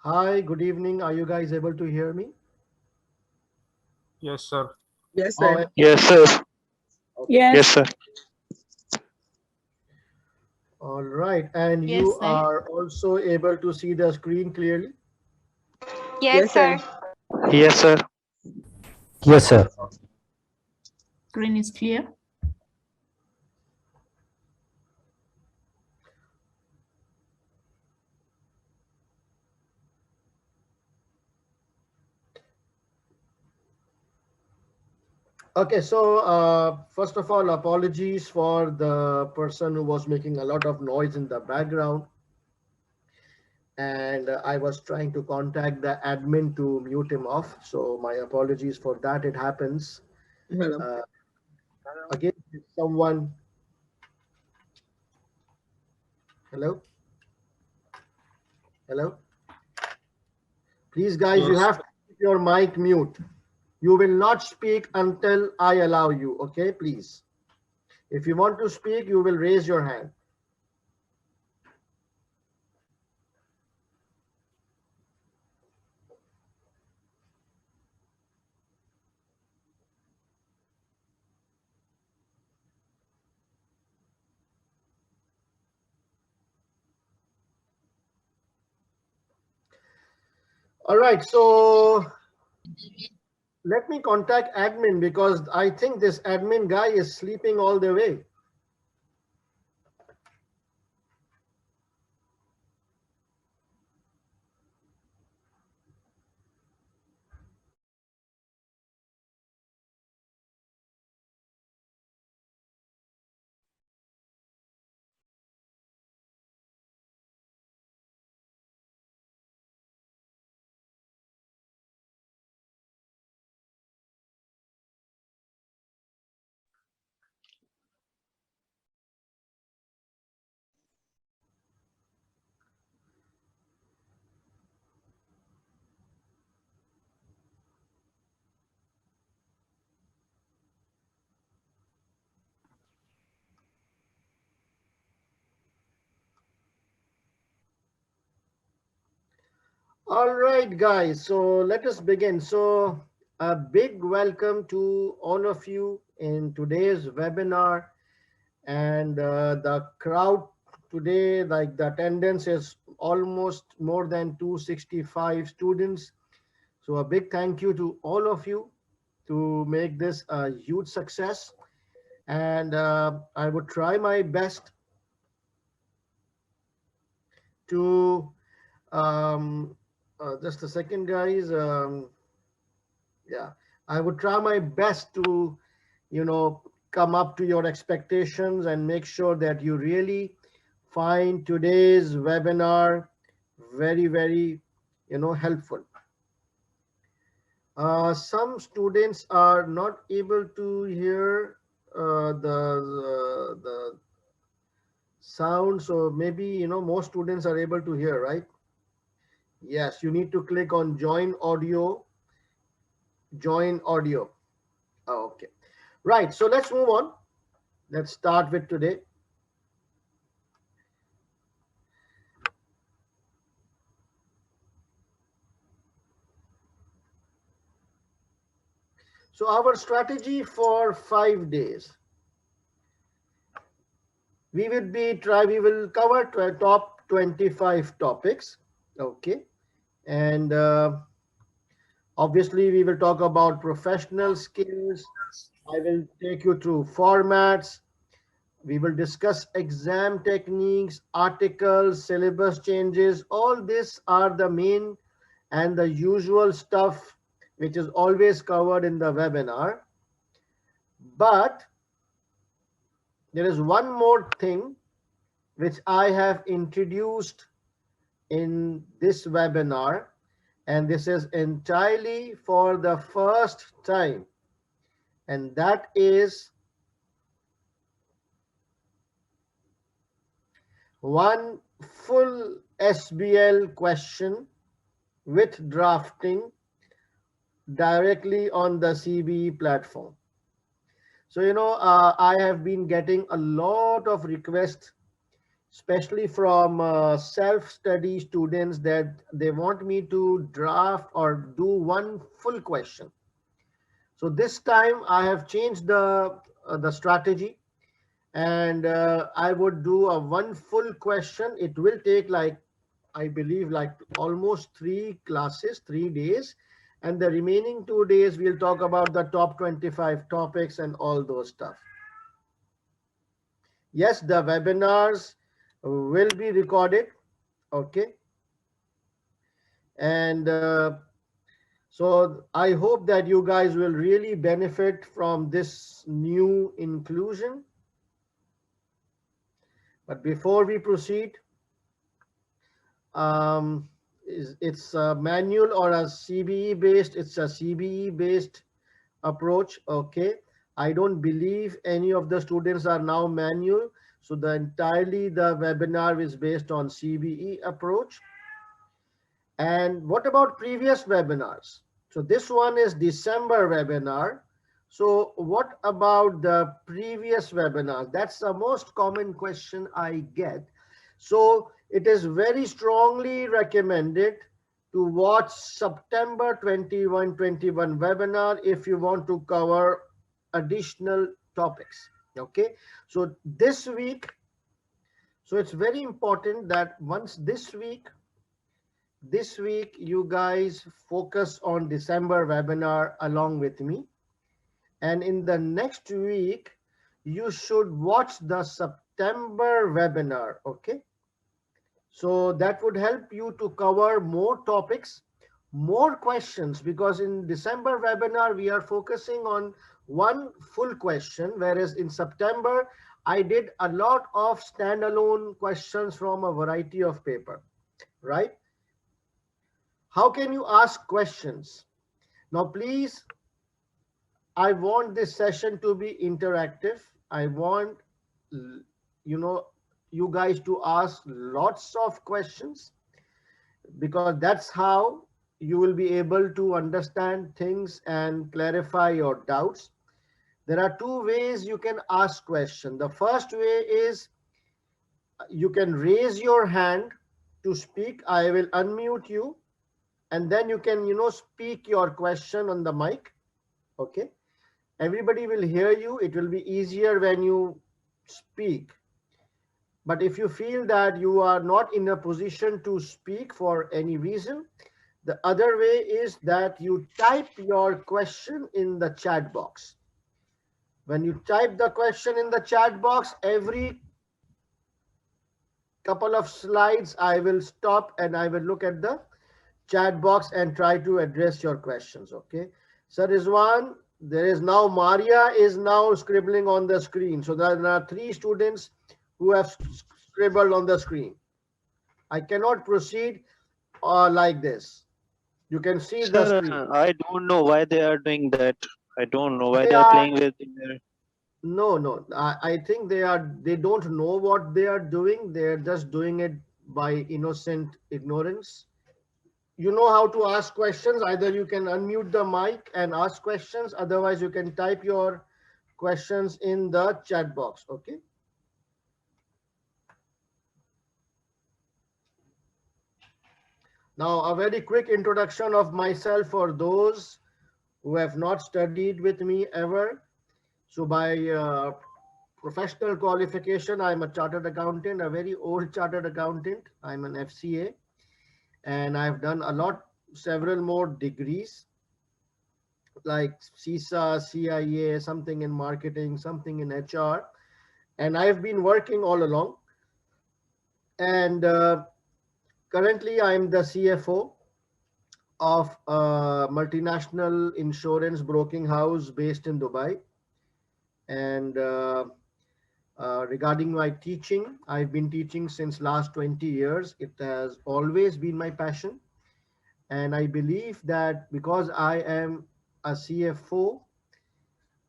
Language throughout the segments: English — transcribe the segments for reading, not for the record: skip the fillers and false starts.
Hi, good evening. Are you guys able to hear me? Yes, sir. Yes, Oh, sir. Yes, sir. okay. Yes, Yes. sir. All right. And you Yes, sir. are also able to see the screen clearly? Yes, Yes, sir. sir. Yes, sir. Yes, sir. Screen is clear. Okay, so first of all, apologies for the person who was making a lot of noise in the background. And I was trying to contact the admin to mute him off. So my apologies for that. It happens. Hello. Uh, again, if someone, hello, hello. Please, guys, you Yes. have to keep your mic mute. You will not speak until I allow you. Okay, please. If you want to speak, you will raise your hand. All right, so let me contact admin because I think this admin guy is sleeping all the way. All right, guys, so let us begin. So a big welcome to all of you in today's webinar. And the crowd today, like the attendance is almost more than 265 students. So a big thank you to all of you to make this a huge success. And I would try my best to, just a second, guys. Yeah, I would try my best to, you know, come up to your expectations and make sure that you really find today's webinar very, very, helpful. Some students are not able to hear the sound, so maybe most students are able to hear, right? Yes, you need to click on join audio. Join audio. Oh, okay, right. So let's move on. Let's start with today. So our strategy for 5 days, we will cover top 25 topics. Okay. And obviously we will talk about professional skills. I will take you through formats. We will discuss exam techniques, articles, syllabus changes. All this are the main and the usual stuff which is always covered in the webinar. But there is one more thing which I have introduced in this webinar, and this is entirely for the first time, and that is one full SBL question with drafting directly on the CBE platform. So, I have been getting a lot of requests especially from self-study students, that they want me to draft or do one full question. So this time I have changed the strategy, and I would do a one full question. It will take like, I believe, like almost 3 classes, 3 days. And the remaining 2 days, we'll talk about the top 25 topics and all those stuff. Yes, the webinars will be recorded. Okay. And so I hope that you guys will really benefit from this new inclusion. But before we proceed, it's a manual or a CBE based, it's a CBE based approach. Okay. I don't believe any of the students are now manual. So the webinar is based on CBE approach. And what about previous webinars? So this one is December webinar. So what about the previous webinar? That's the most common question I get. So it is very strongly recommended to watch September 21 webinar if you want to cover additional topics. Okay. So this week, so it's very important that once this week you guys focus on December webinar along with me, and in the next week you should watch the September webinar. Okay, so that would help you to cover more topics, more questions, because in December webinar we are focusing on one full question, whereas in September I did a lot of standalone questions from a variety of paper, right? How can you ask questions? Now, please, I want this session to be interactive. I want, you guys to ask lots of questions, because that's how you will be able to understand things and clarify your doubts. There are two ways you can ask questions. The first way is you can raise your hand to speak. I will unmute you, and then you can speak your question on the mic. Okay, everybody will hear you. It will be easier when you speak. But if you feel that you are not in a position to speak for any reason, the other way is that you type your question in the chat box. When you type the question in the chat box, every couple of slides I will stop and I will look at the chat box and try to address your questions. Okay, so Rizwan, there is now Maria is now scribbling on the screen. So there are 3 students who have scribbled on the screen. I cannot proceed like this. You can see the Sir, screen. I don't know why they are doing that. I don't know why They they are are playing with their... no. I think they don't know what they are doing. They're just doing it by innocent ignorance. You know how to ask questions. Either you can unmute the mic and ask questions. Otherwise, you can type your questions in the chat box. Okay. Now, a very quick introduction of myself for those who have not studied with me ever. So by professional qualification, I'm a chartered accountant, a very old chartered accountant. I'm an FCA, and I've done several more degrees like CISA, CIA, something in marketing, something in HR. And I've been working all along. And currently, I'm the CFO of a multinational insurance broking house based in Dubai. And regarding my teaching, I've been teaching since last 20 years. It has always been my passion. And I believe that because I am a CFO,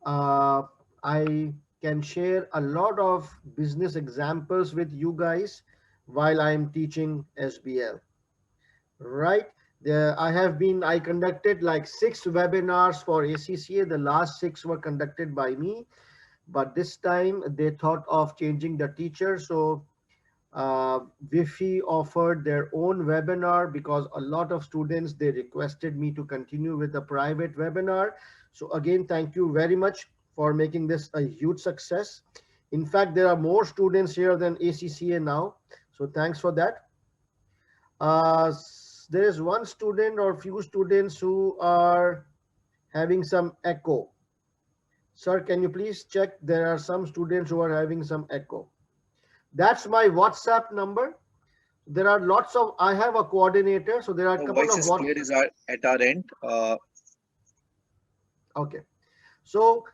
I can share a lot of business examples with you guys while I'm teaching SBL, right? I conducted like 6 webinars for ACCA. The last 6 were conducted by me, but this time they thought of changing the teacher. So VIFHE offered their own webinar because a lot of students, they requested me to continue with the private webinar. So again, thank you very much for making this a huge success. In fact, there are more students here than ACCA now. So thanks for that. There is one student or few students who are having some echo. Sir, can you please check? There are some students who are having some echo. That's my WhatsApp number. There are lots of, I have a coordinator. So there are a couple voice of is clear is at our end. Okay. So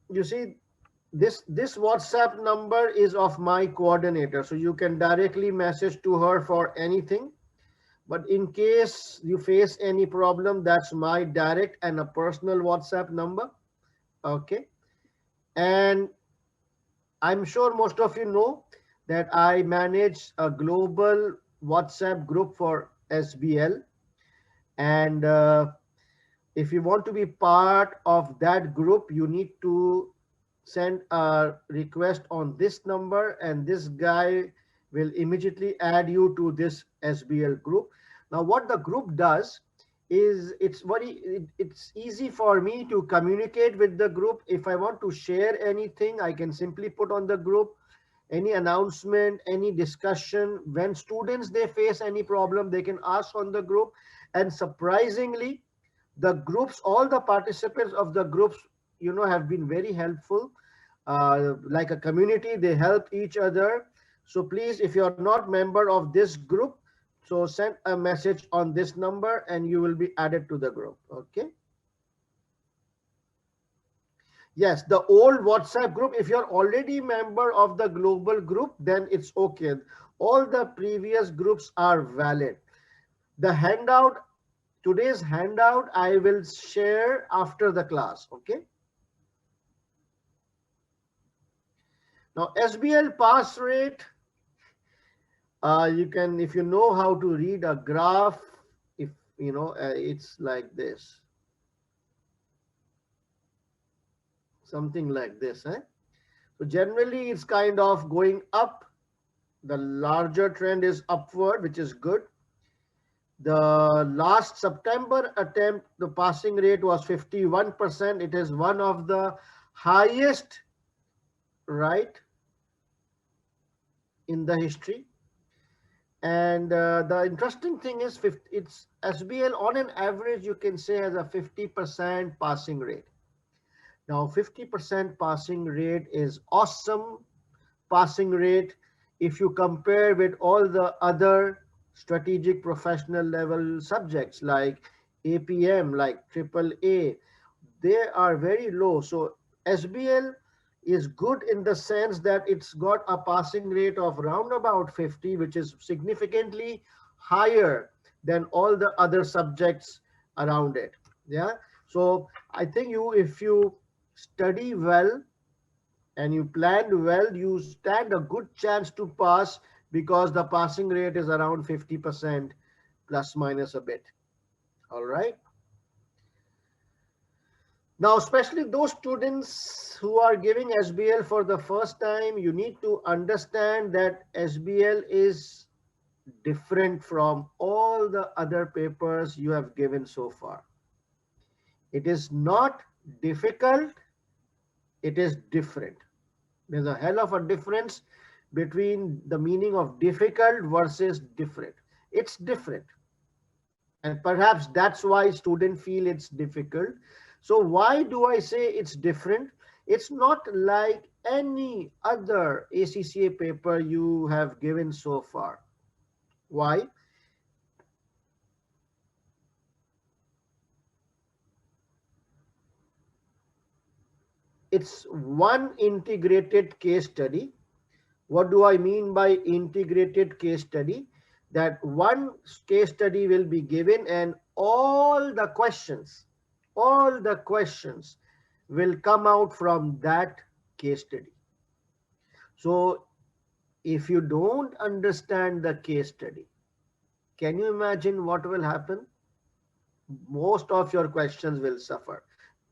you see, this WhatsApp number is of my coordinator. So you can directly message to her for anything. But in case you face any problem, that's my direct and a personal WhatsApp number. Okay. And I'm sure most of you know that I manage a global WhatsApp group for SBL. And if you want to be part of that group, you need to send a request on this number, and this guy will immediately add you to this SBL group. Now, what the group does is it's easy for me to communicate with the group. If I want to share anything, I can simply put on the group any announcement, any discussion. When students, they face any problem, they can ask on the group. And surprisingly, the groups, all the participants of the groups, you know, have been very helpful. Like a community, they help each other. So please, if you're not member of this group, so send a message on this number and you will be added to the group. Okay. Yes, the old WhatsApp group, if you're already member of the global group, then it's okay. All the previous groups are valid. The handout, today's handout, I will share after the class. Okay. Now, SBL pass rate, you can, if you know how to read a graph, if you know, it's like this. Something like this. So generally, it's kind of going up. The larger trend is upward, which is good. The last September attempt, the passing rate was 51%. It is one of the highest, right, in the history. And the interesting thing is, it's SBL on an average, you can say, has a 50% passing rate. Now, 50% passing rate is awesome passing rate. If you compare with all the other strategic professional level subjects like APM, like AAA, they are very low. So SBL is good in the sense that it's got a passing rate of round about 50, which is significantly higher than all the other subjects around it. Yeah. So I think if you study well and you plan well, you stand a good chance to pass because the passing rate is around 50% plus minus a bit. All right. Now, especially those students who are giving SBL for the first time, you need to understand that SBL is different from all the other papers you have given so far. It is not difficult, it is different. There's a hell of a difference between the meaning of difficult versus different. It's different. And perhaps that's why students feel it's difficult. So why do I say it's different? It's not like any other ACCA paper you have given so far. Why? It's one integrated case study. What do I mean by integrated case study? That one case study will be given and all the questions will come out from that case study. So if you don't understand the case study, can you imagine what will happen? Most of your questions will suffer.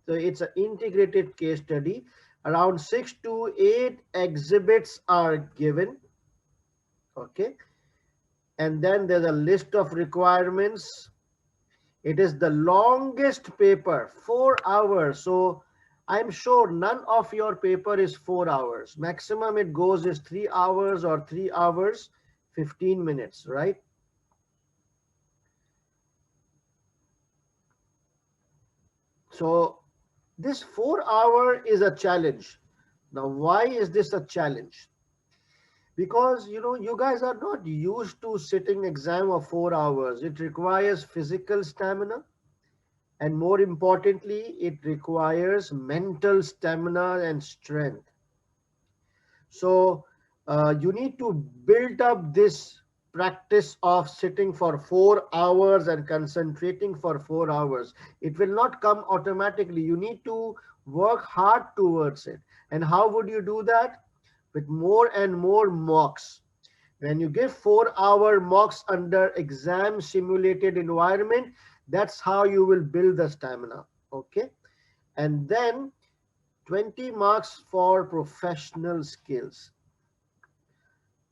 So it's an integrated case study. Around 6 to 8 exhibits are given. Okay. And then there's a list of requirements. It is the longest paper, 4 hours. So I'm sure none of your paper is 4 hours. Maximum it goes is 3 hours or 3 hours, 15 minutes, right? So this 4 hour is a challenge. Now, why is this a challenge? Because, you guys are not used to sitting exam of 4 hours. It requires physical stamina. And more importantly, it requires mental stamina and strength. So you need to build up this practice of sitting for 4 hours and concentrating for 4 hours. It will not come automatically. You need to work hard towards it. And how would you do that? With more and more mocks. When you give 4-hour mocks under exam simulated environment, that's how you will build the stamina. Okay. And then 20 marks for professional skills.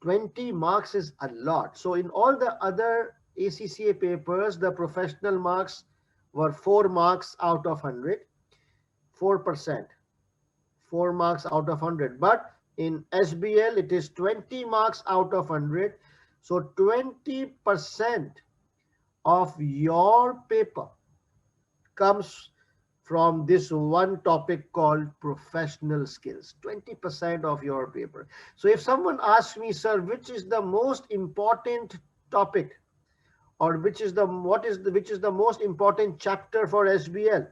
20 marks is a lot. So in all the other ACCA papers, the professional marks were 4 marks out of 100, 4%, 4 marks out of 100. But in SBL, it is 20 marks out of 100. So 20% of your paper comes from this one topic called professional skills. 20% of your paper. So if someone asks me, sir, which is the most important topic, or which is the most important chapter for SBL,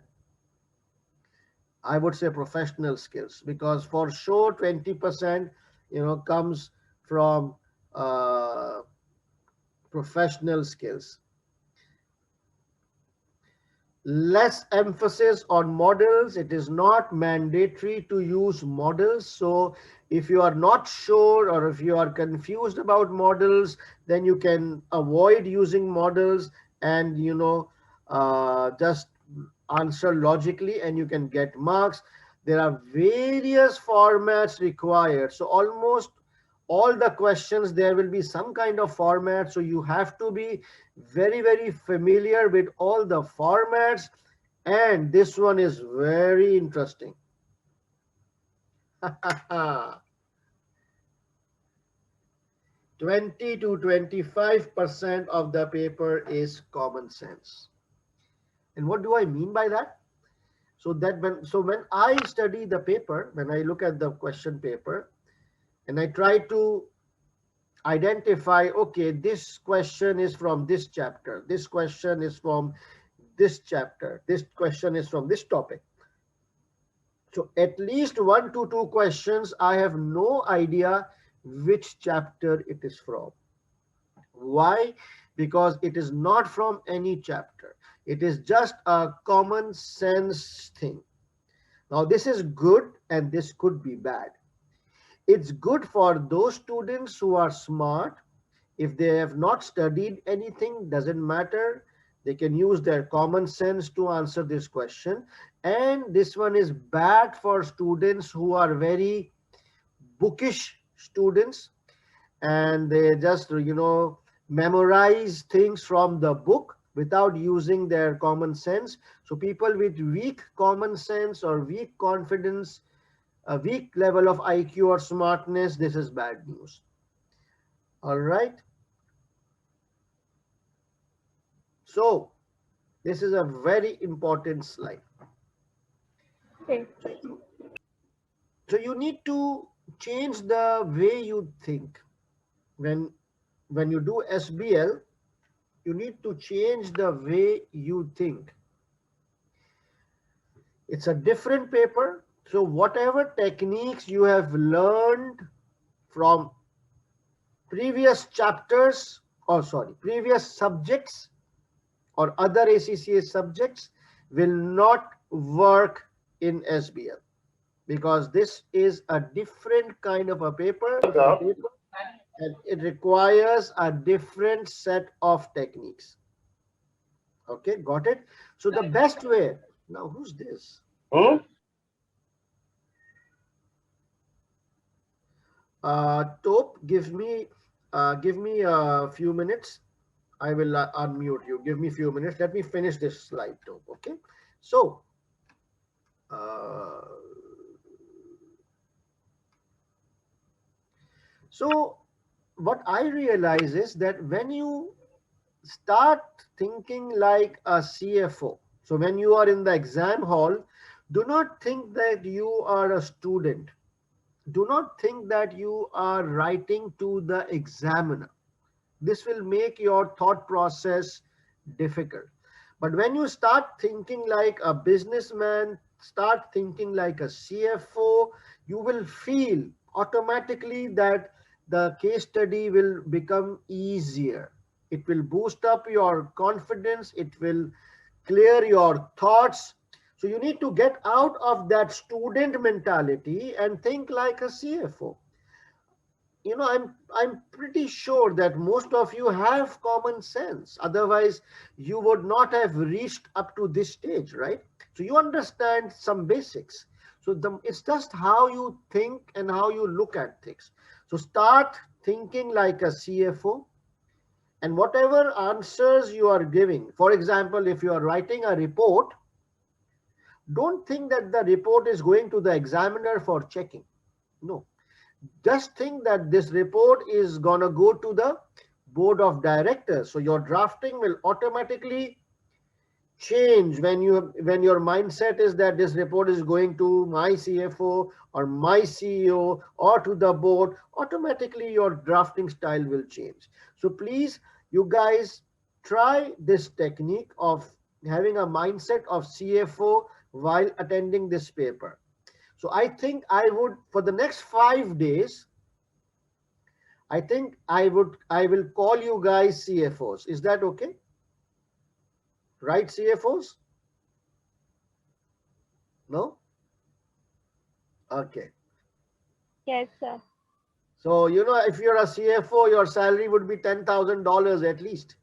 I would say professional skills, because for sure 20% comes from professional skills. Less emphasis on models. It is not mandatory to use models. So if you are not sure or if you are confused about models, then you can avoid using models and just answer logically and you can get marks. There are various formats required. So almost all the questions, there will be some kind of format. So you have to be very, very familiar with all the formats. And this one is very interesting. 20 to 25% of the paper is common sense. And what do I mean by that? So when I study the paper, when I look at the question paper and I try to identify, okay, this question is from this chapter, this question is from this chapter, this question is from this topic. So at least 1 to 2 questions, I have no idea which chapter it is from. Why? Because it is not from any chapter. It is just a common sense thing. Now, this is good and this could be bad. It's good for those students who are smart. If they have not studied anything, doesn't matter. They can use their common sense to answer this question. And this one is bad for students who are very bookish students and they just, memorize things from the book without using their common sense. So people with weak common sense or weak confidence, a weak level of IQ or smartness, this is bad news. All right. So this is a very important slide. Okay. So you need to change the way you think. When you do SBL, you need to change the way you think. It's a different paper. So whatever techniques you have learned from previous chapters, previous subjects or other ACCA subjects will not work in SBL, because this is a different kind of a paper and it requires a different set of techniques. Okay, got it? So the best way, now who's this? Tope, give me Give me a few minutes. I will unmute you. Give me a few minutes. Let me finish this slide too. Okay. So, uh, so what I realize is that when you start thinking like a CFO, so when you are in the exam hall, do not think that you are a student. Do not think that you are writing to the examiner. This will make your thought process difficult. But when you start thinking like a businessman, start thinking like a CFO, you will feel automatically that the case study will become easier. It will boost up your confidence. It will clear your thoughts. So you need to get out of that student mentality and think like a CFO. I'm pretty sure that most of you have common sense, otherwise you would not have reached up to this stage, right? So you understand some basics. So it's just how you think and how you look at things. So start thinking like a CFO, and whatever answers you are giving, for example, if you are writing a report, don't think that the report is going to the examiner for checking. No, just think that this report is going to go to the board of directors. So your drafting will automatically change when your mindset is that this report is going to my CFO or my CEO or to the board. Automatically your drafting style will change. So please, you guys, try this technique of having a mindset of CFO while attending this paper. So I think I would, for the next 5 days, I think I will call you guys CFOs. Is that okay? Right, CFOs? No? Okay. Yes, sir. So, if you're a CFO, your salary would be $10,000 at least.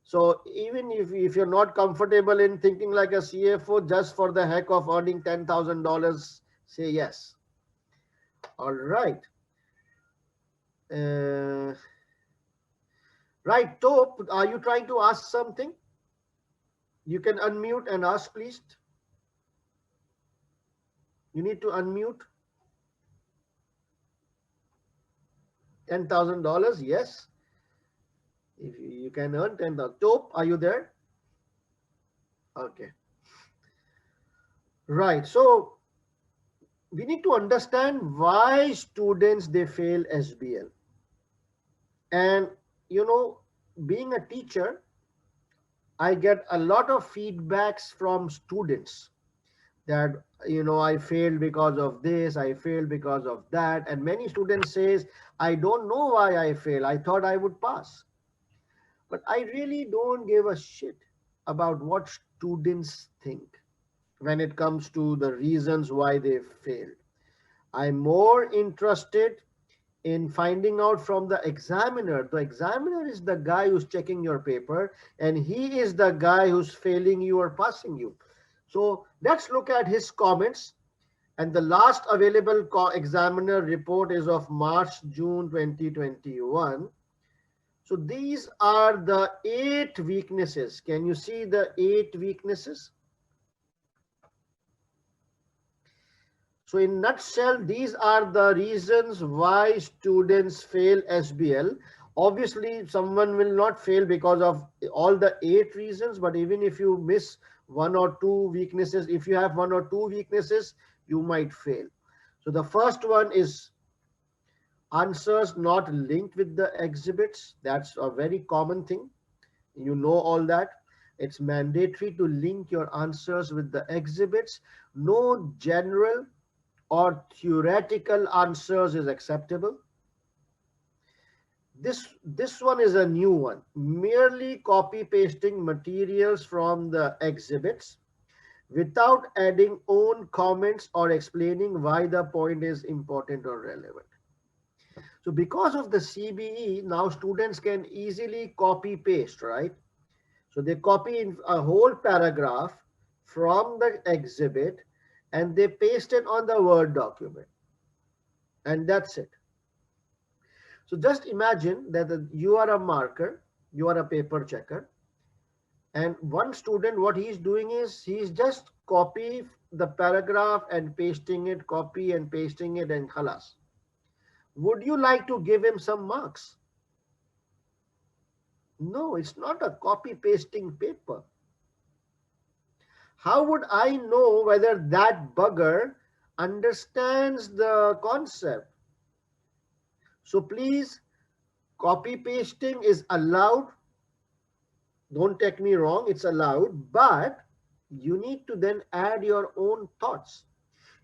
So even if you're not comfortable in thinking like a CFO, just for the heck of earning $10,000, say yes. All right. Right, Top, are you trying to ask something? You can unmute and ask, please. You need to unmute. $10,000, yes. If you can earn 10,000. Top, are you there? Okay. Right. So we need to understand why students they fail SBL. And being a teacher, I get a lot of feedbacks from students that I failed because of this, I failed because of that, and many students says, I don't know why I fail, I thought I would pass. But I really don't give a shit about what students think when it comes to the reasons why they failed. I'm more interested in finding out from the examiner. The examiner is the guy who's checking your paper, and he is the guy who's failing you or passing you. So let's look at his comments. And the last available examiner report is of March-June 2021. So these are the 8 weaknesses. Can you see the 8 weaknesses? So in nutshell, these are the reasons why students fail SBL. Obviously, someone will not fail because of all the 8 reasons, but even if you miss 1 or 2 weaknesses, if you have 1 or 2 weaknesses, you might fail. So the first one is answers not linked with the exhibits. That's a very common thing. You know all that. It's mandatory to link your answers with the exhibits. No general or theoretical answers is acceptable. This one is a new one. Merely copy pasting materials from the exhibits without adding own comments or explaining why the point is important or relevant. So because of the CBE, now students can easily copy paste, right? So they copy in a whole paragraph from the exhibit and they paste it on the Word document. And that's it. So just imagine that you are a marker, you are a paper checker, and one student, what he's doing is he's just copy the paragraph and pasting it, copy and pasting it, and khalas. Would you like to give him some marks? No, it's not a copy pasting paper. How would I know whether that bugger understands the concept? So please, copy pasting is allowed. Don't take me wrong, it's allowed, but you need to then add your own thoughts.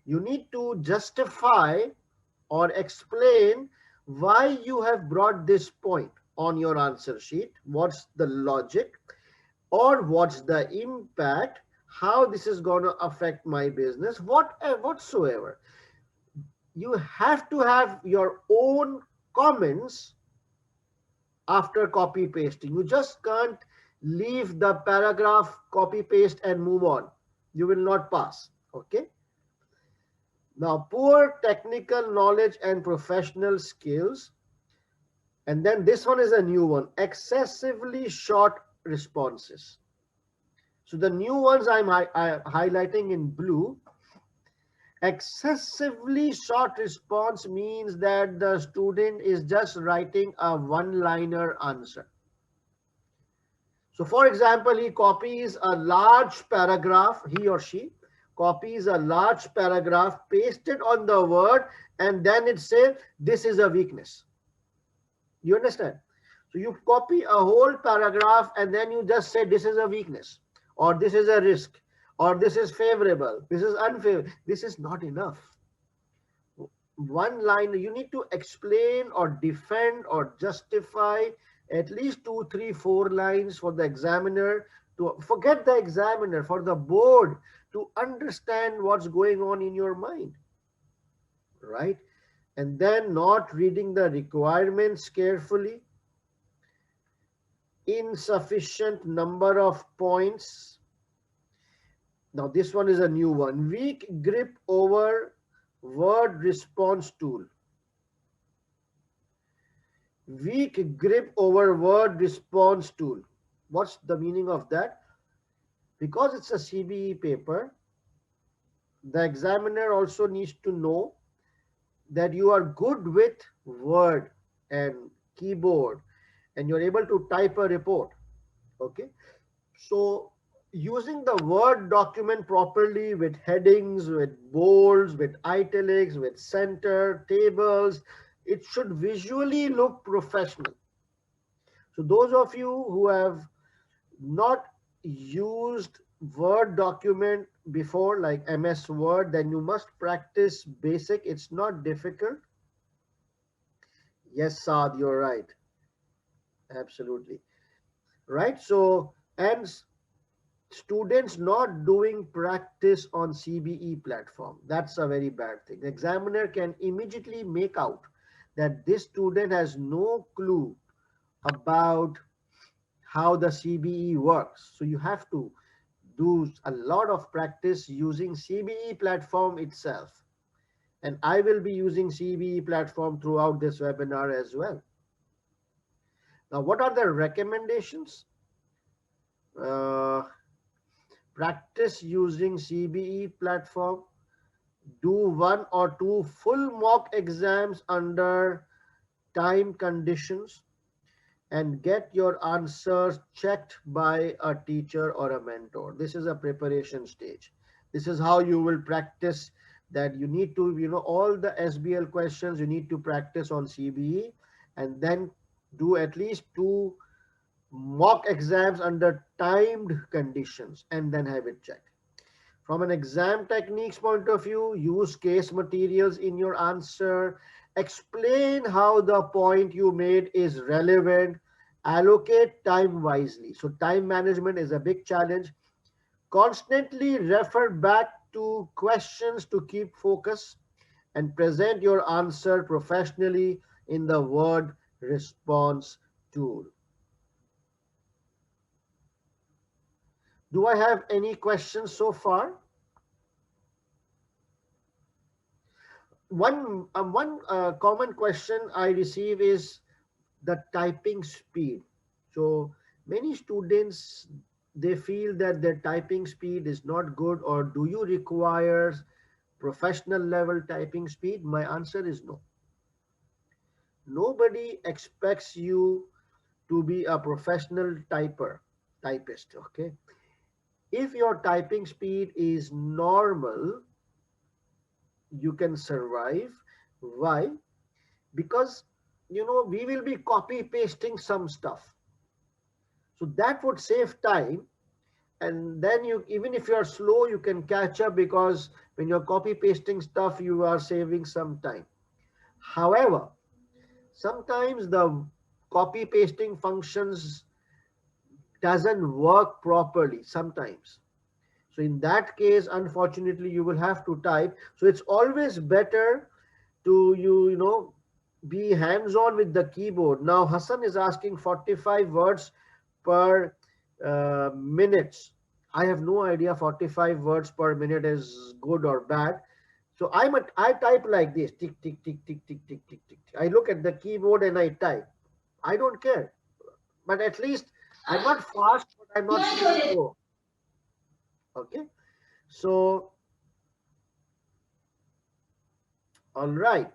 You need to justify or explain why you have brought this point on your answer sheet. What's the logic, or what's the impact, how this is going to affect my business, whatsoever. You have to have your own comments after copy pasting. You just can't leave the paragraph, copy paste and move on. You will not pass. Okay. Now, poor technical knowledge and professional skills. And then this one is a new one, excessively short responses. So the new ones I'm highlighting in blue. Excessively short response means that the student is just writing a one-liner answer. So for example, he copies a large paragraph, he or she copies a large paragraph, paste it on the Word, and then it says, this is a weakness. You understand? So you copy a whole paragraph and then you just say, this is a weakness, or this is a risk, or this is favorable, this is unfavorable. This is not enough. One line, you need to explain or defend or justify at least 2, 3, 4 lines for the examiner to forget the examiner, for the board to understand what's going on in your mind, right? And then not reading the requirements carefully, insufficient number of points. Now this one is a new one, weak grip over word response tool. Weak grip over word response tool. What's the meaning of that? Because it's a CBE paper, the examiner also needs to know that you are good with Word and keyboard and you're able to type a report. Okay. So using the Word document properly with headings, with bolds, with italics, with center, tables, it should visually look professional. So those of you who have not used Word document before, like MS Word, then you must practice basic. It's not difficult. Yes, Saad, you're right. Absolutely. Right. So, and students not doing practice on CBE platform, that's a very bad thing. The examiner can immediately make out that this student has no clue about how the CBE works. So you have to do a lot of practice using CBE platform itself. And I will be using CBE platform throughout this webinar as well. Now, what are the recommendations? Practice using CBE platform. Do 1 or 2 full mock exams under time conditions, and get your answers checked by a teacher or a mentor. This is a preparation stage. This is how you will practice that. You need to, all the SBL questions you need to practice on CBE, and then do at least 2 mock exams under timed conditions and then have it checked. From an exam techniques point of view, use case materials in your answer. Explain how the point you made is relevant. Allocate time wisely. So time management is a big challenge. Constantly refer back to questions to keep focus, and present your answer professionally in the word response tool. Do I have any questions so far? one common question I receive is the typing speed. So many students, they feel that their typing speed is not good, or do you require professional level typing speed? My answer is no. Nobody expects you to be a professional typist. Okay, if your typing speed is normal, you can survive. Why? Because we will be copy pasting some stuff, so that would save time. And then you, even if you are slow, you can catch up, because when you're copy pasting stuff, you are saving some time. However, sometimes the copy pasting functions doesn't work properly sometimes. So in that case, unfortunately, you will have to type. So it's always better to be hands on with the keyboard. Now Hassan is asking 45 words per minutes. I have no idea 45 words per minute is good or bad. So I type like this, tick tick tick tick tick tick tick tick. I look at the keyboard and I type. I don't care, but at least I'm not fast, but I'm not slow. Okay, so all right,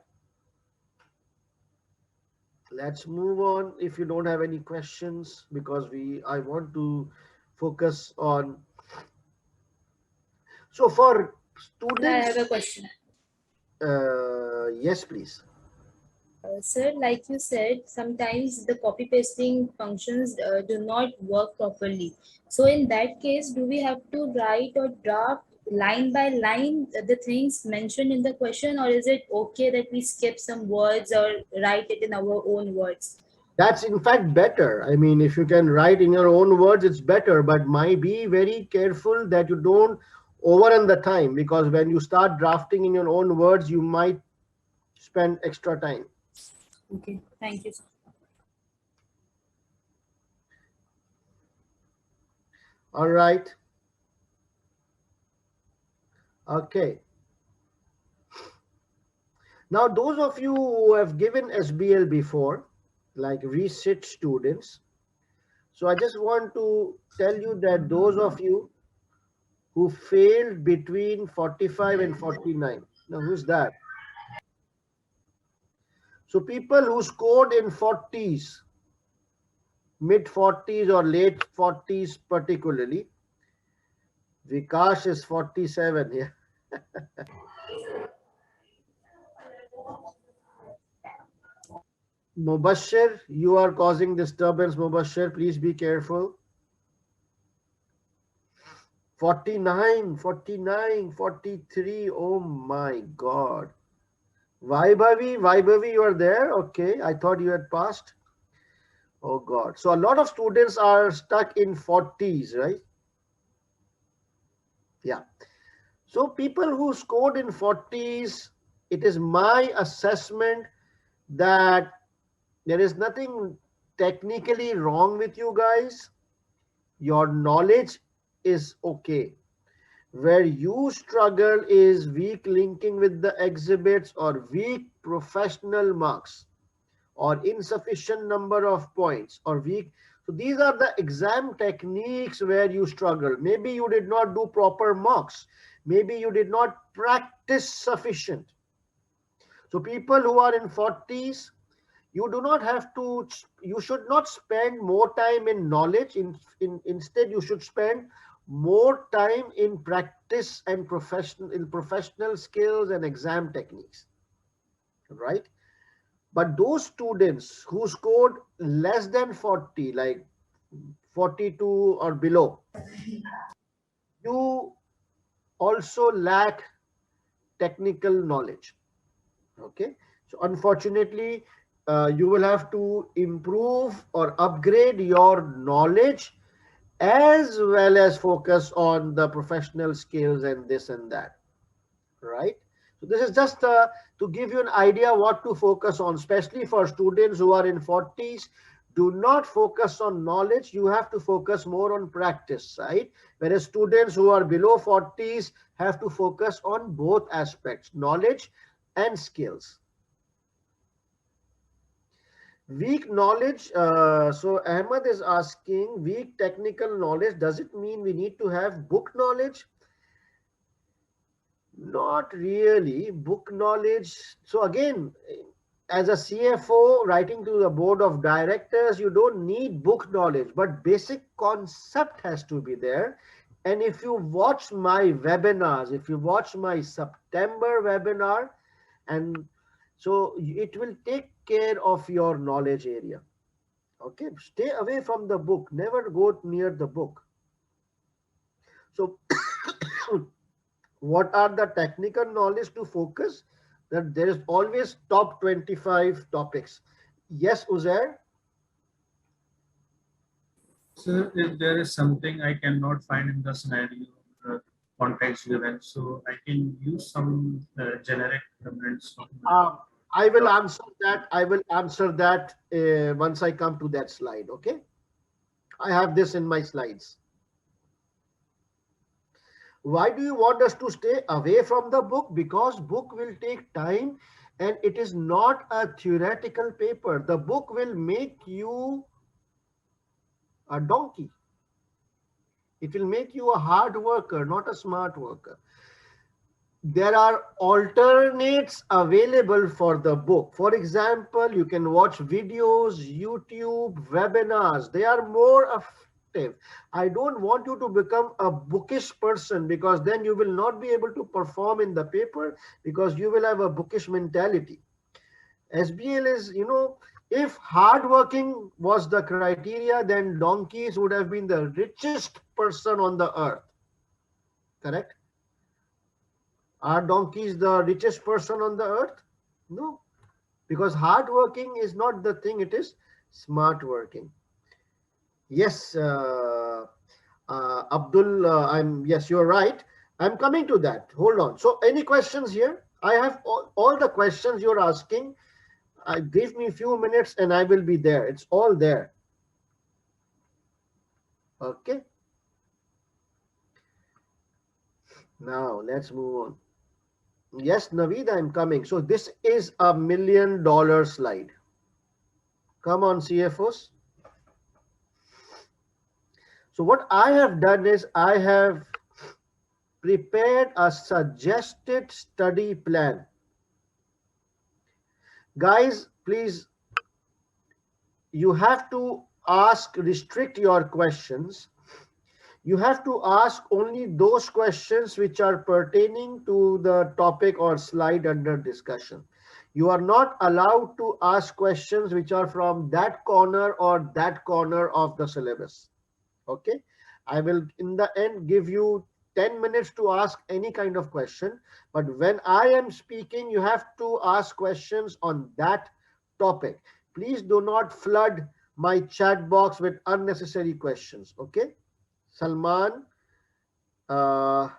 let's move on. If you don't have any questions, because I want to focus on. So for I have students, a question. yes, please. Sir, like you said, sometimes the copy pasting functions do not work properly. So in that case, do we have to write or draft line by line the things mentioned in the question, or is it okay that we skip some words or write it in our own words? That's in fact better. I mean, if you can write in your own words, it's better, but might be very careful that you don't overrun the time, because when you start drafting in your own words, you might spend extra time. Okay, thank you, sir. All right. Okay. Now, those of you who have given SBL before, like research students, so I just want to tell you that those of you who failed between 45 and 49. Now, who's that? So people who scored in 40s, mid 40s or late 40s particularly. Vikash is 47 here. Mubashir, you are causing disturbance. Mubashir, please be careful. 49, 49, 43. Oh my God. Vaibhavi, you are there? Okay, I thought you had passed. Oh God. So a lot of students are stuck in 40s, right? Yeah. So people who scored in 40s, it is my assessment that there is nothing technically wrong with you guys. Your knowledge is okay. Where you struggle is weak linking with the exhibits, or weak professional marks, or insufficient number of points, or weak. So these are the exam techniques where you struggle. Maybe you did not do proper mocks. Maybe you did not practice sufficient. So people who are in 40s, you do not have to, you should not spend more time in knowledge. Instead, you should spend more time in practice and professional skills and exam techniques, right? But those students who scored less than 40, like 42 or below, you also lack technical knowledge. Okay, so unfortunately, you will have to improve or upgrade your knowledge, as well as focus on the professional skills and this and that, right? So this is just to give you an idea what to focus on, especially for students who are in 40s. Do not focus on knowledge. You have to focus more on practice, right? Whereas students who are below 40s have to focus on both aspects, knowledge and skills. Weak knowledge. So Ahmed is asking, weak technical knowledge, does it mean we need to have book knowledge? Not really. Book knowledge. So again, as a CFO writing to the board of directors, you don't need book knowledge, but basic concept has to be there. And if you watch my webinars, if you watch my September webinar, and so it will take care of your knowledge area. Okay, stay away from the book, never go near the book. So what are the technical knowledge to focus? That there is always top 25 topics. Yes, Uzair? So if there is something I cannot find in the scenario context given, so I can use some generic comments. I will answer that. I will answer that once I come to that slide. Okay. I have this in my slides. Why do you want us to stay away from the book? Because book will take time and it is not a theoretical paper. The book will make you a donkey. It will make you a hard worker, not a smart worker. There are alternates available for the book. For example, you can watch videos, YouTube, webinars. They are more effective. I don't want you to become a bookish person, because then you will not be able to perform in the paper because you will have a bookish mentality. SBL is, if hardworking was the criteria, then donkeys would have been the richest person on the earth. Correct? Are donkeys the richest person on the earth? No, because hard working is not the thing, it is smart working. Yes, Abdul, yes, you're right. I'm coming to that. Hold on. So any questions here? I have all the questions you're asking. Give me a few minutes and I will be there. It's all there. Okay. Now let's move on. Yes, Naveed, I'm coming. So this is a $1 million slide. Come on, CFOs. So what I have done is I have prepared a suggested study plan. Guys, please, you have to restrict your questions. You have to ask only those questions which are pertaining to the topic or slide under discussion. You are not allowed to ask questions which are from that corner or that corner of the syllabus. Okay. I will in the end give you 10 minutes to ask any kind of question. But when I am speaking, you have to ask questions on that topic. Please do not flood my chat box with unnecessary questions. Okay. Salman and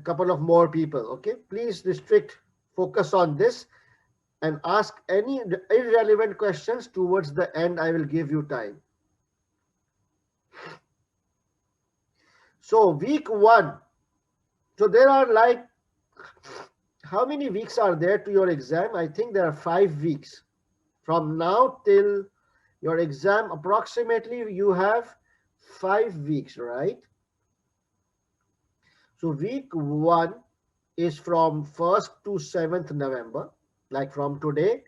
couple of more people. Okay, please focus on this and ask any irrelevant questions towards the end. I will give you time. So week 1. So there are like, how many weeks are there to your exam? I think there are 5 weeks from now till your exam. Approximately you have 5 weeks, right? So week 1 is from 1st to 7th November, like from today,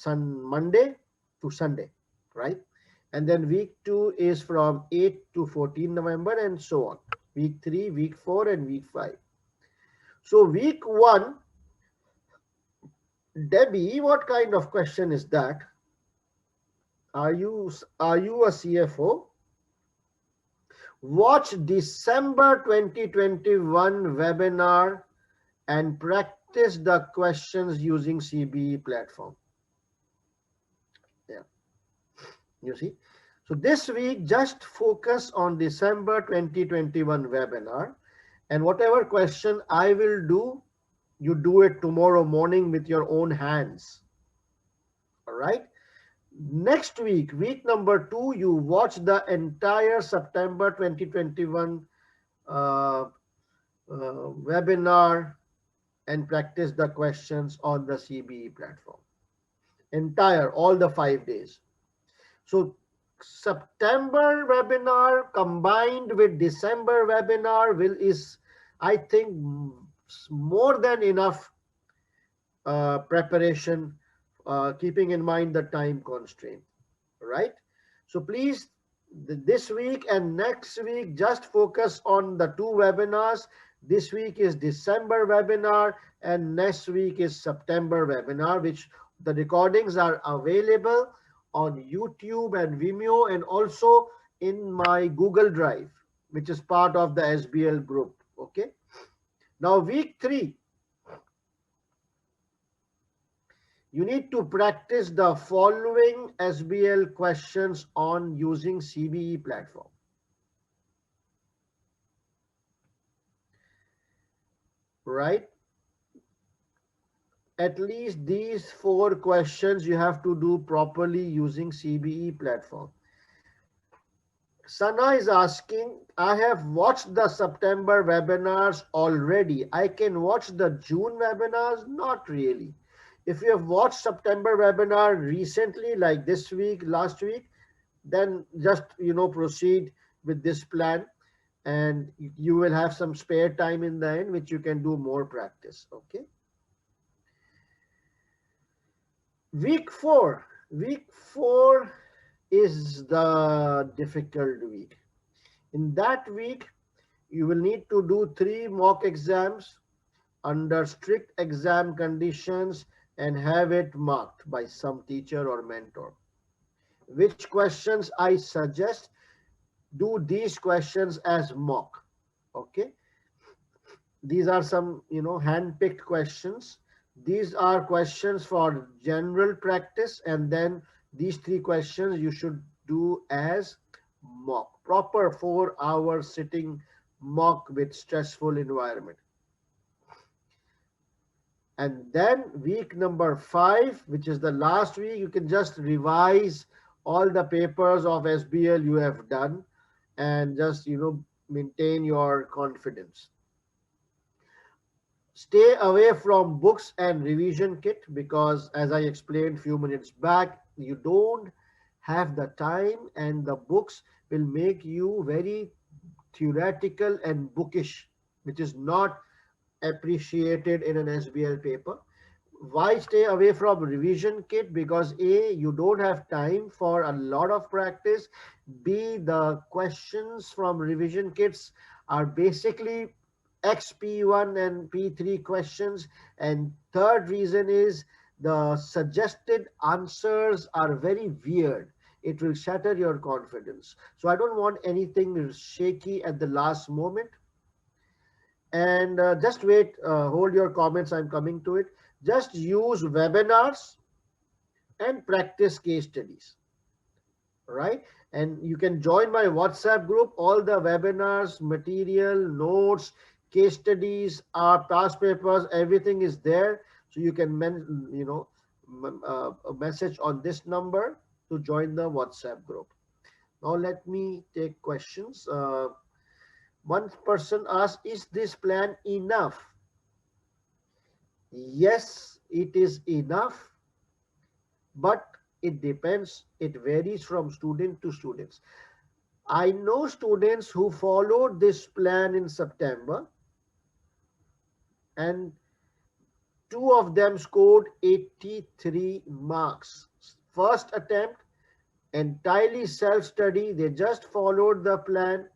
Monday to Sunday, right? And then week 2 is from 8 to 14 November and so on. Week 3, week 4 and week 5. So week 1, Debbie, what kind of question is that? Are you a CFO? Watch December 2021 webinar and practice the questions using CBE platform. Yeah, you see. So this week, just focus on December 2021 webinar, and whatever question I will do, you do it tomorrow morning with your own hands. All right. Next week, week number 2, you watch the entire September 2021 webinar and practice the questions on the CBE platform. All the 5 days. So September webinar combined with December webinar is, I think, more than enough preparation, keeping in mind the time constraint, right? So please, this week and next week, just focus on the 2 webinars. This week is December webinar and next week is September webinar, which the recordings are available on YouTube and Vimeo and also in my Google Drive, which is part of the SBL group. Okay. Now week 3, you need to practice the following SBL questions on using CBE platform. Right? At least these 4 questions you have to do properly using CBE platform. Sana is asking, I have watched the September webinars already. I can watch the June webinars? Not really. If you have watched September webinar recently, like this week, last week, then just, proceed with this plan and you will have some spare time in the end, which you can do more practice. Okay. Week 4 is the difficult week. In that week, you will need to do 3 mock exams under strict exam conditions and have it marked by some teacher or mentor. Which questions I suggest? Do these questions as mock. Okay. These are some, hand-picked questions. These are questions for general practice, and then these 3 questions you should do as mock. Proper 4-hour sitting mock with stressful environment. And then week number 5, which is the last week, you can just revise all the papers of SBL you have done and just, maintain your confidence. Stay away from books and revision kit because, as I explained a few minutes back, you don't have the time and the books will make you very theoretical and bookish, which is not appreciated in an SBL paper. Why stay away from revision kit? Because A, you don't have time for a lot of practice. B, the questions from revision kits are basically XP1 and P3 questions. And third reason is the suggested answers are very weird. It will shatter your confidence. So I don't want anything shaky at the last moment. And just wait, hold your comments, I'm coming to it. Just use webinars and practice case studies, right? And you can join my WhatsApp group. All the webinars, material, notes, case studies, our past papers, everything is there. So you can, message on this number to join the WhatsApp group. Now let me take questions. One person asked, is this plan enough? Yes, it is enough, but it depends. It varies from student to students. I know students who followed this plan in September and 2 of them scored 83 marks. First attempt, entirely self-study. They just followed the plan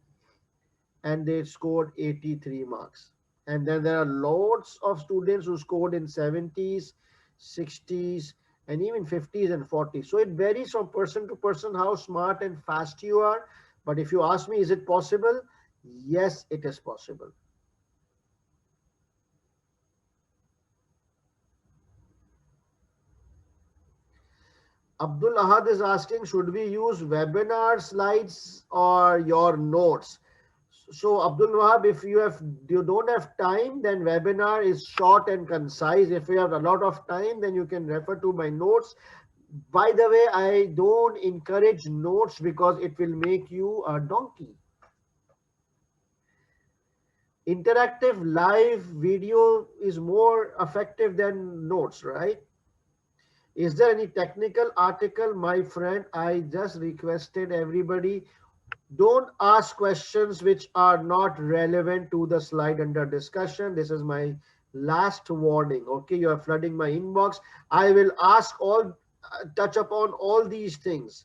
and they scored 83 marks. And then there are lots of students who scored in 70s, 60s, and even 50s and 40s. So it varies from person to person how smart and fast you are. But if you ask me, is it possible? Yes, it is possible. Abdul Ahad is asking, should we use webinar slides or your notes? So Abdul Wahab, if you don't have time, then webinar is short and concise. If you have a lot of time, then you can refer to my notes. By the way, I don't encourage notes because it will make you a donkey. Interactive live video is more effective than notes, right? Is there any technical article? My friend, I just requested everybody, don't ask questions which are not relevant to the slide under discussion. This is my last warning. Okay, you are flooding my inbox. I will ask all, touch upon all these things,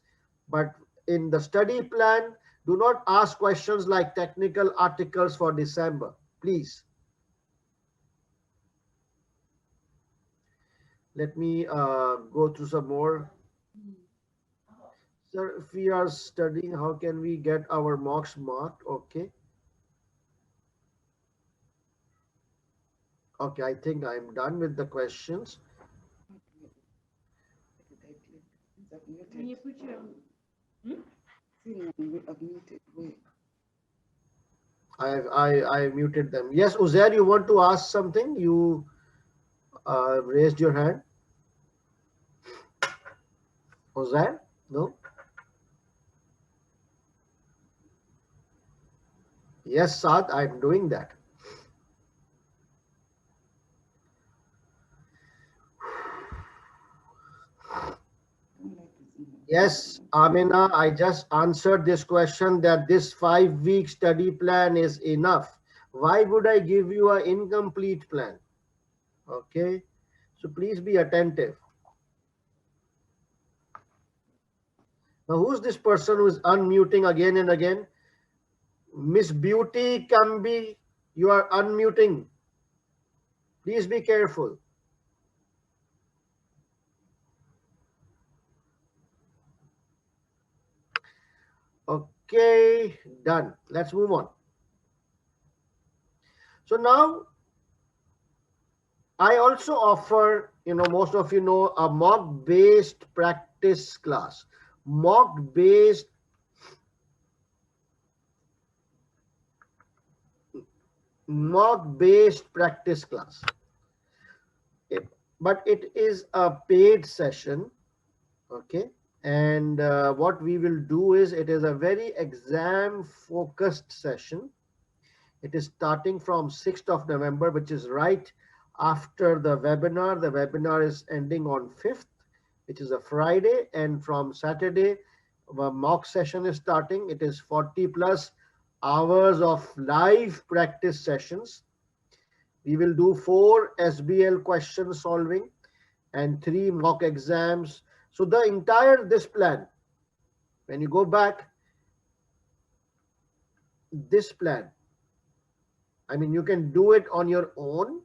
but in the study plan, do not ask questions like technical articles for December, please. Let me go through some more. Sir, if we are studying, how can we get our mocks marked? Okay. Okay, I think I'm done with the questions. When you put your I muted them. Yes, Uzair, you want to ask something? You raised your hand. Uzair? No? Yes, Saad, I'm doing that. Yes, Amina, I just answered this question that this 5-week study plan is enough. Why would I give you an incomplete plan? Okay, so please be attentive. Now, who's this person who is unmuting again and again? Miss Beauty Kambi, you are unmuting. Please be careful. Okay, done. Let's move on. So now I also offer, most of you know, a mock-based practice class. Mock-based practice class. But it is a paid session, okay? And what we will do is, it is a very exam-focused session. It is starting from 6th of November, which is right after the webinar. The webinar is ending on 5th, which is a Friday. And from Saturday, the mock session is starting. It is 40 plus hours of live practice sessions. We will do 4 SBL question solving and 3 mock exams. So the entire this plan, when you go back, this plan, I mean, you can do it on your own,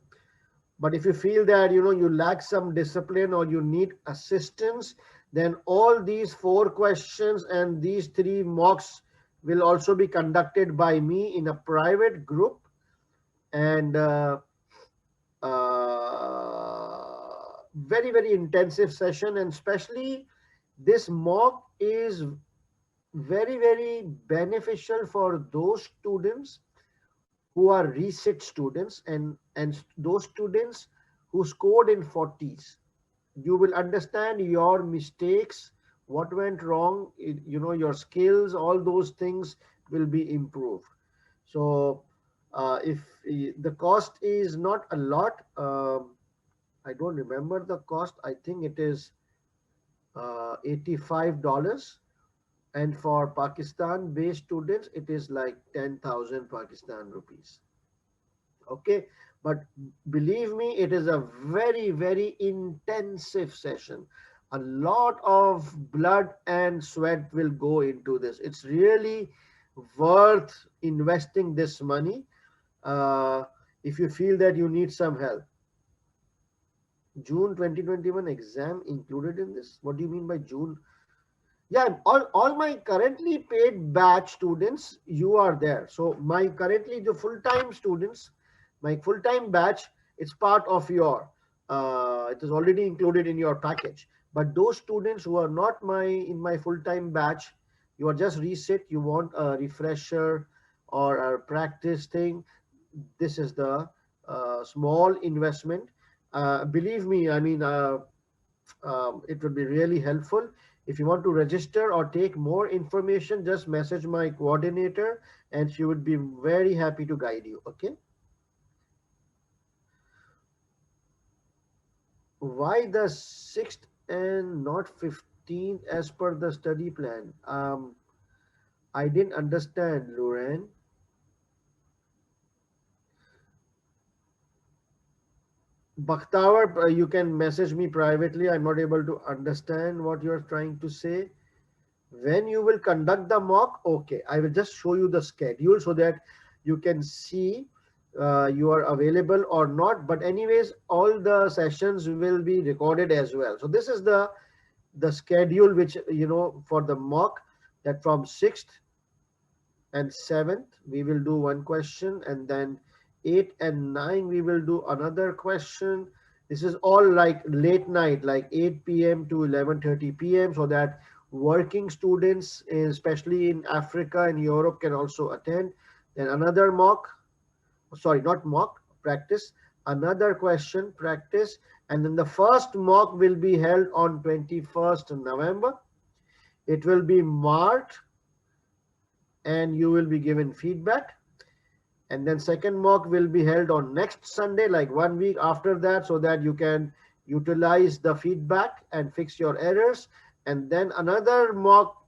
but if you feel that, you lack some discipline or you need assistance, then all these 4 questions and these 3 mocks will also be conducted by me in a private group. And very, very intensive session. And especially this mock is very, very beneficial for those students who are resit students and those students who scored in 40s. You will understand your mistakes, what went wrong, your skills, all those things will be improved. So if the cost is not a lot, I don't remember the cost. I think it is $85. And for Pakistan based students, it is like 10,000 Pakistan rupees. Okay. But believe me, it is a very, very intensive session. A lot of blood and sweat will go into this. It's really worth investing this money if you feel that you need some help. June 2021 exam included in this? What do you mean by June? Yeah, all my currently paid batch students, you are there. So my currently the full-time students, my full-time batch, it's part of your, it is already included in your package. But those students who are not in my full-time batch, you are just resit, you want a refresher or a practice thing, this is the small investment. Believe me, I mean, it would be really helpful. If you want to register or take more information, just message my coordinator and she would be very happy to guide you. Okay. Why the 6th and not 15th as per the study plan? I didn't understand, Luren. Bakhtawar, you can message me privately. I'm not able to understand what you're trying to say. When you will conduct the mock, okay, I will just show you the schedule so that you can see you are available or not. But anyways, all the sessions will be recorded as well. So this is the schedule which, for the mock, that from 6th and 7th we will do one question, and then 8 and 9 we will do another question. This is all like late night, like 8 p.m. to 11:30 p.m., so that working students, especially in Africa and Europe, can also attend. Then another mock, sorry, not mock, practice, another question, practice, and then the first mock will be held on 21st November. It will be marked and you will be given feedback. And then second mock will be held on next Sunday, like 1 week after that, so that you can utilize the feedback and fix your errors. And then another mock,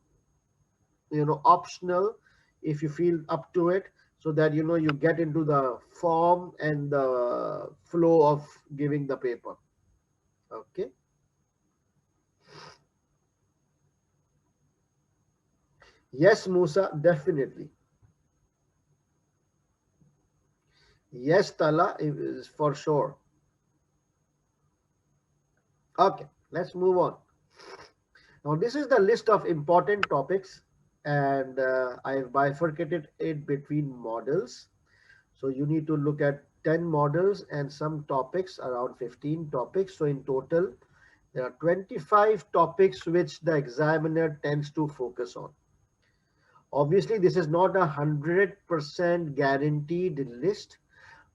optional, if you feel up to it, so that you get into the form and the flow of giving the paper. Okay. Yes, Musa, definitely. Yes, Tala, is for sure. Okay, let's move on. Now, this is the list of important topics, and I've bifurcated it between models. So you need to look at 10 models and some topics, around 15 topics. So in total, there are 25 topics which the examiner tends to focus on. Obviously, this is not a 100% guaranteed list,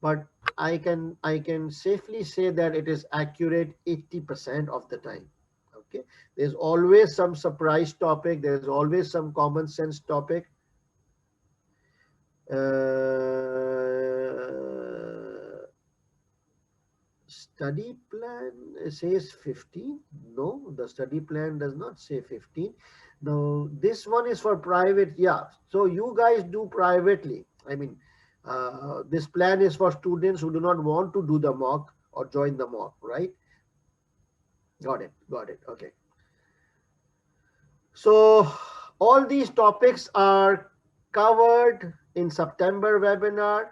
but I can safely say that it is accurate 80% of the time. Okay, there's always some surprise topic, there's always some common sense topic. Study plan says 15. No, the study plan does not say 15. Now this one is for private. Yeah, so you guys do privately. I mean, this plan is for students who do not want to do the mock or join the mock, right? Got it, got it. Okay, so all these topics are covered in September webinar.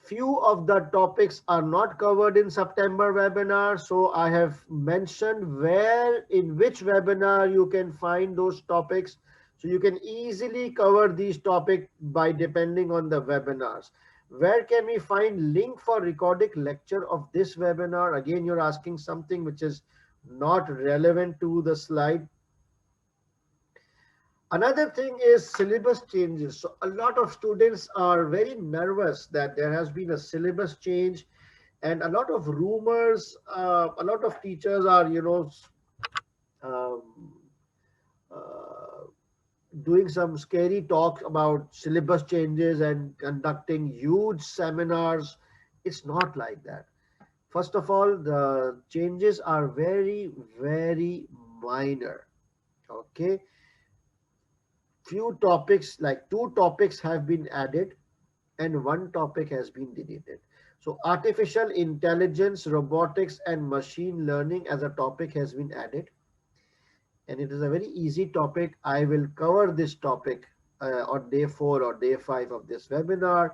Few of the topics are not covered in September webinar, so I have mentioned where, in which webinar you can find those topics, so you can easily cover these topics by depending on the webinars. Where can we find link for recorded lecture of this webinar? Again, you're asking something which is not relevant to the slide. Another thing is syllabus changes. So a lot of students are very nervous that there has been a syllabus change, and a lot of rumors. A lot of teachers are, um, uh, doing some scary talks about syllabus changes and conducting huge seminars. It's not like that. First of all, the changes are very, very minor. Okay. Few topics, like 2 topics have been added and 1 topic has been deleted. So artificial intelligence, robotics and machine learning as a topic has been added, and it is a very easy topic. I will cover this topic on day 4 or day 5 of this webinar.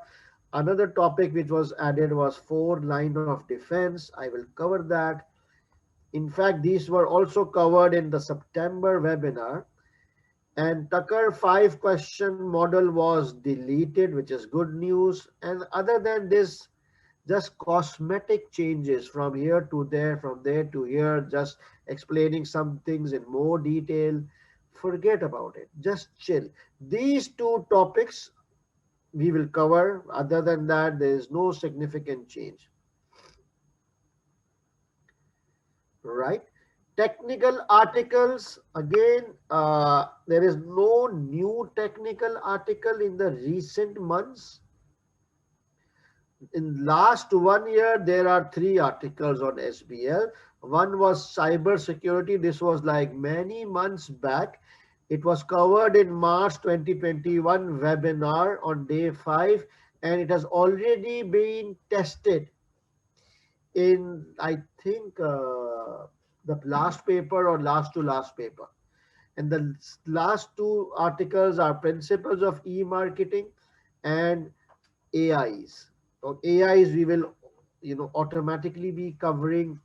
Another topic which was added was 4 line of defense. I will cover that. In fact, these were also covered in the September webinar. And Tucker 5-question model was deleted, which is good news. And other than this, just cosmetic changes from here to there, from there to here, just explaining some things in more detail. Forget about it. Just chill. These 2 topics we will cover. Other than that, there is no significant change. Right? Technical articles, again, there is no new technical article in the recent months. in last 1 year, there are 3 articles on SBL. One was cyber security. This was like many months back. It was covered in March 2021 webinar on day 5, and it has already been tested in, I think, the last paper or last to last paper. And the last 2 articles are principles of e-marketing and AIs. On AIs, we will, automatically be covering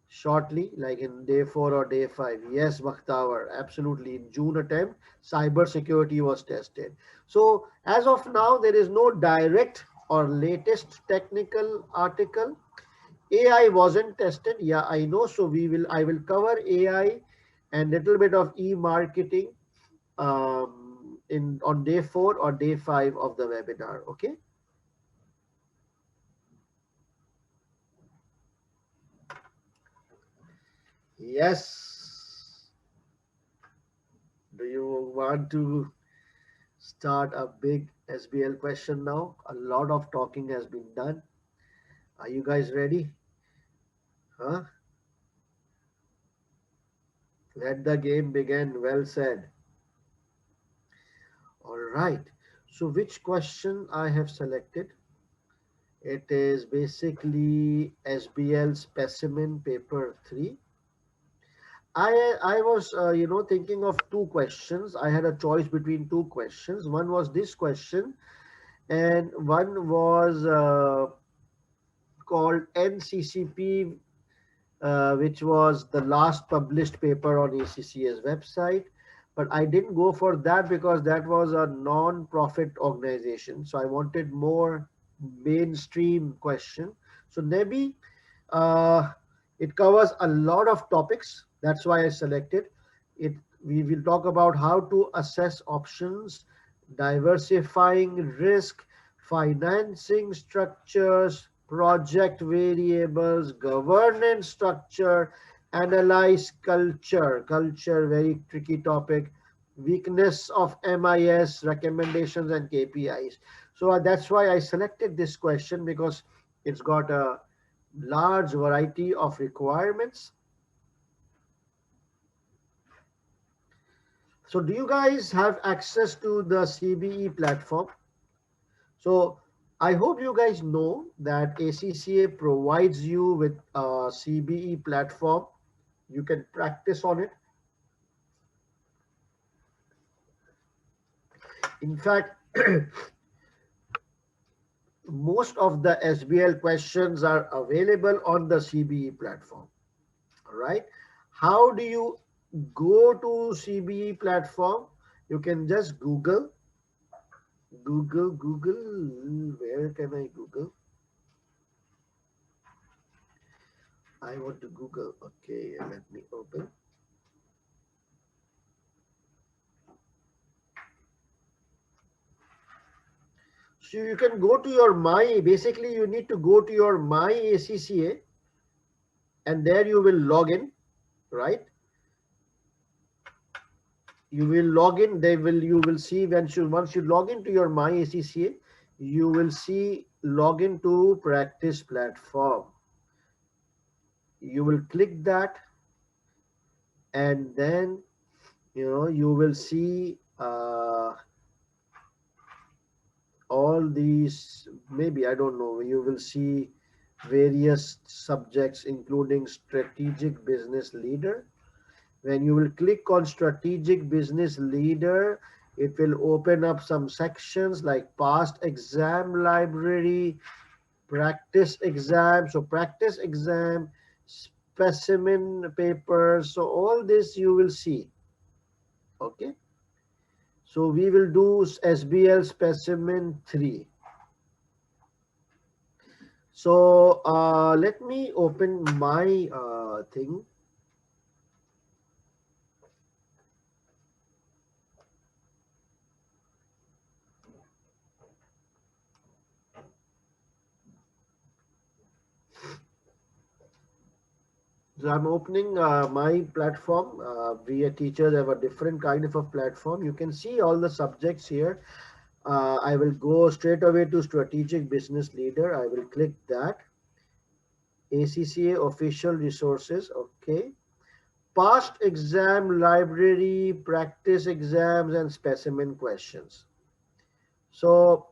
shortly, like in day 4 or day 5. Yes, Bakhtavar, absolutely. In June attempt, cyber security was tested. So as of now, there is no direct or latest technical article. AI wasn't tested. Yeah, I know. So I will cover AI and little bit of e-marketing on day 4 or day 5 of the webinar. Okay. Yes. Do you want to start a big SBL question now? A lot of talking has been done. Are you guys ready? Huh? Let the game begin. Well said. All right. So which question I have selected? It is basically SBL Specimen Paper 3. I was thinking of 2 questions. I had a choice between 2 questions. One was this question, and one was called NCCP, which was the last published paper on ACCA's website. But I didn't go for that because that was a non-profit organization. So I wanted more mainstream question. So maybe uh, it covers a lot of topics. That's why I selected it. We will talk about how to assess options, diversifying risk, financing structures, project variables, governance structure, analyze culture. Culture, very tricky topic. Weakness of MIS, recommendations and KPIs. So that's why I selected this question, because it's got a large variety of requirements. So do you guys have access to the CBE platform? So I hope you guys know that ACCA provides you with a CBE platform. You can practice on it. In fact, most of the SBL questions are available on the CBE platform. All right. How do you go to CBE platform? You can just Google. Where can I Google? I want to Google. Okay, let me open. So you can go to your basically you need to go to your My ACCA, and there you will log in, right? You will log in, you will see once you log into your My ACCA, you will see login to practice platform. You will click that, and then you will see all these, maybe, I don't know, you will see various subjects including strategic business leader. When you will click on strategic business leader, it will open up some sections like past exam library, practice exam. So practice exam, specimen papers. So all this you will see. Okay. So we will do SBL specimen 3. So let me open my thing. So I'm opening my platform. We teachers have a different kind of a platform. You can see all the subjects here. I will go straight away to strategic business leader. I will click that. ACCA official resources. Okay. Past exam library, practice exams, and specimen questions. So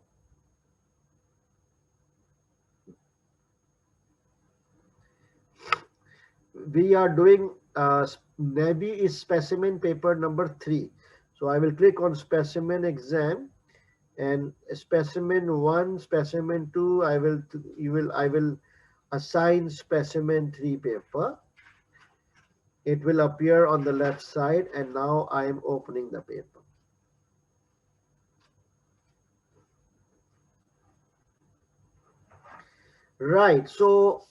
we are doing maybe is specimen paper number 3. So I will click on specimen exam, and specimen 1, specimen 2. I will assign specimen 3 paper. It will appear on the left side, and now I am opening the paper. Right. So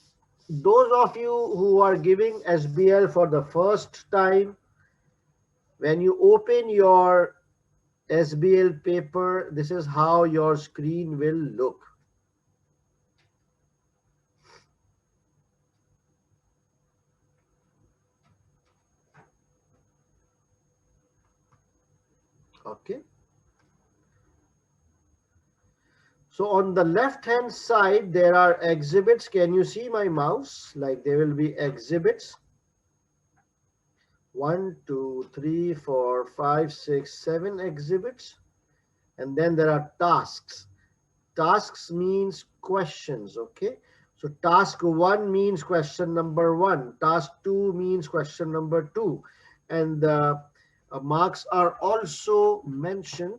those of you who are giving SBL for the first time, when you open your SBL paper, this is how your screen will look. Okay. So on the left hand side, there are exhibits. Can you see my mouse? Like there will be exhibits. 1, 2, 3, 4, 5, 6, 7 exhibits. And then there are tasks. Tasks means questions. Okay. So task 1 means question number 1. Task 2 means question number 2. And the marks are also mentioned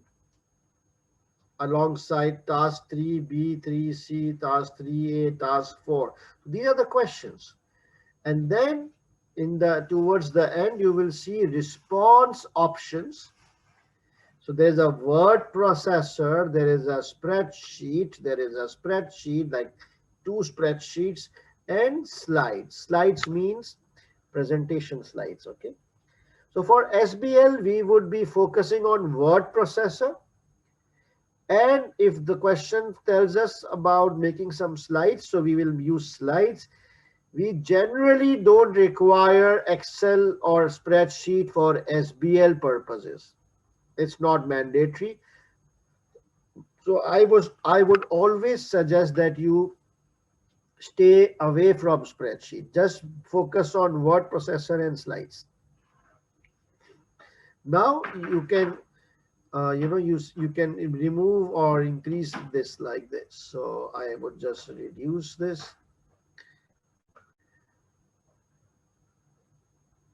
alongside task 3B, 3C, task 3A, task 4. These are the questions. And then in the towards the end, you will see response options. So there's a word processor, there is a spreadsheet, like 2 spreadsheets, and slides. Slides means presentation slides. Okay. So for SBL, we would be focusing on word processor. And if the question tells us about making some slides, so we will use slides. We generally don't require Excel or spreadsheet for SBL purposes. It's not mandatory. So I would always suggest that you stay away from spreadsheet. Just focus on word processor and slides. Now you can you can remove or increase this like this. So I would just reduce this.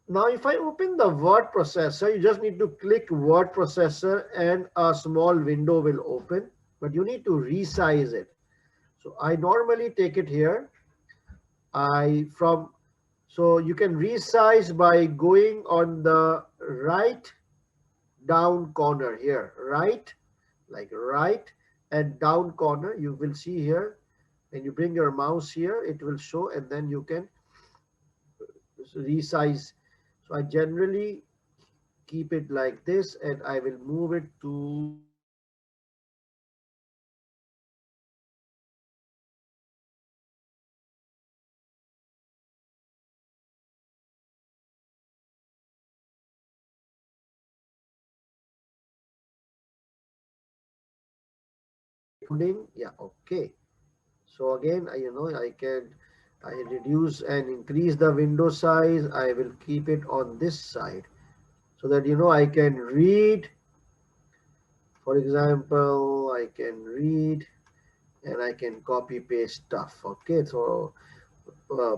Now if I open the word processor, you just need to click word processor and a small window will open, but you need to resize it. So I normally take it here. So you can resize by going on the right down corner here, right, like right and down corner. You will see here, when you bring your mouse here, it will show, and then you can resize. So I generally keep it like this, and I will move it to yeah, okay. So again, I reduce and increase the window size. I will keep it on this side so that I can read. For example, I can read and I can copy paste stuff. Okay, so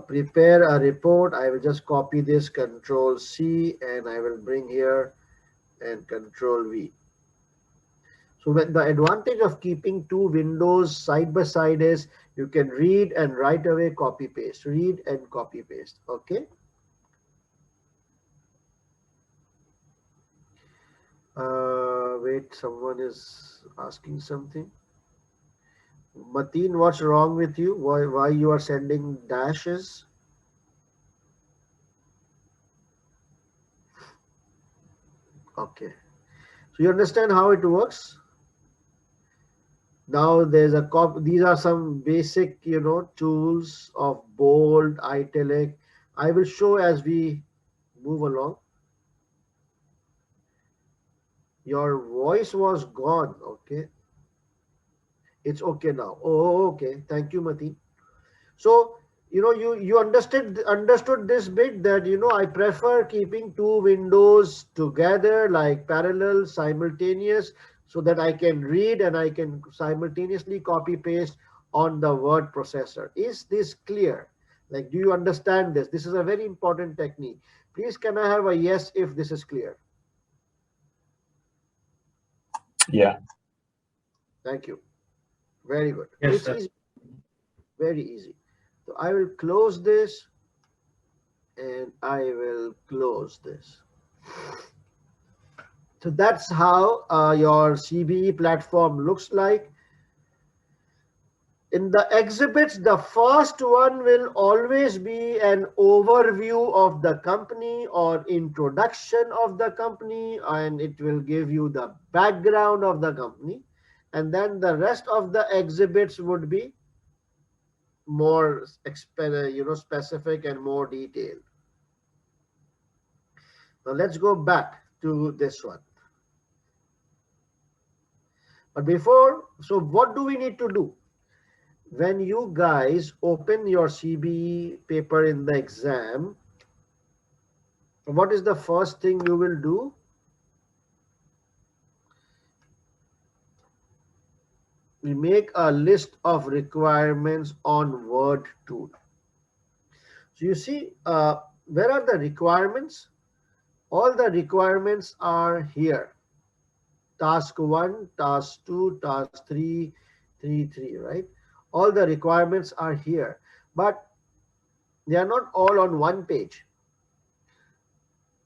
prepare a report. I will just copy this, Control C, and I will bring here and Control V. So the advantage of keeping 2 windows side by side is you can read and right away copy paste, read and copy paste. Okay. Wait, someone is asking something. Mateen, what's wrong with you? Why you are sending dashes? Okay. So you understand how it works? Now there's a these are some basic, tools of bold, italic. I will show as we move along. Your voice was gone. Okay. It's okay now. Oh, okay. Thank you, Mati. So, you understood this bit, that I prefer keeping two windows together, like parallel, simultaneous, so that I can read and I can simultaneously copy paste on the word processor. Is this clear? Like, do you understand this? This is a very important technique. Please, can I have a yes if this is clear? Yeah. Thank you. Very good. Yes, It's sir. easy. Very easy. So I will close this and I will close this. So that's how your CBE platform looks like. In the exhibits, the first one will always be an overview of the company or introduction of the company, and it will give you the background of the company. And then the rest of the exhibits would be more specific and more detailed. Now let's go back to this one. But before, so what do we need to do? When you guys open your CBE paper in the exam, what is the first thing you will do? We make a list of requirements on Word tool. So you see, where are the requirements? All the requirements are here. Task 1, task 2, task 3, 3, right? All the requirements are here, but they are not all on one page.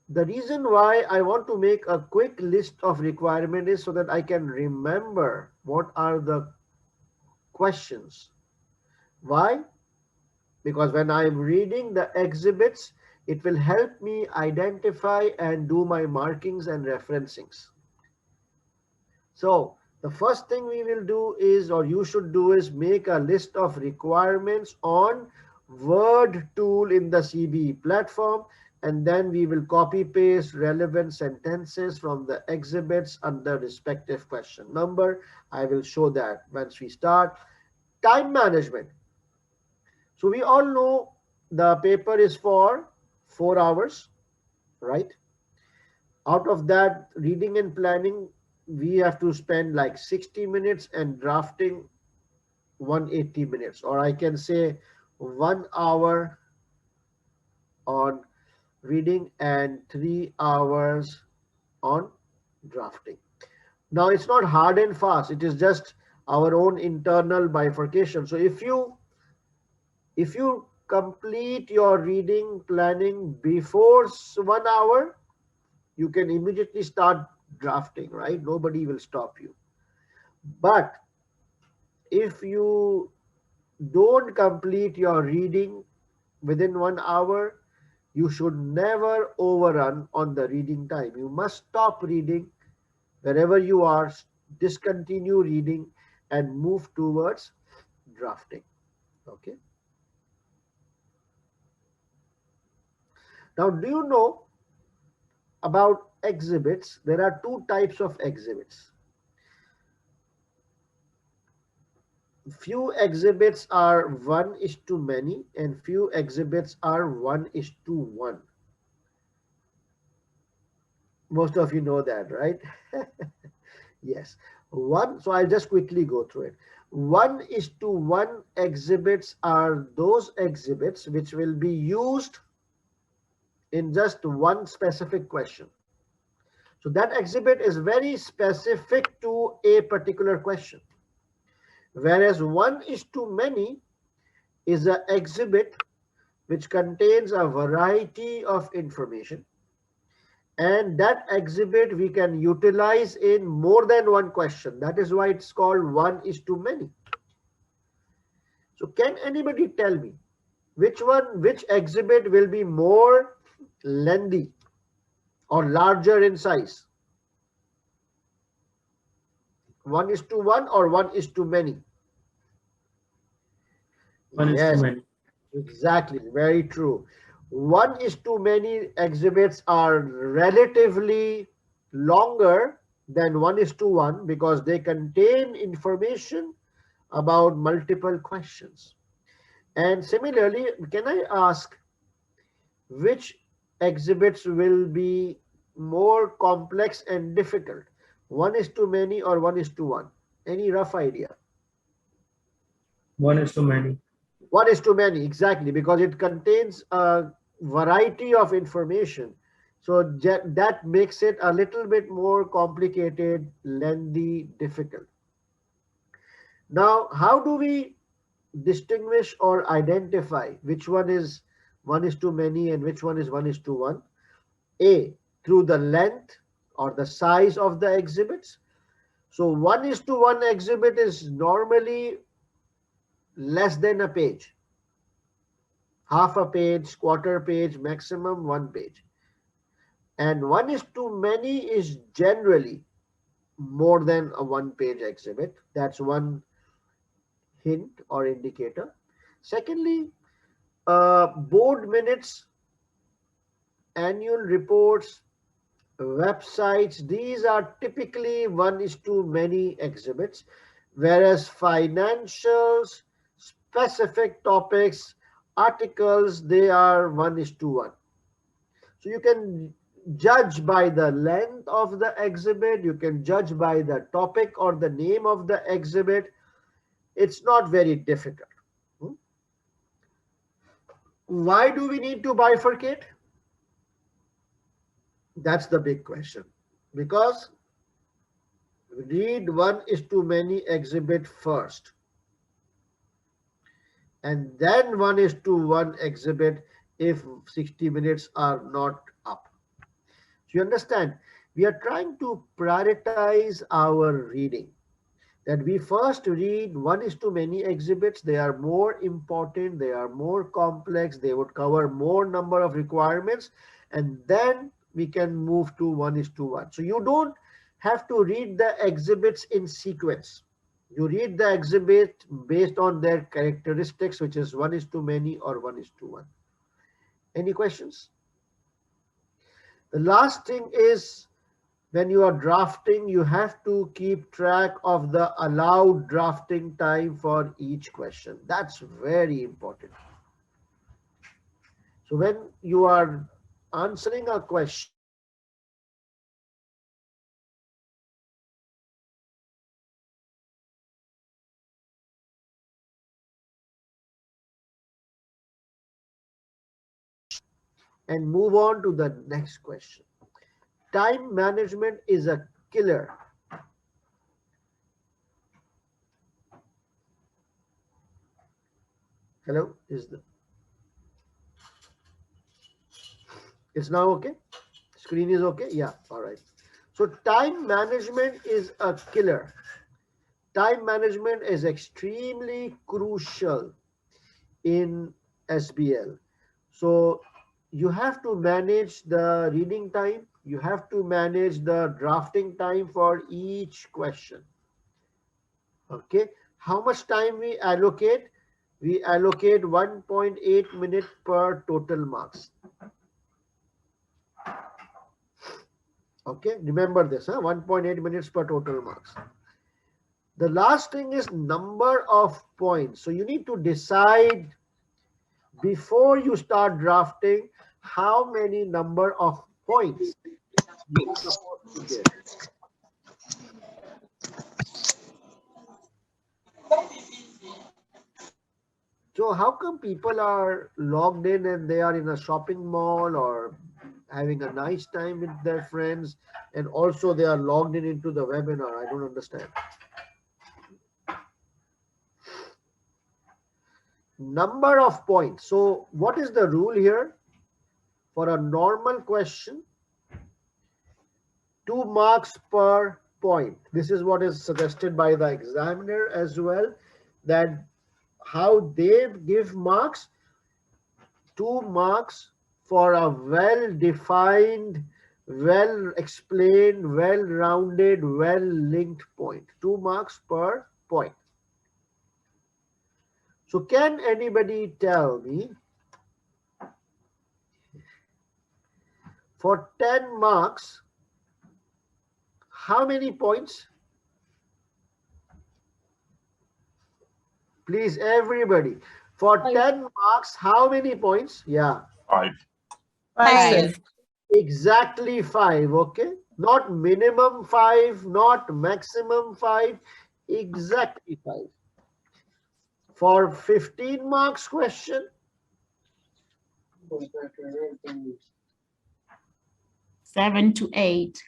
The reason why I want to make a quick list of requirements is so that I can remember what are the questions. Why? Because when I'm reading the exhibits, it will help me identify and do my markings and referencings. So the first thing we will do is, or you should do, is make a list of requirements on Word tool in the CBE platform, and then we will copy paste relevant sentences from the exhibits under respective question number. I will show that once we start. Time management. So we all know the paper is for 4 hours, right? Out of that, reading and planning, we have to spend like 60 minutes, and drafting 180 minutes, or I can say 1 hour on reading and 3 hours on drafting. Now it's not hard and fast, it is just our own internal bifurcation. So if you complete your reading planning before 1 hour, you can immediately start drafting, right? Nobody will stop you. But if you don't complete your reading within 1 hour, you should never overrun on the reading time. You must stop reading wherever you are, discontinue reading and move towards drafting. Okay. Now, do you know about exhibits? There are two types of exhibits. Few exhibits are 1:many and few exhibits are 1:1. Most of you know that, right? Yes. So I'll just quickly go through it. 1:1 exhibits are those exhibits which will be used in just one specific question. So that exhibit is very specific to a particular question. Whereas 1:many is an exhibit which contains a variety of information, and that exhibit we can utilize in more than one question. That is why it's called 1:many. So can anybody tell me which exhibit will be more lengthy or larger in size? 1:1 or 1:many? 1:1 many. Exactly, very true. 1:many exhibits are relatively longer than 1:1 because they contain information about multiple questions. And similarly, can I ask which exhibits will be more complex and difficult? One is to many or one is to one? Any rough idea? One is too many. One is to many, exactly, because it contains a variety of information. So that makes it a little bit more complicated, lengthy, difficult. Now, how do we distinguish or identify which one is to many and which one is to one? A, through the length or the size of the exhibits. So one is to one exhibit is normally less than a page, half a page, quarter page, maximum 1 page. And one is to many is generally more than a 1 page exhibit. That's one hint or indicator. Secondly, board minutes, annual reports, websites, these are typically one is to many exhibits, whereas financials, specific topics, articles, they are one is to one. So you can judge by the length of the exhibit, you can judge by the topic or the name of the exhibit. It's not very difficult. Why do we need to bifurcate? That's the big question. Because read one is to many exhibit first, and then one is to one exhibit if 60 minutes are not up. So you understand, we are trying to prioritize our reading. That we first read one is to many exhibits. They are more important, they are more complex, they would cover more number of requirements, and then we can move to one is to one. So you don't have to read the exhibits in sequence. You read the exhibit based on their characteristics, which is one is to many or one is to one. Any questions? The last thing is, when you are drafting, you have to keep track of the allowed drafting time for each question. That's very important. So when you are answering a question, and move on to the next question. Time management is a killer. Hello, it's now okay? Screen is okay? Yeah, all right. So time management is a killer. Time management is extremely crucial in SBL. So you have to manage the reading time. You have to manage the drafting time for each question. Okay. How much time we allocate? We allocate 1.8 minutes per total marks. Okay. Remember this, huh? 1.8 minutes per total marks. The last thing is number of points. So you need to decide before you start drafting how many number of points you're supposed to get. So how come people are logged in and they are in a shopping mall or having a nice time with their friends, and also they are logged in into the webinar? I don't understand. Number of points. So what is the rule here? For a normal question, 2 marks per point. This is what is suggested by the examiner as well, that how they give marks, 2 marks for a well-defined, well-explained, well-rounded, well-linked point. 2 marks per point. So can anybody tell me, for 10 marks, how many points? Please, everybody. For 10 marks, how many points? Yeah. 5. 5. Exactly 5. Okay. Not minimum 5, not maximum 5. Exactly 5. For 15 marks question. 7 to 8.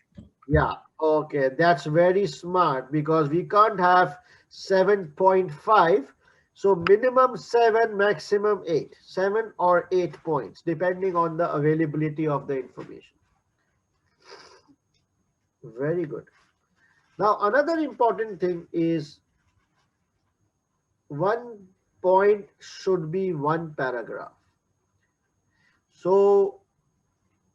Yeah. Okay. That's very smart because we can't have 7.5. So minimum 7, maximum 8. 7 or 8 points, depending on the availability of the information. Very good. Now, another important thing is 1 point should be 1 paragraph. So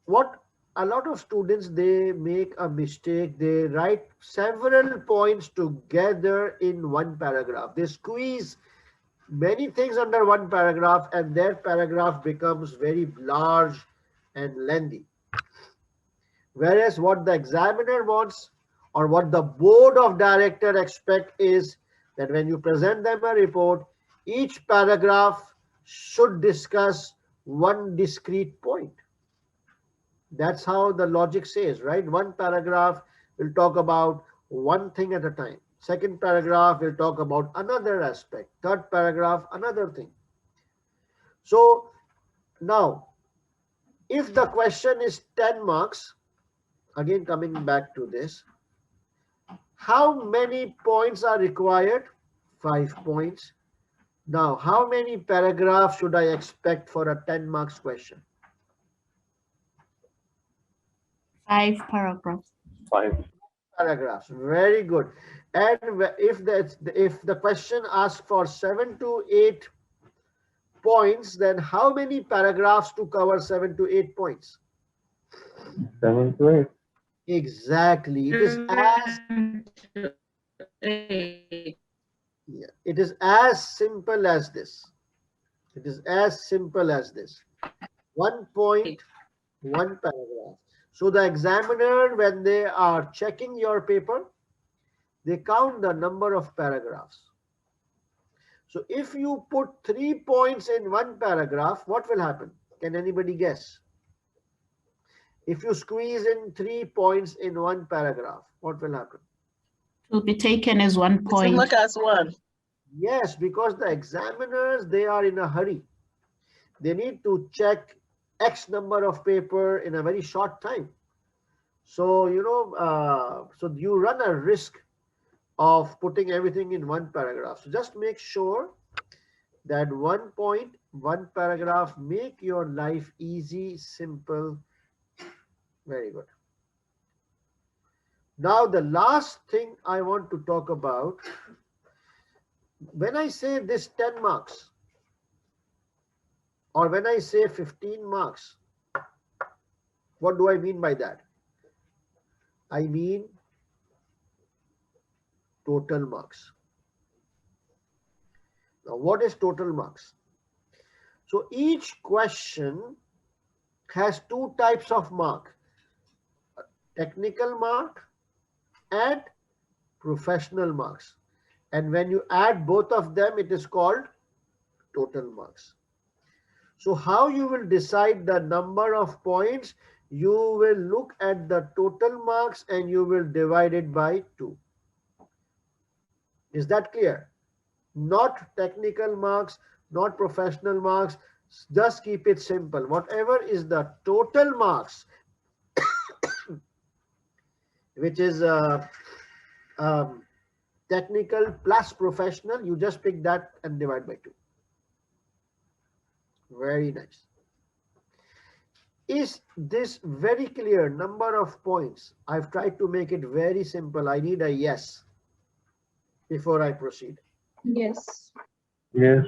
what a lot of students, they make a mistake. They write several points together in 1 paragraph. They squeeze many things under 1 paragraph and their paragraph becomes very large and lengthy. Whereas what the examiner wants or what the board of director expect is that when you present them a report, each paragraph should discuss 1 discrete point. That's how the logic says, right? 1 paragraph will talk about 1 thing at a time. Second paragraph will talk about another aspect. Third paragraph, another thing. So now, if the question is 10 marks, again coming back to this, how many points are required? 5 points. Now, how many paragraphs should I expect for a 10 marks question? 5 paragraphs. 5. Paragraphs. Very good. And if the question asks for 7 to 8 points, then how many paragraphs to cover 7 to 8 points? 7 to 8. Exactly. It is as it is as simple as this. It is as simple as this. 1 point, 1 paragraph. So the examiner, when they are checking your paper, they count the number of paragraphs. So if you put 3 points in 1 paragraph, what will happen? Can anybody guess? If you squeeze in 3 points in 1 paragraph, what will happen? To be taken as 1 point. Look as one. Yes, because the examiners, they are in a hurry. They need to check X number of paper in a very short time. So, so you run a risk of putting everything in 1 paragraph. So just make sure that 1 point, 1 paragraph, make your life easy, simple. Very good. Now, the last thing I want to talk about, when I say this 10 marks, or when I say 15 marks, what do I mean by that? I mean total marks. Now, what is total marks? So each question has 2 types of mark: technical mark and professional marks. And when you add both of them, it is called total marks. So how you will decide the number of points? You will look at the total marks and you will divide it by 2. Is that clear? Not technical marks, not professional marks. Just keep it simple. Whatever is the total marks, which is technical plus professional, you just pick that and divide by 2. Very nice. Is this very clear? Number of points. I've tried to make it very simple. I need a yes before I proceed. Yes. Yes.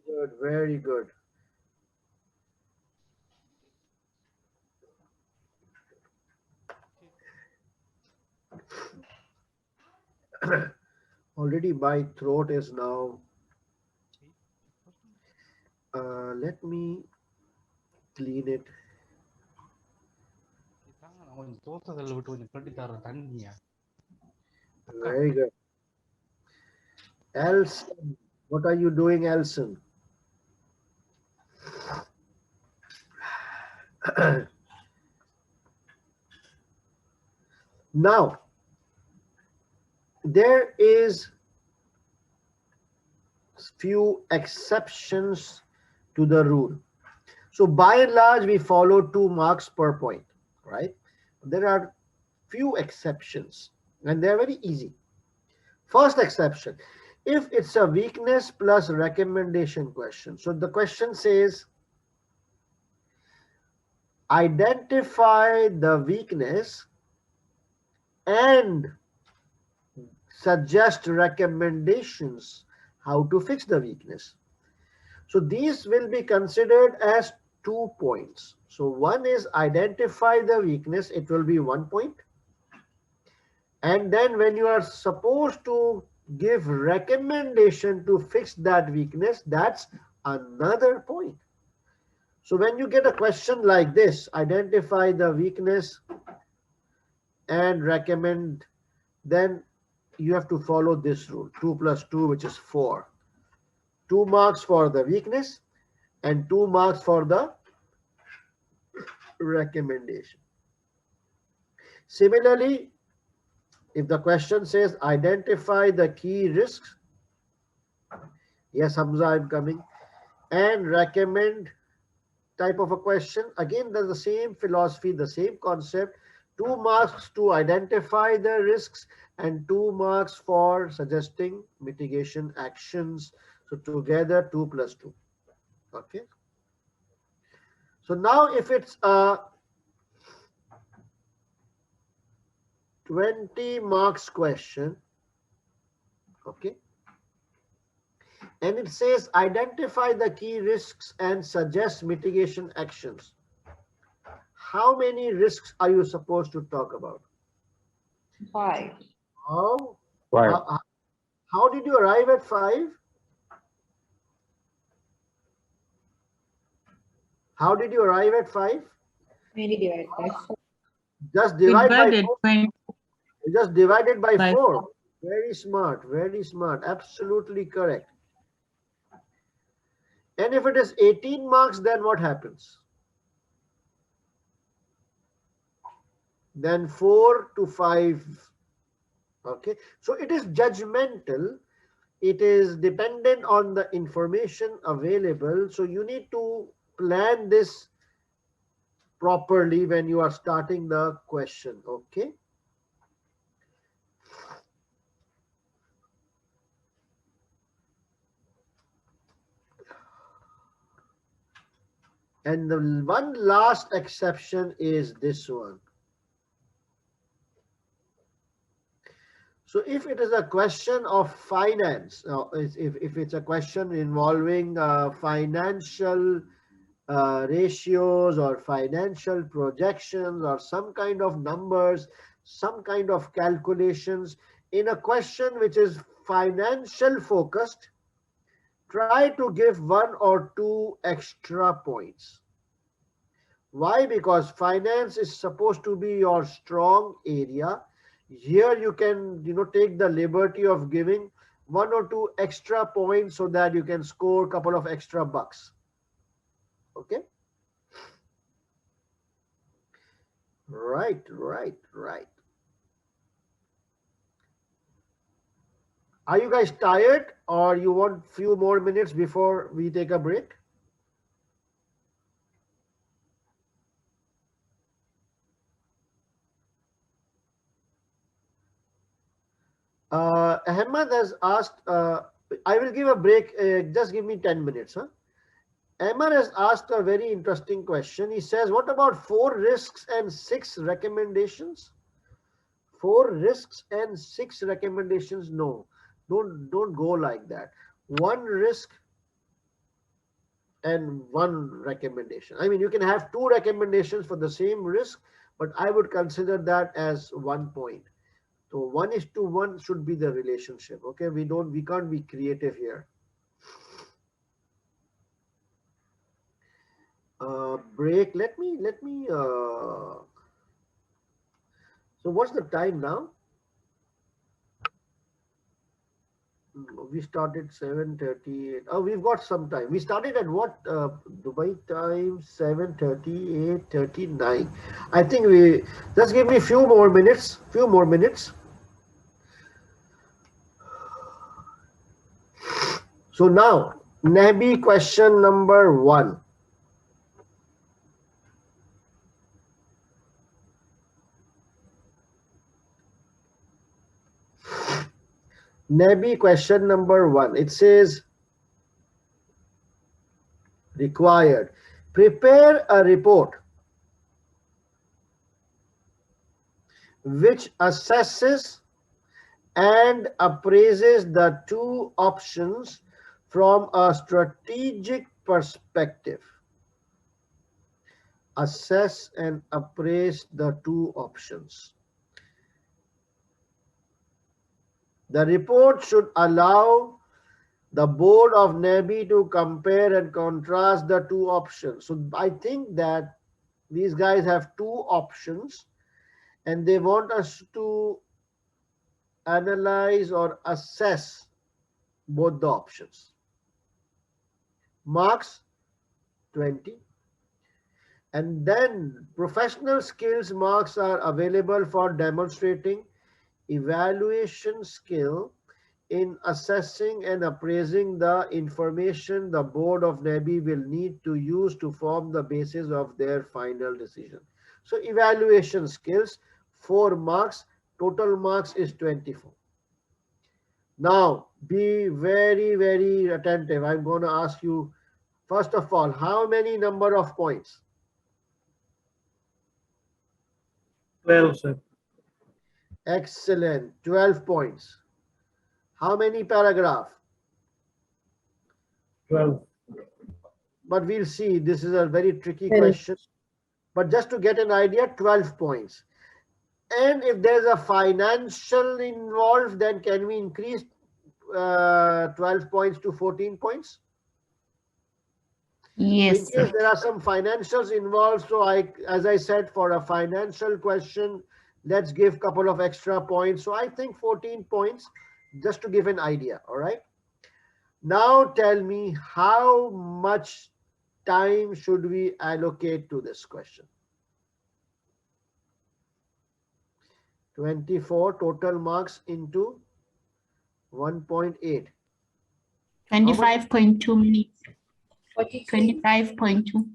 Good, very good. Already my throat is now. Let me clean it. Very good. Else, What are you doing, Elson? Now, there is few exceptions to the rule. So by and large, we follow 2 marks per point, right? There are few exceptions and they're very easy. First exception, if it's a weakness plus recommendation question. So the question says, identify the weakness and suggest recommendations how to fix the weakness. So these will be considered as 2 points. So one is identify the weakness, it will be 1 point. And then when you are supposed to give recommendation to fix that weakness, that's another point. So when you get a question like this, identify the weakness and recommend, then you have to follow this rule, 2 plus 2, which is 4. 2 marks for the weakness and 2 marks for the recommendation. Similarly, if the question says identify the key risks, yes, Hamza, I'm coming, and recommend type of a question, again, there's the same philosophy, the same concept. 2 marks to identify the risks and 2 marks for suggesting mitigation actions. So together 2 plus 2. Okay. So now if it's a 20 marks question, okay, and it says identify the key risks and suggest mitigation actions. How many risks are you supposed to talk about? 5. How, 5. how did you arrive at 5? How did you arrive at 5? Maybe divided by 4. Just divide by Divided 4. by You just divided by By 4. Very smart, absolutely correct. And if it is 18 marks, then what happens? Then 4 to 5. Okay, so it is judgmental. It is dependent on the information available. So you need to plan this properly when you are starting the question. Okay. And the one last exception is this one. So if it is a question of finance, if it's a question involving financial ratios or financial projections or some kind of numbers, some kind of calculations, in a question which is financial focused, try to give 1 or 2 extra points. Why? Because finance is supposed to be your strong area. Here you can, take the liberty of giving 1 or 2 extra points so that you can score a couple of extra bucks. Okay. Right. Are you guys tired or you want few more minutes before we take a break? Ahmad has asked, I will give a break, just give me 10 minutes. Huh? Ahmad has asked a very interesting question. He says, what about 4 risks and 6 recommendations? 4 risks and 6 recommendations? No, don't go like that. 1 risk and 1 recommendation. I mean, you can have 2 recommendations for the same risk, but I would consider that as 1 point. So 1:1 should be the relationship. Okay, we can't be creative here. Break. Let me. So what's the time now? we started 7:38. Oh, we've got some time. We started at what? Dubai time 7:30, 8:39. I think we just give me a few more minutes. Few more minutes. So now, NABI question number 1. NABI question number 1. It says, required. Prepare a report which assesses and appraises the two options from a strategic perspective. Assess and appraise the two options. The report should allow the board of NABI to compare and contrast the two options. So I think that these guys have two options and they want us to analyze or assess both the options. Marks 20. And then professional skills marks are available for demonstrating evaluation skill in assessing and appraising the information the board of NABI will need to use to form the basis of their final decision. So evaluation skills, 4 marks, total marks is 24. Now be very, very attentive. I'm going to ask you, first of all, how many number of points? 12, sir. Excellent, 12 points. How many paragraph? 12. But we'll see. This is a very tricky question. But just to get an idea, 12 points. And if there's a financial involved, then can we increase 12 points to 14 points? Yes, In case sir. there are some financials involved, so as I said, for a financial question, let's give a couple of extra points. So I think 14 points, just to give an idea. All right. Now tell me, how much time should we allocate to this question? 24 total marks into 1.8. 25.2 minutes. 43. 25.2.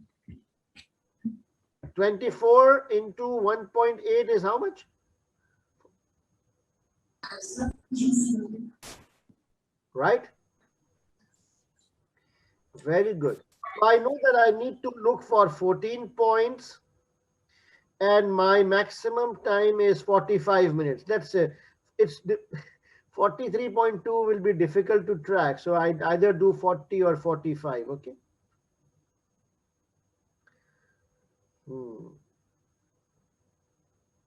24 into 1.8 is how much? Right? Very good. So I know that I need to look for 14 points and my maximum time is 45 minutes. Let's say it's 43.2 will be difficult to track. So I either do 40 or 45. Okay.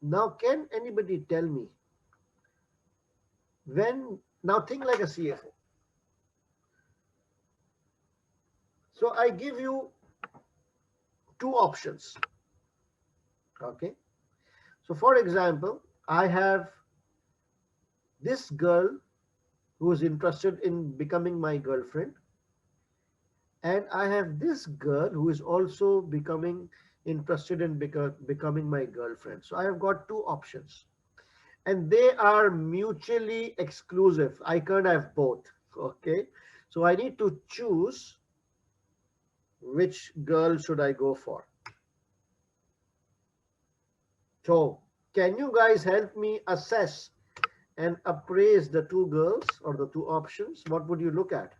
Now, can anybody tell me now think like a CFO. So I give you two options. Okay. So for example, I have this girl who is interested in becoming my girlfriend. And I have this girl who is also becoming interested in becoming my girlfriend. So I have got two options. And they are mutually exclusive. I can't have both. Okay. So I need to choose which girl should I go for. So can you guys help me assess and appraise the two girls or the two options? What would you look at?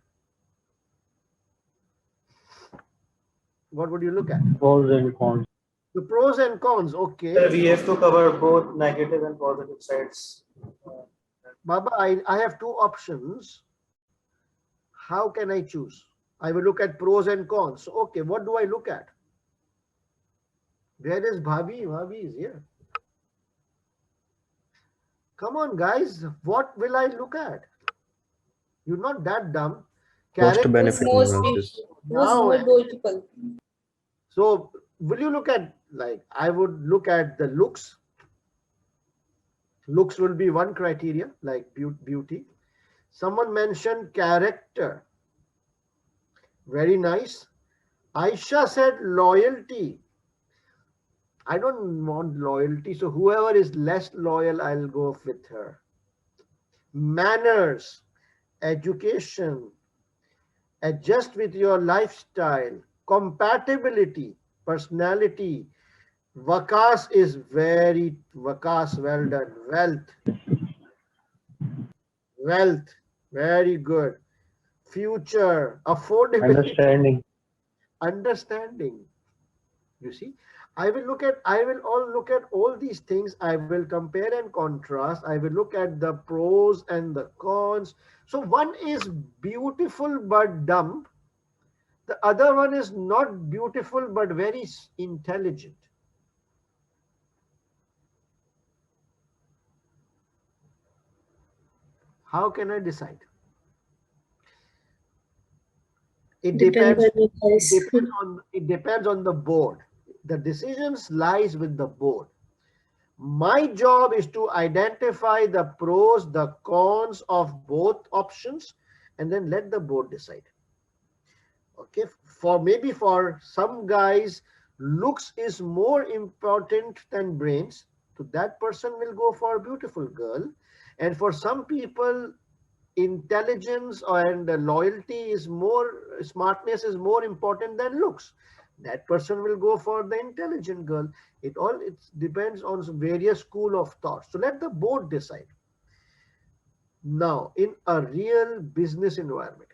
What would you look at? Pros and cons. The pros and cons. Okay. Sir, we have to cover both negative and positive sides. Baba, I have two options. How can I choose? I will look at pros and cons. Okay, what do I look at? Where is Bhabhi? Bhabhi is here. Come on, guys. What will I look at? You're not that dumb. Cost benefit Most analysis. more multiple. So will you look at, like, I would look at the looks. Looks will be one criteria, like beauty. Someone mentioned character. Very nice. Aisha said loyalty. I don't want loyalty, so whoever is less loyal, I'll go with her. Manners, education, adjust with your lifestyle, compatibility, personality. Vakas is Vakas, well done. Wealth, very good. Future, affordability, understanding. You see, I will look at all these things. I will compare and contrast. I will look at the pros and the cons. So one is beautiful but dumb. The other one is not beautiful but very intelligent. How can I decide? It depends on the board. The decisions lies with the board. My job is to identify the pros, the cons of both options, and then let the board decide. Okay, for some guys, looks is more important than brains. So that person will go for a beautiful girl. And for some people, intelligence and loyalty is smartness is more important than looks. That person will go for the intelligent girl. It depends on various school of thought. So let the board decide. Now, in a real business environment,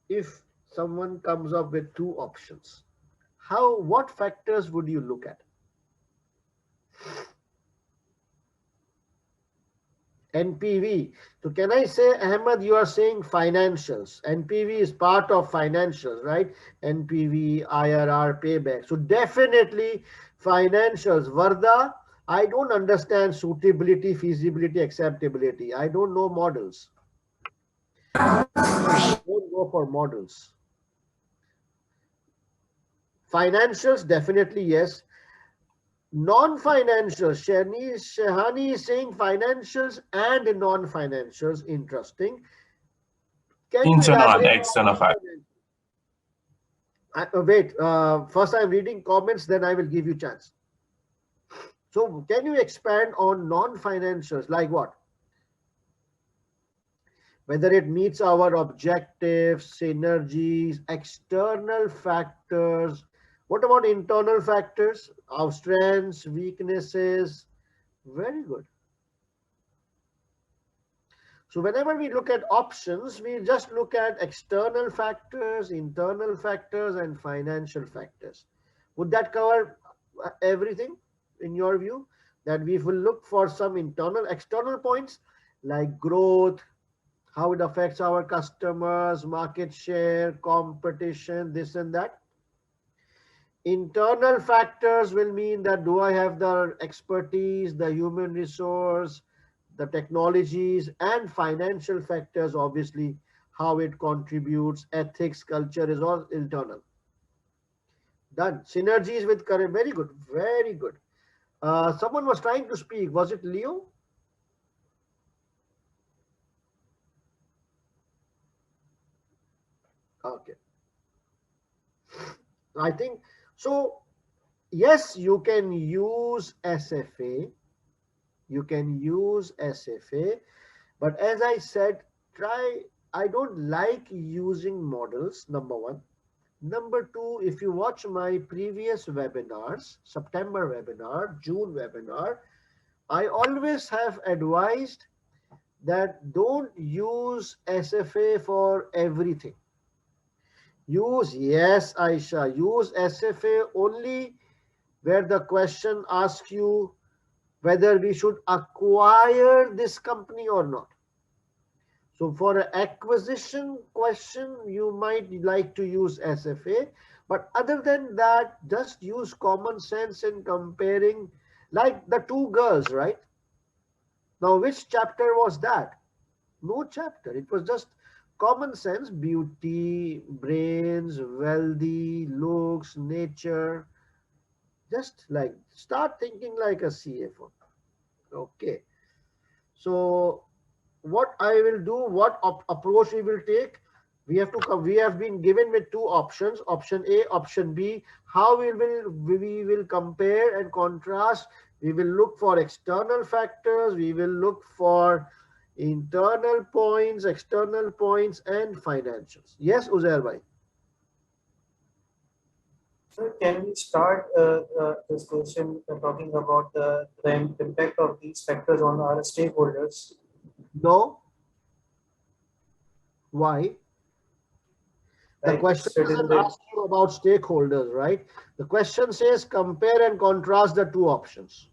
if someone comes up with two options, what factors would you look at? NPV. So can I say, Ahmed, you are saying financials. NPV is part of financials, right? NPV, IRR, payback. So definitely financials. Varda, I don't understand suitability, feasibility, acceptability. I don't know models. Don't go for models. Financials, definitely yes. Non-financial, Shehani is saying financials and non-financials. Interesting. Can you elaborate? Wait, first I'm reading comments, then I will give you chance. So can you expand on non-financials, like what? Whether it meets our objectives, synergies, external factors. What about internal factors? Our strengths, weaknesses. Very good. So whenever we look at options, we just look at external factors, internal factors, and financial factors. Would that cover everything in your view? That we will look for some external points like growth, how it affects our customers, market share, competition, this and that. Internal factors will mean that do I have the expertise, the human resource, the technologies, and financial factors, obviously, how it contributes, ethics, culture is all internal. Done. Synergies with current, very good, very good. Someone was trying to speak. Was it Leo? Okay. I think so. Yes, you can use SFA. You can use SFA, but as I said, I don't like using models, number one. Number two, if you watch my previous webinars, September webinar, June webinar, I always have advised that don't use SFA for everything. Yes, Aisha, use SFA only where the question asks you whether we should acquire this company or not. So for an acquisition question, you might like to use SFA, but other than that, just use common sense in comparing, like the two girls, right? Now, which chapter was that? No chapter. It was just common sense, beauty, brains, wealthy, looks, nature. Just like start thinking like a CFO. Okay. So what I will do, what approach we will take. We have been given with two options, option A, option B. How we will compare and contrast. We will look for external factors. We will look for internal points, external points, and financials. Yes, Uzair bhai. So can we start this question talking about the impact of these factors on our stakeholders? No. Why? The question doesn't ask you about stakeholders, right? The question says compare and contrast the two options.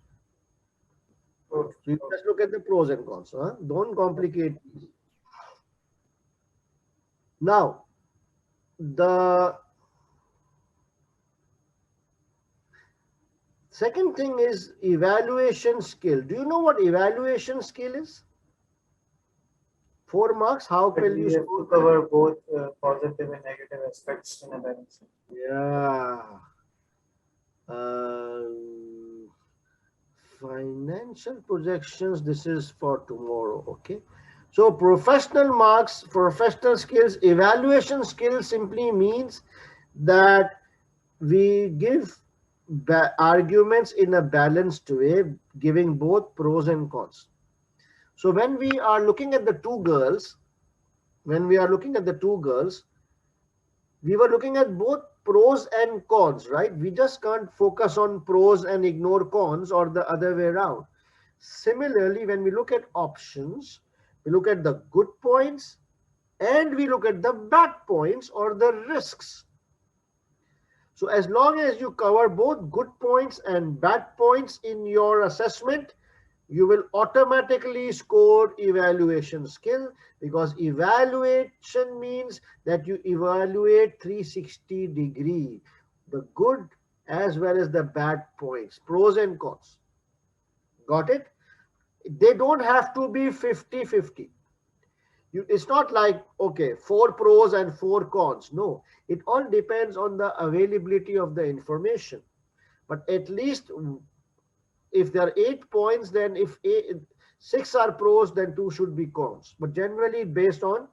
So you just look at the pros and cons. Huh? Don't complicate. Now, the second thing is evaluation skill. Do you know what evaluation skill is? 4 marks. How will you have to cover both positive and negative aspects in a balance? Yeah. Financial projections. This is for tomorrow. Okay. So professional marks, professional skills, evaluation skills simply means that we give arguments in a balanced way, giving both pros and cons. So when we are looking at the two girls, we were looking at both pros and cons, right? We just can't focus on pros and ignore cons, or the other way around. Similarly, when we look at options, we look at the good points and we look at the bad points or the risks. So as long as you cover both good points and bad points in your assessment, you will automatically score evaluation skill, because evaluation means that you evaluate 360 degree, the good as well as the bad points, pros and cons. Got it? They don't have to be 50-50. It's not like, okay, 4 pros and 4 cons. No, it all depends on the availability of the information. But at least if there are 8 points, then if 6 are pros, then 2 should be cons. But generally based on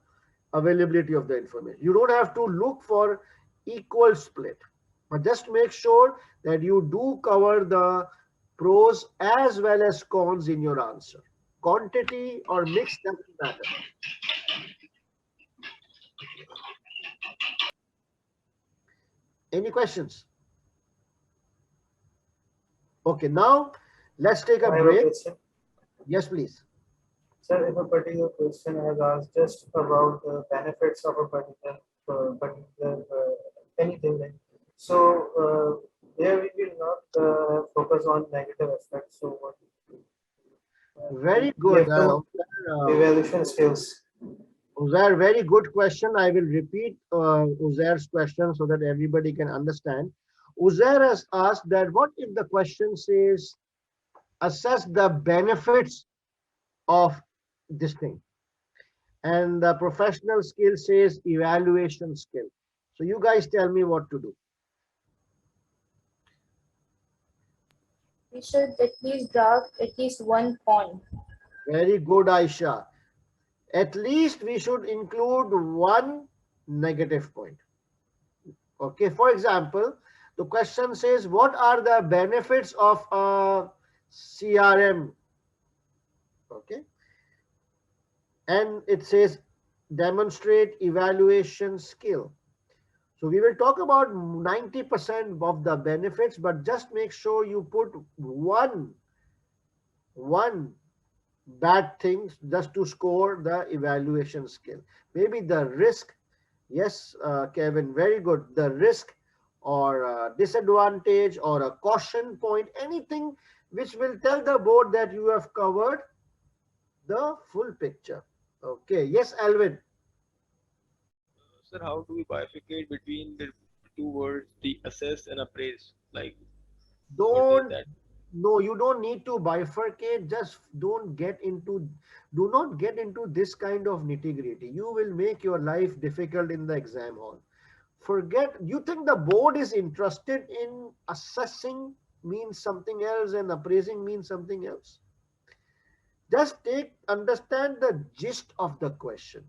availability of the information. You don't have to look for equal split, but just make sure that you do cover the pros as well as cons in your answer. Quantity or mix doesn't matter. Any questions? Okay, now let's take a break. Yes, please. Sir, if a particular question has asked just about the benefits of a particular anything, like, so there we will not focus on negative aspects. So what? Very good. Evaluation skills. Uzair, very good question. I will repeat Uzair's question so that everybody can understand. Uzair has asked that what if the question says assess the benefits of this thing, and the professional skill says evaluation skill. So you guys tell me what to do. We should at least draft at least 1 point. Very good, Aisha. At least we should include 1 negative point. Okay, for example, the question says, what are the benefits of a CRM? Okay. And it says demonstrate evaluation skill. So we will talk about 90% of the benefits, but just make sure you put one bad thing just to score the evaluation skill. Maybe the risk. Yes, Kevin, very good. The risk or a disadvantage or a caution point, anything which will tell the board that you have covered the full picture. Okay. Yes, Alvin. Sir, how do we bifurcate between the two words, the assess and appraise? Like, No, you don't need to bifurcate. Just do not get into this kind of nitty-gritty. You will make your life difficult in the exam hall. Forget, you think the board is interested in assessing means something else and appraising means something else. Just understand the gist of the question.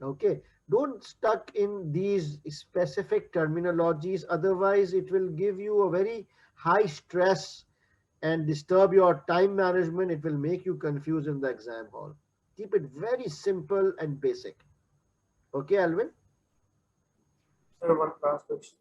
Okay, don't stuck in these specific terminologies, otherwise it will give you a very high stress and disturb your time management. It will make you confused in the exam hall. Keep it very simple and basic. Okay, Alvin? Sir, one last question.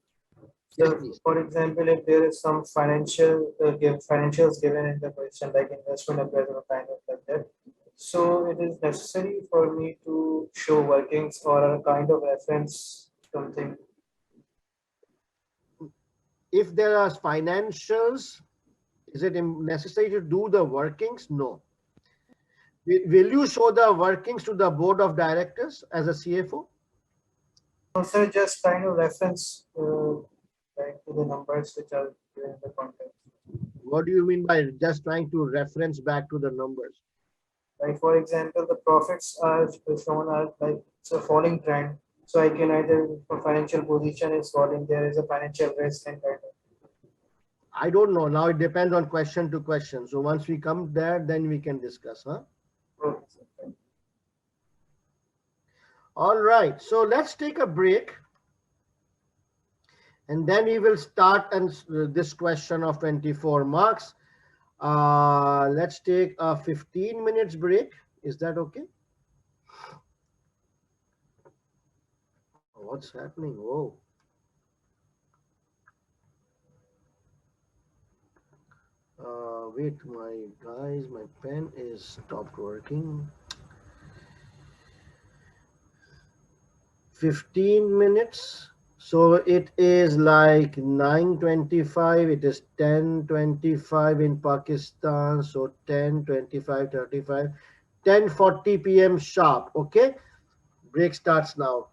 Yes, So, please. for example, if there is some financials given in the question, like investment appraisal or kind of like that, so it is necessary for me to show workings or a kind of reference, something. If there are financials, is it necessary to do the workings? No. Will you show the workings to the board of directors as a CFO? No, sir, just kind of reference like to the numbers which are given in the context. What do you mean by just trying to reference back to the numbers? Like for example, the profits are shown as like it's a falling trend. So I can either for financial position is falling, there is a financial risk and kind of. I don't know. Now it depends on question to question. So once we come there, then we can discuss, huh? Okay, sir. All right. So let's take a break. And then we will start and this question of 24 marks. Let's take a 15 minutes break. Is that okay? What's happening? Whoa. Wait, my guys, my pen is stopped working. 15 minutes. So it is like 9:25. It is 10:25 in Pakistan. So 10:25, 35, 10:40 p.m. sharp. Okay. Break starts now.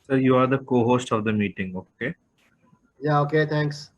Sir, you are the co-host of the meeting, okay? Yeah, okay, thanks.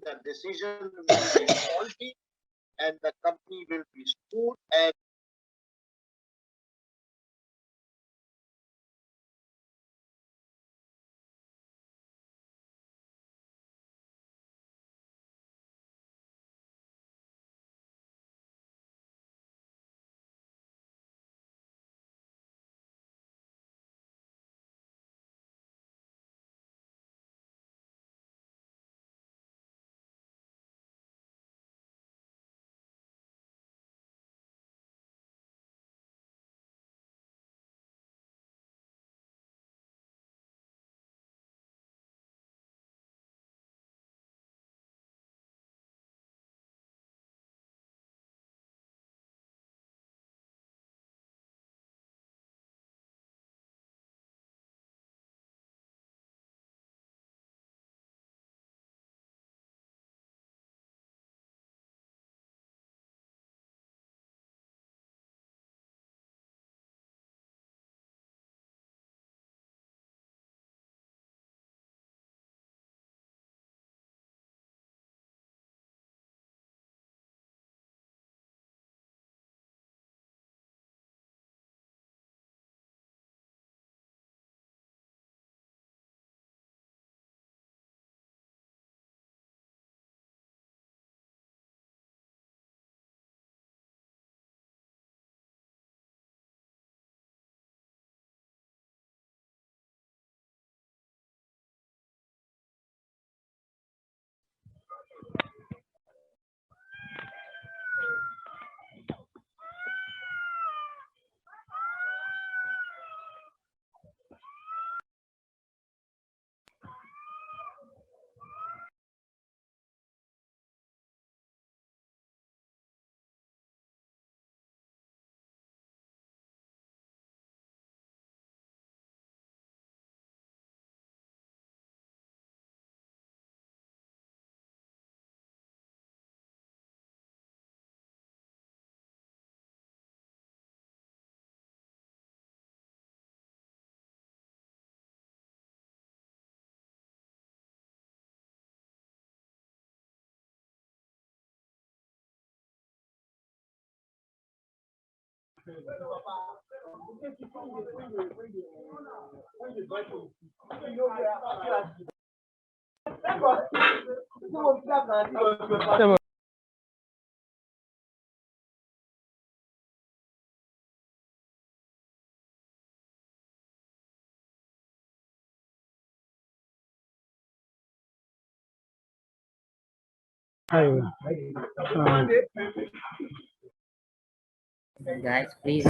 the decision will be faulty and the company will be sued and Guys, please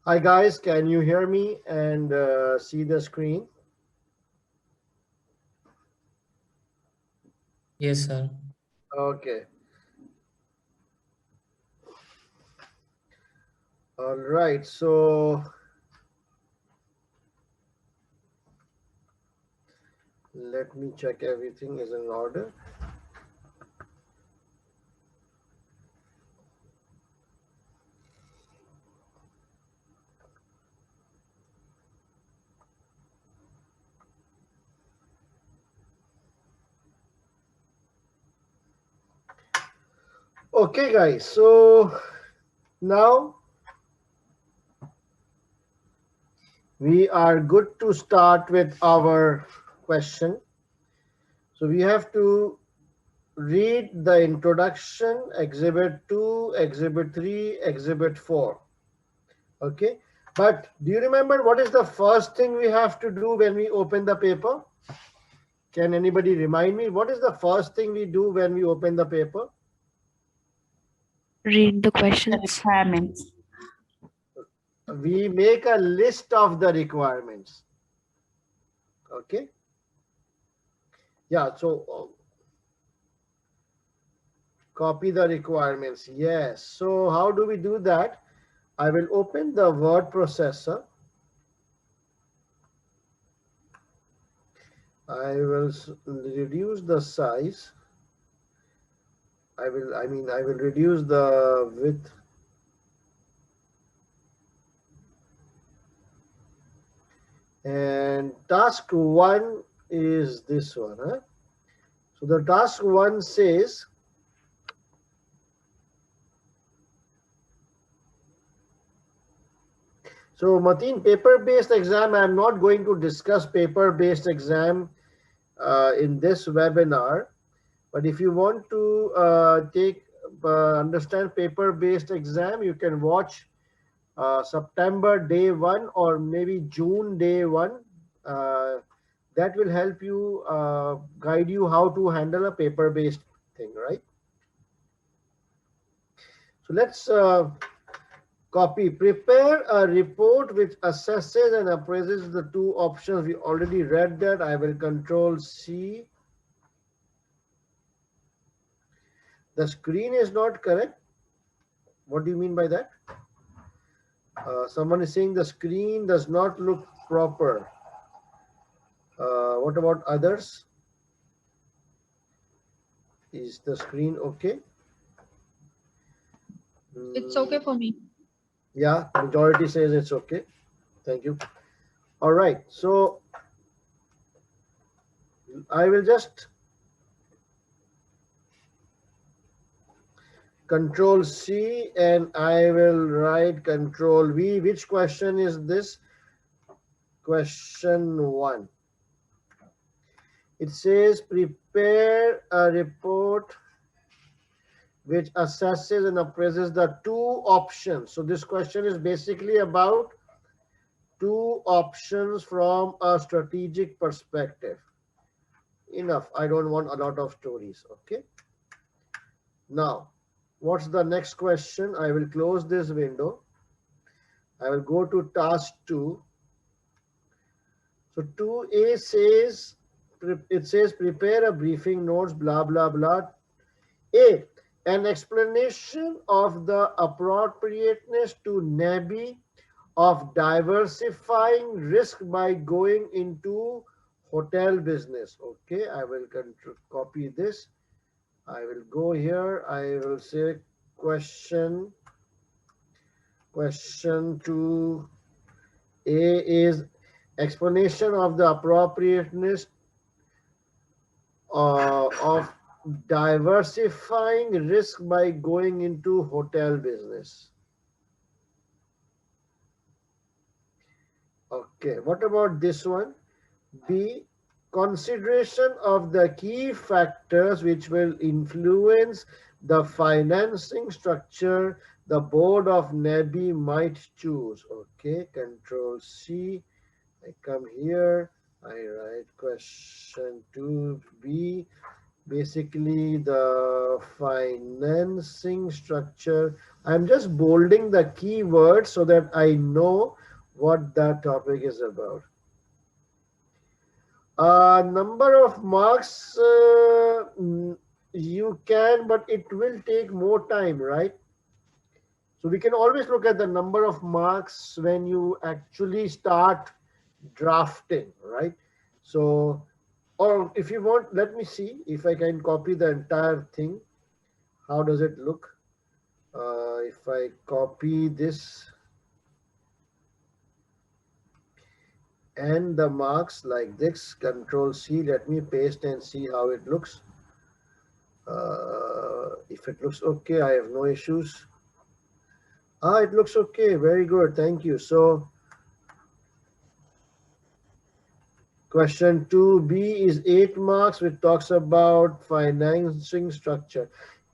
Hi guys, can you hear me and see the screen? Yes, sir. Okay. All right. So let me check everything is in order. Okay, guys. So now we are good to start with our question. So we have to read the introduction, exhibit 2, exhibit 3, exhibit 4. Okay. But do you remember what is the first thing we have to do when we open the paper? Can anybody remind me? What is the first thing we do when we open the paper? Read the The questions. requirements. We make a list of the requirements. Okay. Yeah. So copy the requirements. Yes. So how do we do that? I will open the word processor. I will reduce the size. I will reduce the width. And task 1 is this one. Huh? So the task 1 says, so Mateen, paper-based exam, I'm not going to discuss paper-based exam in this webinar. But if you want to understand paper-based exam, you can watch September day 1 or maybe June day 1. That will help you guide you how to handle a paper-based thing, right? So let's copy. Prepare a report which assesses and appraises the two options. We already read that. I will control C. The screen is not correct. What do you mean by that? Someone is saying the screen does not look proper. What about others? Is the screen okay? It's okay for me. Yeah, majority says it's okay. Thank you. All right. So I will just control C and I will write control V. Which question is this? Question 1. It says prepare a report which assesses and appraises the two options. So this question is basically about two options from a strategic perspective. Enough. I don't want a lot of stories. Okay. Now, what's the next question? I will close this window. I will go to task 2. So 2A says, it says prepare a briefing notes, blah, blah, blah. A, an explanation of the appropriateness to NABI of diversifying risk by going into hotel business. Okay, I will copy this. I will go here. I will say question 2A is explanation of the appropriateness of diversifying risk by going into hotel business. Okay, what about this one? B, consideration of the key factors which will influence the financing structure the board of NABI might choose. Okay, control C. I come here. I write question 2B. basically the financing structure. I'm just bolding the keywords so that I know what that topic is about. Number of marks, you can, but it will take more time, right? So we can always look at the number of marks when you actually start drafting, right? So, or if you want, let me see if I can copy the entire thing. How does it look? If I copy this and the marks like this, Control C, let me paste and see how it looks. If it looks okay, I have no issues. It looks okay. Very good. Thank you. So question 2B is 8 marks, which talks about financing structure.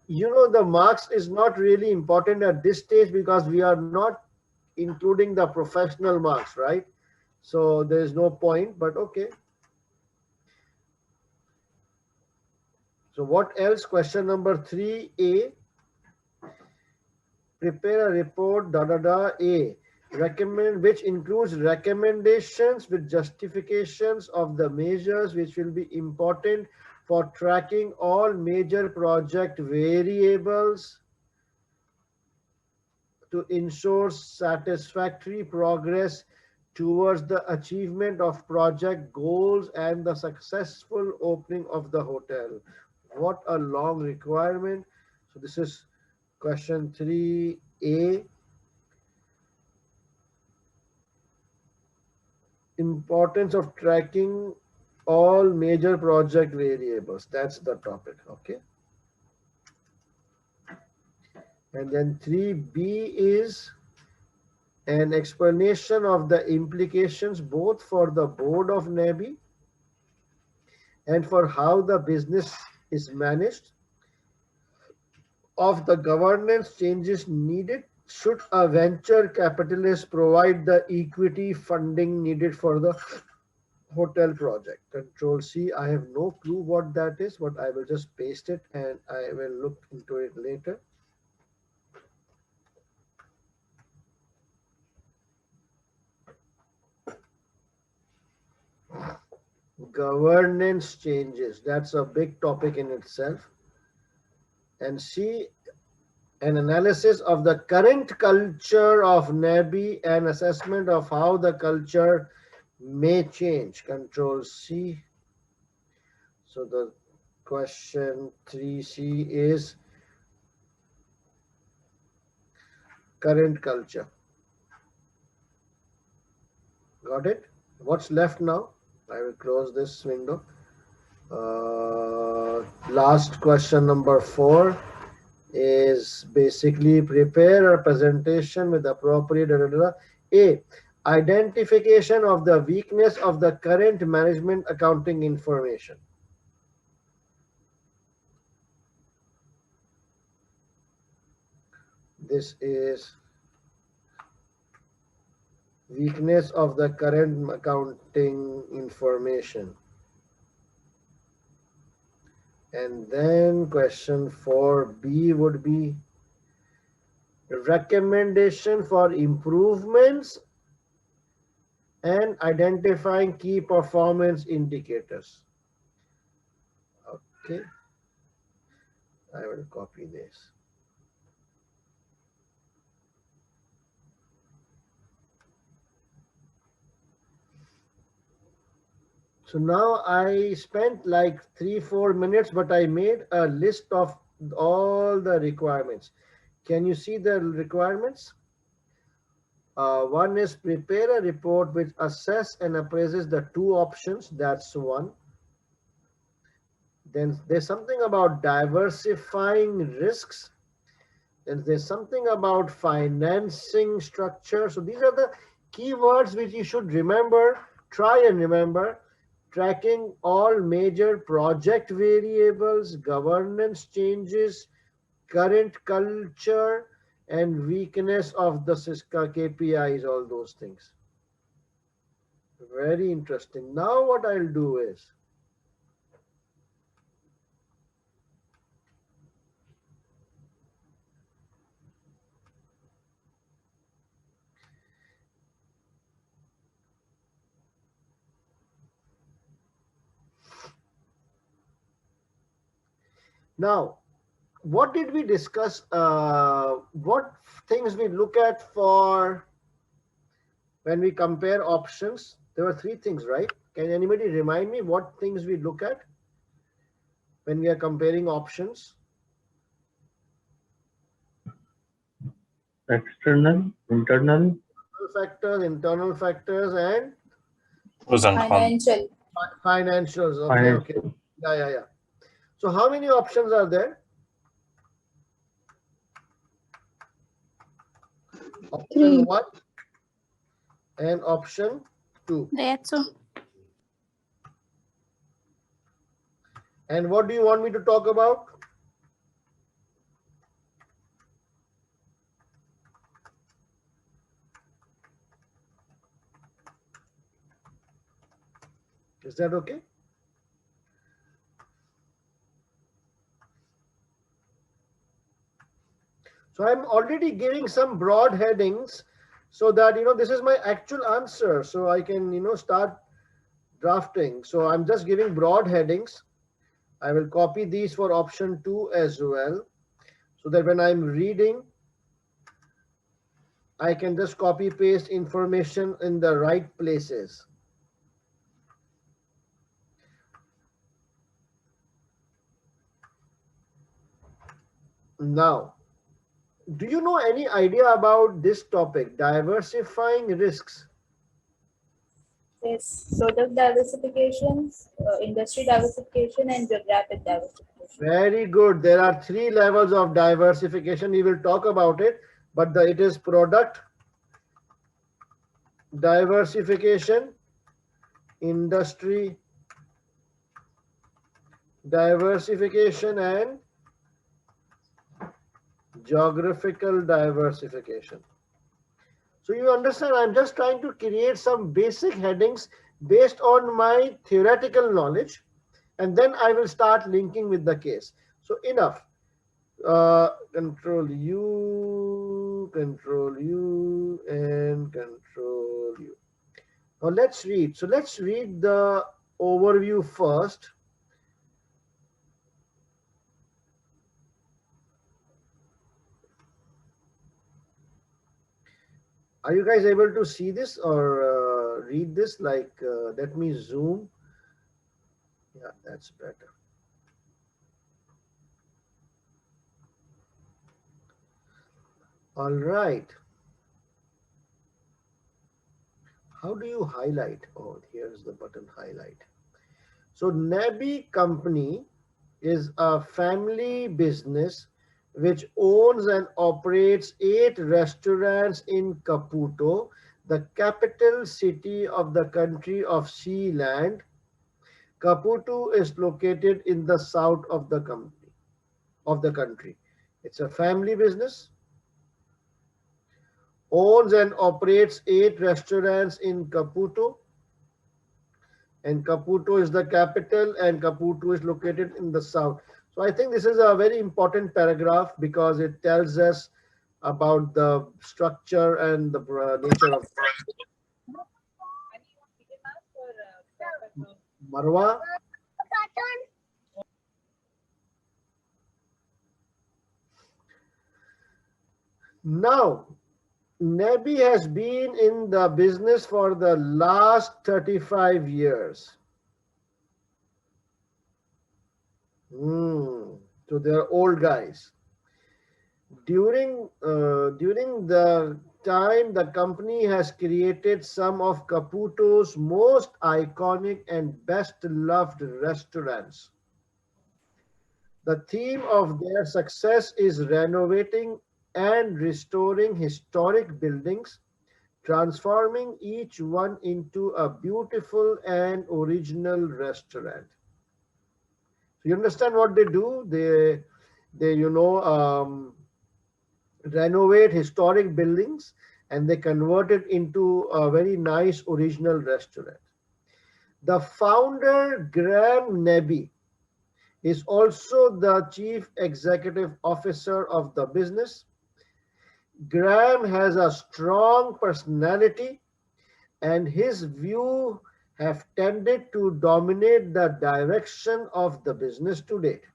You know, the marks is not really important at this stage because we are not including the professional marks, right? So there is no point, but okay. So what else? Question number 3A. Prepare a report, A. Recommend, which includes recommendations with justifications of the measures which will be important for tracking all major project variables to ensure satisfactory progress towards the achievement of project goals and the successful opening of the hotel. What a long requirement. So this is question 3A. Importance of tracking all major project variables. That's the topic. Okay. And then 3B is an explanation of the implications both for the board of NABI and for how the business is managed of the governance changes needed should a venture capitalist provide the equity funding needed for the hotel project. Control C. I have no clue what that is, but I will just paste it and I will look into it later. Governance changes. That's a big topic in itself. And C, an analysis of the current culture of NABI and assessment of how the culture may change. Control C. So the question 3C is current culture. Got it? What's left now? I will close this window. Last question number 4 is basically prepare a presentation with appropriate A. Identification of the weakness of the current management accounting information. This is weakness of the current accounting information. And then question 4B would be recommendation for improvements and identifying key performance indicators. Okay, I will copy this. So now I spent like 3-4 minutes, but I made a list of all the requirements. Can you see the requirements? One is prepare a report which assess and appraises the 2 options. That's one. Then there's something about diversifying risks. Then there's something about financing structure. So these are the keywords which you should remember, try and remember. Tracking all major project variables, governance changes, current culture, and weakness of the SISCA KPIs, all those things. Very interesting. Now what I'll do is, Now, what did we discuss? What things we look at for when we compare options? There were three things, right? Can anybody remind me what things we look at when we are comparing options? External, internal, Factors, internal factors, and Pros and cons. Financial. financials. Okay, financial. okay. Yeah. So how many options are there? Option 1 and option 2. That's all. And what do you want me to talk about? Is that okay? So I'm already giving some broad headings so that, this is my actual answer. So I can, start drafting. So I'm just giving broad headings. I will copy these for option 2 as well, so that when I'm reading, I can just copy paste information in the right places. Now, do you know any idea about this topic, diversifying risks? Yes, product diversification, industry diversification, and geographic diversification. Very good. There are 3 levels of diversification. We will talk about it, but it is product diversification, industry diversification, and geographical diversification. So you understand, I'm just trying to create some basic headings based on my theoretical knowledge, and then I will start linking with the case. So enough. Control U, and Control U. Now let's read. So let's read the overview first. Are you guys able to see this or read this? Like, let me zoom. Yeah, that's better. All right. How do you highlight? Oh, here's the button, highlight. So Nabi Company is a family business which owns and operates 8 restaurants in Caputo, the capital city of the country of Sealand. Caputo is located in the south of the country. It's a family business, owns and operates 8 restaurants in Caputo, and Caputo is the capital, and Caputo is located in the south. So I think this is a very important paragraph because it tells us about the structure and the nature of Marwa. Now, Nabi has been in the business for the last 35 years. So they're old guys. During the time, the company has created some of Caputo's most iconic and best loved restaurants. The theme of their success is renovating and restoring historic buildings, transforming each one into a beautiful and original restaurant. So you understand what they do? They renovate historic buildings and they convert it into a very nice original restaurant. The founder, Graham Nabi, is also the chief executive officer of the business. Graham has a strong personality and his view have tended to dominate the direction of the business to date.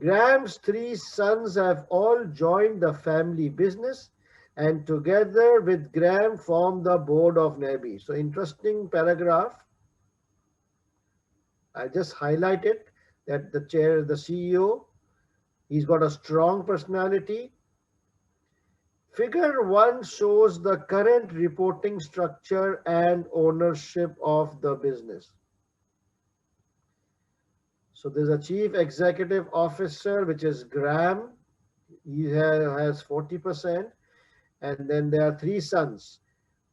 Graham's three sons have all joined the family business and together with Graham form the board of NABI. So interesting paragraph. I just highlighted that the chair, the CEO, he's got a strong personality. Figure 1 shows the current reporting structure and ownership of the business. So there's a chief executive officer, which is Graham. He has 40%. And then there are three sons.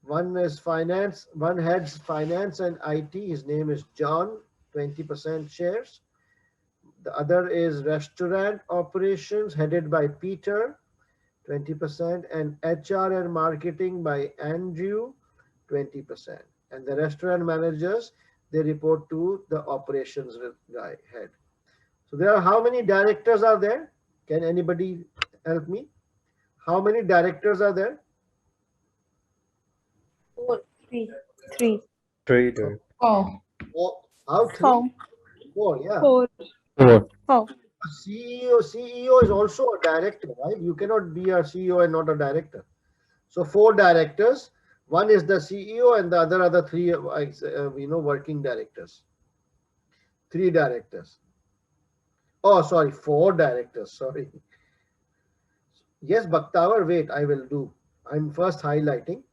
One is finance, one heads finance and IT. His name is John, 20% shares. The other is restaurant operations headed by Peter, 20%, and HR and marketing by Andrew, 20%. And the restaurant managers, they report to the operations guy head. So there are how many directors are there? Can anybody help me? How many directors are there? 4. 3. 3. Oh. How 3? 4, yeah. 4. CEO is also a director, right? You cannot be a CEO and not a director. So 4 directors. One is the CEO and the other are the 3, working directors. 3 directors. Oh, sorry, 4 directors. Sorry. Yes, Bhaktawar, wait, I will do. I'm first highlighting.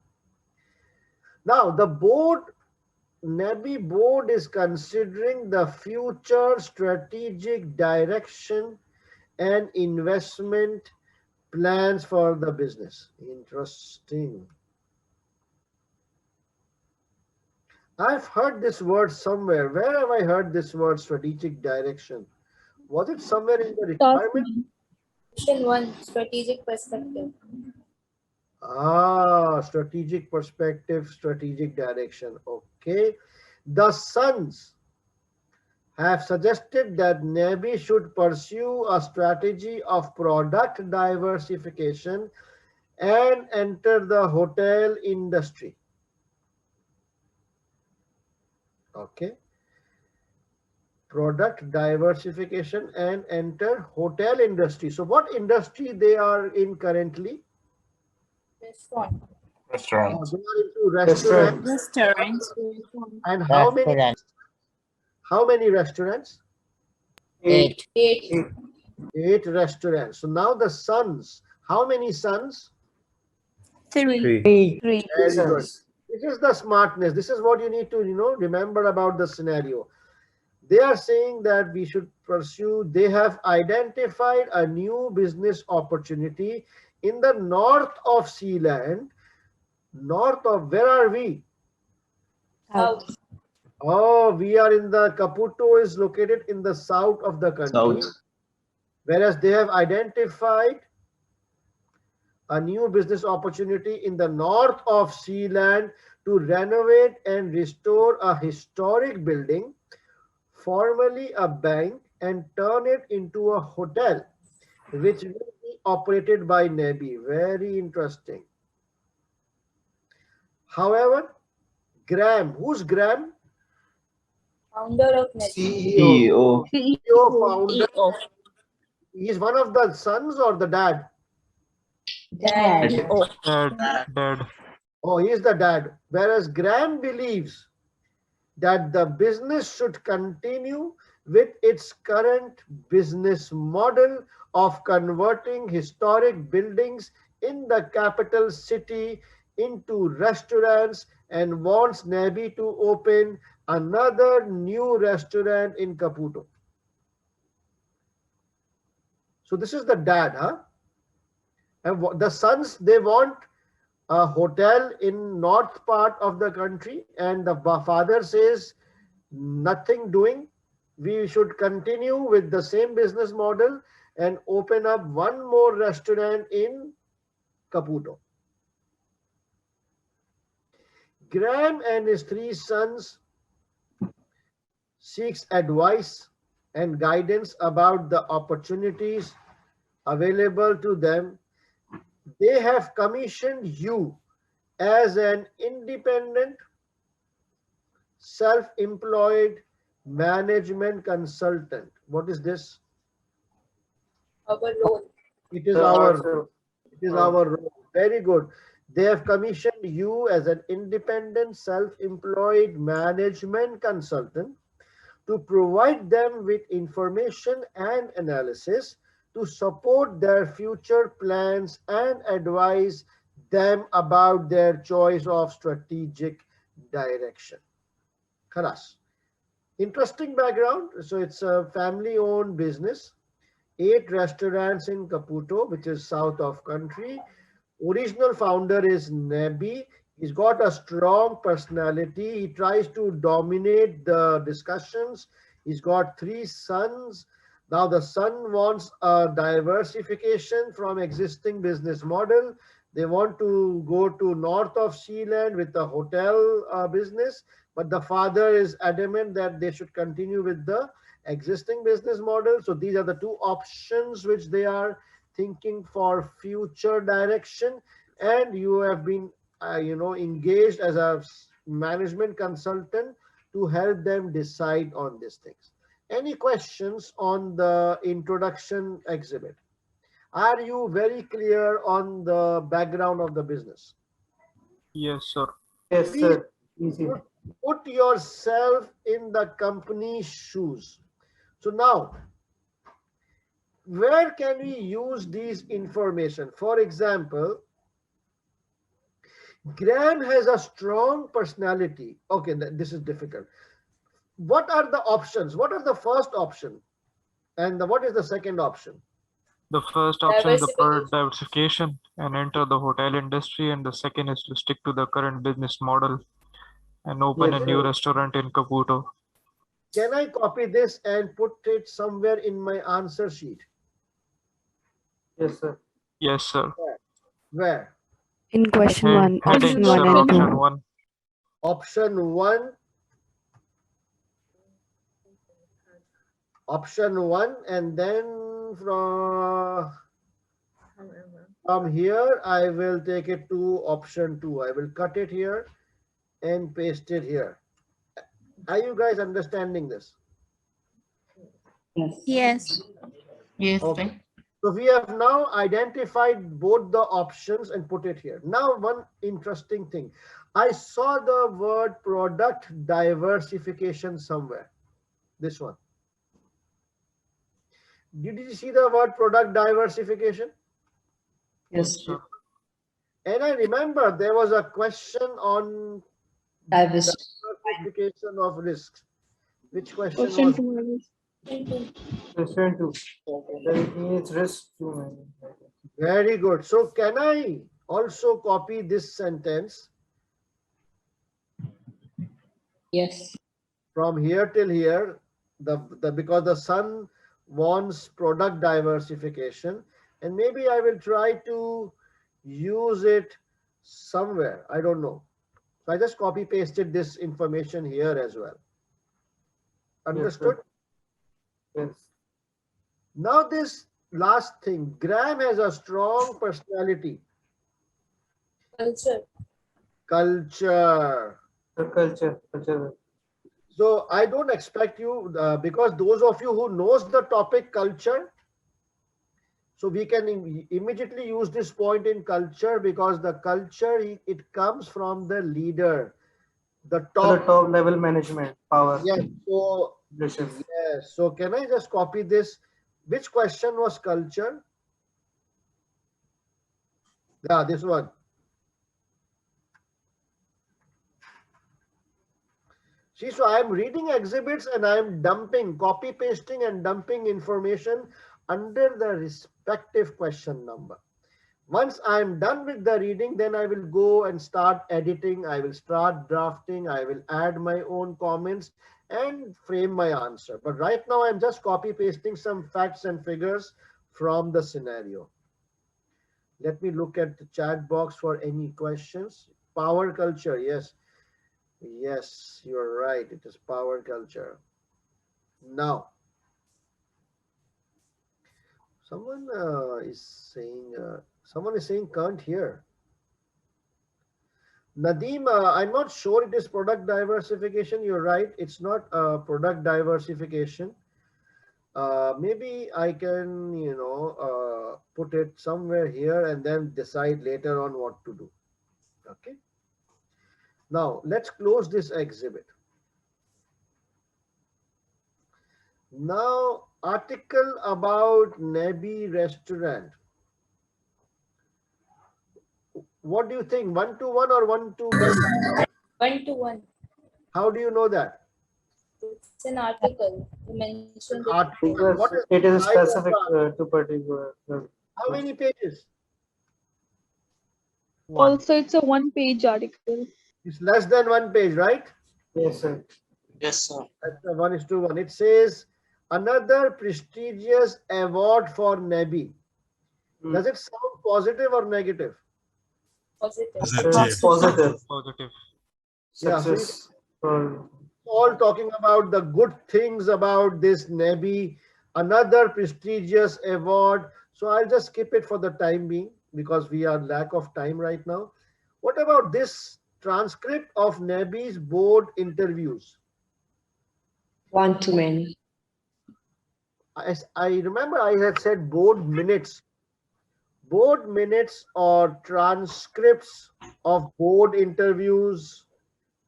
Now, the board, NABI board is considering the future strategic direction and investment plans for the business. Interesting. I've heard this word somewhere. Where have I heard this word strategic direction? Was it somewhere in the requirement? Question 1, strategic perspective. Strategic perspective, strategic direction. Okay. The sons have suggested that NABI should pursue a strategy of product diversification and enter the hotel industry. Okay. Product diversification and enter hotel industry. So what industry they are in currently? Restaurant. Restaurants. They are into restaurants. Restaurants. And how many restaurants? 8. 8 restaurants. So now the sons, how many sons? 3. Very good. This is the smartness. This is what you need to, remember about the scenario. They are saying that we should pursue, they have identified a new business opportunity in the north of Sealand. North of, where are we? South. Oh, we are in the, Caputo is located in the south of the country. Whereas they have identified a new business opportunity in the north of Sealand to renovate and restore a historic building, formerly a bank, and turn it into a hotel, which will be operated by NABI. Very interesting. However, Graham, who's Graham? Founder of NABI. CEO. Founder. He is one of the sons or the dad? Dad. Oh, he is the dad. Whereas Graham believes that the business should continue with its current business model of converting historic buildings in the capital city into restaurants and wants NABI to open another new restaurant in Caputo. So this is the dad, huh? And the sons, they want a hotel in north part of the country, and the father says nothing doing. We should continue with the same business model and open up one more restaurant in Caputo. Graham and his 3 sons seeks advice and guidance about the opportunities available to them. They have commissioned you as an independent, self-employed management consultant. What is this? Our role. It is The our also, it is our role. Very good. They have commissioned you as an independent, self-employed management consultant to provide them with information and analysis to support their future plans and advise them about their choice of strategic direction. Khalas. Interesting background. So it's a family-owned business. 8 restaurants in Caputo, which is south of country. Original founder is Nebi. He's got a strong personality. He tries to dominate the discussions. He's got 3 sons. Now the son wants a diversification from existing business model. They want to go to north of Sealand with the hotel business, but the father is adamant that they should continue with the existing business model. So these are the 2 options which they are thinking for future direction. And you have been engaged as a management consultant to help them decide on these things. Any questions on the introduction exhibit? Are you very clear on the background of the business? Yes, sir. yes, Please sir. Easy. put yourself in the company's shoes. So now, where can we use these information? For example, Graham has a strong personality. Okay, this is difficult. What are the options? What are the first option? And what is the second option? The first option is the product Diversification. diversification and enter the hotel industry, and the second is to stick to the current business model and open Yes, a new sir. restaurant in Caputo. Can I copy this and put it somewhere in my answer sheet? Yes, sir. Yes, sir. Where? In question Head, 1, option heading, 1 sir, and option 2. 1. Option 1. Option 1, and then from here I will take it to option 2. I will cut it here and paste it here. Are you guys understanding this? Yes. Yes. Okay. So we have now identified both the options and put it here. Now, one interesting thing. I saw the word product diversification somewhere. This one. Did you see the word product diversification? Yes, sir. And I remember there was a question on diversification of risks. Which question was? Question 2. It means risk too. Very good. So can I also copy this sentence? Yes. From here till here, because the son wants product diversification, and maybe I will try to use it somewhere. I don't know. So I just copy pasted this information here as well. Understood? Yes. Now this last thing, Graham has a strong personality. Culture. Culture. The culture. So I don't expect you, because those of you who knows the topic culture, so we can immediately use this point in culture, because the culture, it comes from the leader, the top level management power. Yes. So Leadership. yes. So can I just copy this? Which question was culture? Yeah, this one. See, so I'm reading exhibits and I'm dumping, copy pasting and dumping information under the respective question number. Once I'm done with the reading, then I will go and start editing. I will start drafting. I will add my own comments and frame my answer. But right now I'm just copy pasting some facts and figures from the scenario. Let me look at the chat box for any questions. Power culture, yes. Yes, you're right. It is power culture. Now, someone is saying can't hear. Nadeem, I'm not sure it is product diversification. You're right. It's not product diversification. Maybe I can, put it somewhere here and then decide later on what to do. Okay. Now let's close this exhibit. Now, article about Nebi restaurant. What do you think? 1-to-1 or 1-to-many? 1-to-1. How do you know that? It's an article. You mentioned An it. article. Because What is it the is size of specific the article? to particular. How many pages? Also, it's a one-page article. It's less than 1 page, right? Yes, sir. Yes, sir. That's the 1:1. It says another prestigious award for Nebi. Does it sound positive or negative? Positive. It's positive. Positive. Yeah, so you Success for all talking about the good things about this Nebi, another prestigious award. So I'll just skip it for the time being because we are lack of time right now. What about this transcript of Nebi's board interviews? 1-to-many. I remember I had said board minutes. Board minutes or transcripts of board interviews.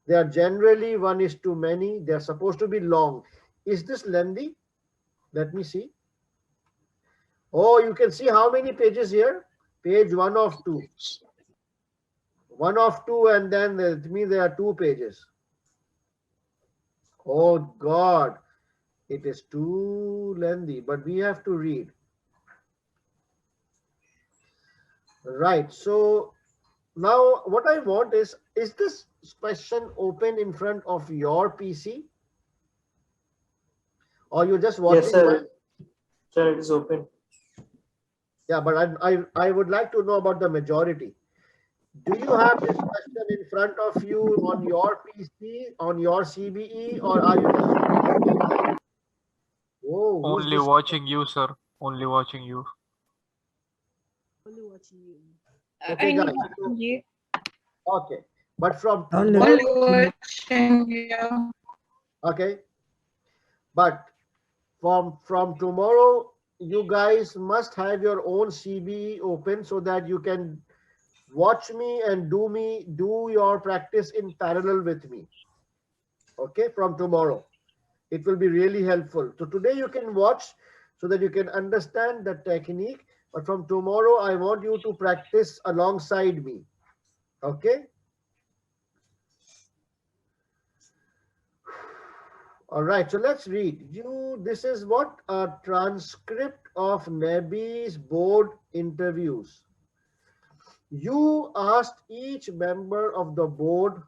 They are generally 1:many. They are supposed to be long. Is this lengthy? Let me see. Oh, you can see how many pages here? Page 1 of 2. 1 of 2, and then it means there are 2 pages. Oh God, it is too lengthy, but we have to read. Right. So now what I want is this question open in front of your PC? Or you're just watching? yes, sir. Sir, it is open. Yeah, but I would like to know about the majority. Do you have this question in front of you on your PC, on your CBE, or are you just whoa, who's Only this? watching you, sir. Only watching you. Okay, guys. Okay, but from Only tomorrow, okay, but from tomorrow, you guys must have your own CBE open so that you can watch me and do your practice in parallel with me. Okay, from tomorrow. It will be really helpful. So today you can watch so that you can understand the technique. But from tomorrow, I want you to practice alongside me. Okay. All right. So let's read. This is what a transcript of Nebi's board interviews. You asked each member of the board,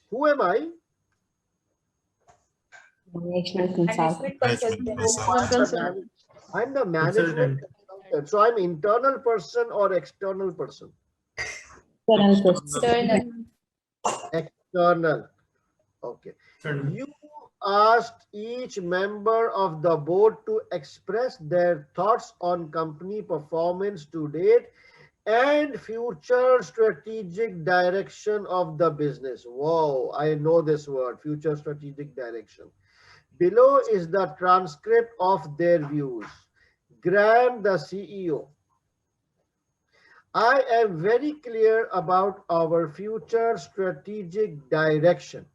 who am I? Management consultant. Consultant. I'm the management consultant. So I'm internal person or external person? External. External. Okay. You asked each member of the board to express their thoughts on company performance to date and future strategic direction of the business. Whoa, I know this word, future strategic direction. Below is the transcript of their views. Graham, the CEO. I am very clear about our future strategic direction.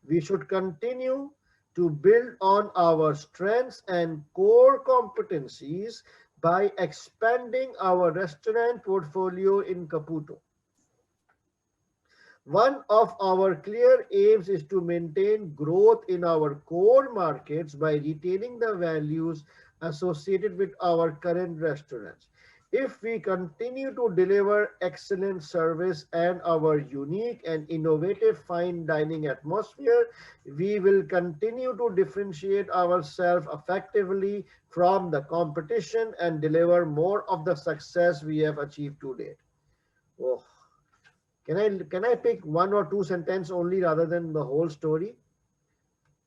We should continue to build on our strengths and core competencies by expanding our restaurant portfolio in Caputo. One of our clear aims is to maintain growth in our core markets by retaining the values associated with our current restaurants. If we continue to deliver excellent service and our unique and innovative fine dining atmosphere, we will continue to differentiate ourselves effectively from the competition and deliver more of the success we have achieved to date. Oh. Can I pick 1 or 2 sentences only rather than the whole story?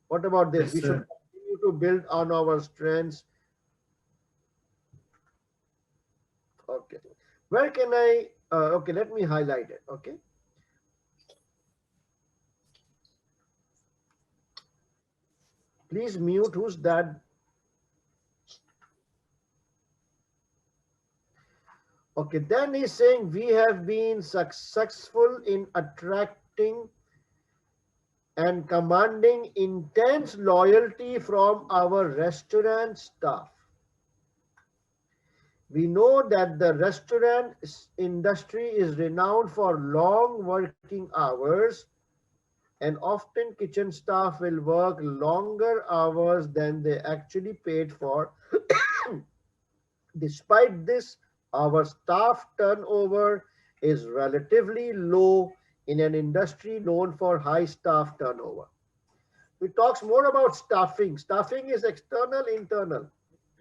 What about this? Yes, we should continue to build on our strengths. Okay. Where can I, okay, let me highlight it. Okay. Please mute. Who's that Okay, then he's saying we have been successful in attracting and commanding intense loyalty from our restaurant staff. We know that the restaurant industry is renowned for long working hours, and often kitchen staff will work longer hours than they actually paid for. Despite this, our staff turnover is relatively low in an industry known for high staff turnover. He talks more about staffing. Staffing is external, internal.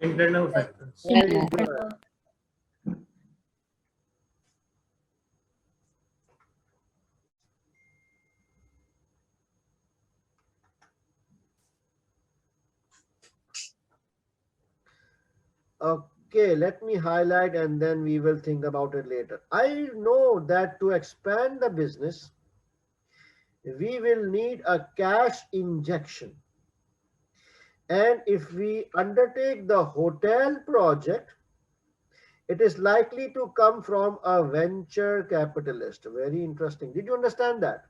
Internal factors. Internal. Okay, let me highlight and then we will think about it later. I know that to expand the business, we will need a cash injection. And if we undertake the hotel project, it is likely to come from a venture capitalist. Very interesting. Did you understand that?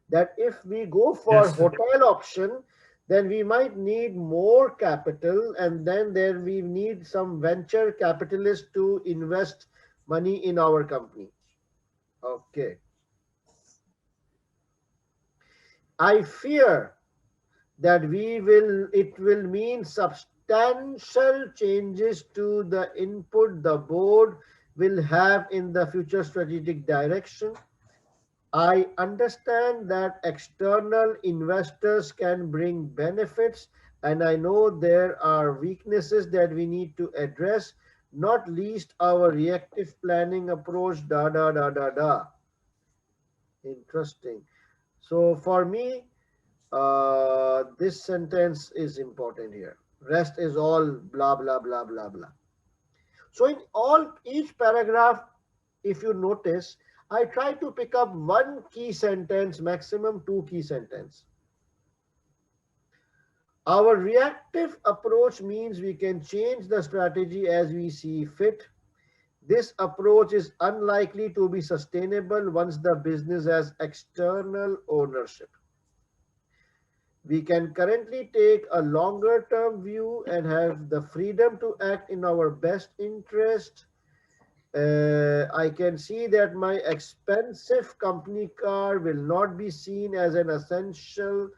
That if we go for Yes, sir. hotel option, then we might need more capital, and then there we need some venture capitalist to invest money in our company. Okay. I fear that it will mean substantial changes to the input the board will have in the future strategic direction. I understand that external investors can bring benefits, and I know there are weaknesses that we need to address, not least our reactive planning approach. Da da da da da. Interesting. So for me, this sentence is important here. Rest is all blah blah blah blah blah. So in each paragraph, if you notice, I try to pick up one key sentence, maximum two key sentences. Our reactive approach means we can change the strategy as we see fit. This approach is unlikely to be sustainable once the business has external ownership. We can currently take a longer term view and have the freedom to act in our best interest. I can see that my expensive company car will not be seen as an essential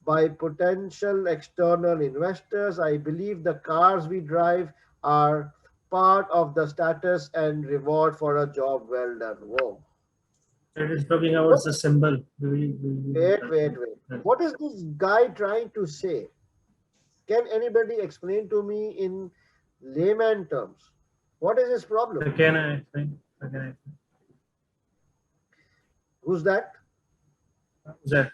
by potential external investors. I believe the cars we drive are part of the status and reward for a job well done. Whoa. That is talking about the symbol. Wait. What is this guy trying to say? Can anybody explain to me in layman terms? What is his problem? Can I explain? Who's that? That.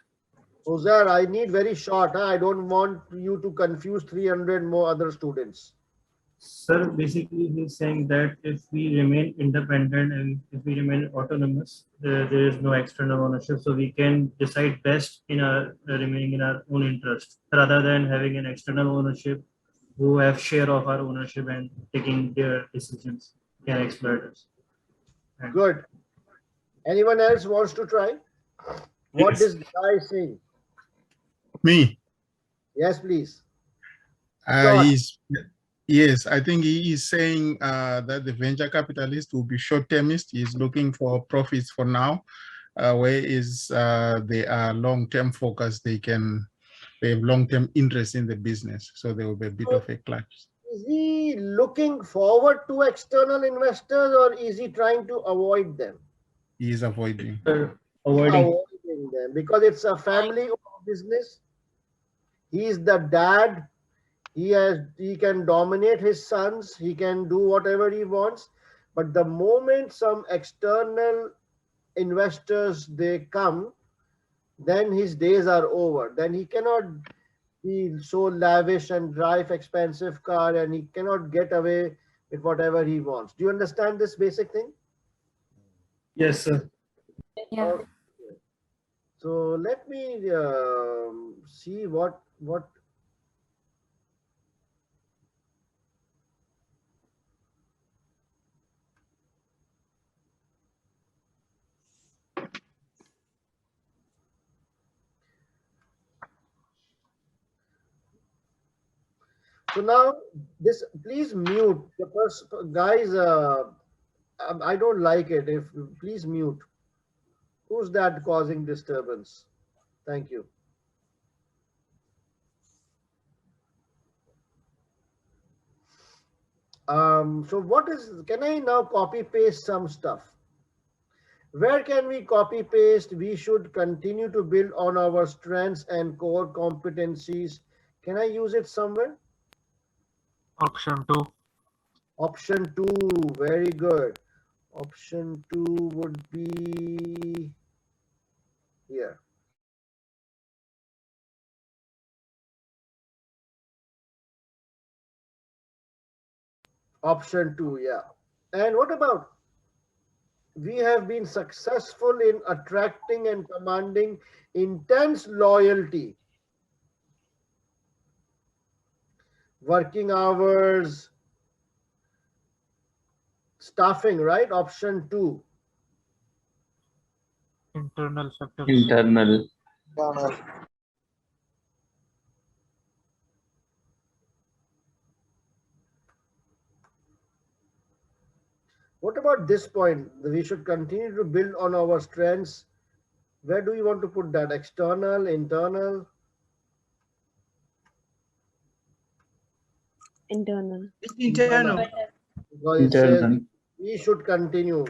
Uzair, I need very short. I don't want you to confuse 300 more other students. Sir, basically he's saying that if we remain independent and if we remain autonomous, there is no external ownership. So we can decide best in our remaining in our own interest rather than having an external ownership who have share of our ownership and taking their decisions can exploit us. Good. Anyone else wants to try? What Yes. this guy is saying? Me? Yes, please. Yes, I think he is saying that the venture capitalist will be short-termist. He's looking for profits for now, whereas they are long-term focused. They have long-term interest in the business, so there will be a bit of a clash. Is he looking forward to external investors or is he trying to avoid them? He is avoiding. Avoiding them because it's a family-owned business. He is the dad. He can dominate his sons. He can do whatever he wants. But the moment some external investors they come, then his days are over. Then he cannot be so lavish and drive expensive car, and he cannot get away with whatever he wants. Do you understand this basic thing? Yes, sir. Yeah. Okay. So let me see what So now this, please mute the person, guys. I don't like it. If please mute. Who's that causing disturbance? Thank you. So what is, can I now copy paste some stuff? Where can we copy paste? We should continue to build on our strengths and core competencies. Can I use it somewhere? Option 2. Option 2, very good. Option 2 would be here. Option 2, yeah. And what about, we have been successful in attracting and commanding intense loyalty. Working hours, staffing, right? Option 2. Internal factors. Internal. What about this point? We should continue to build on our strengths. Where do you want to put that? External, internal? Internal. It's internal. Because it says Internal. we should continue.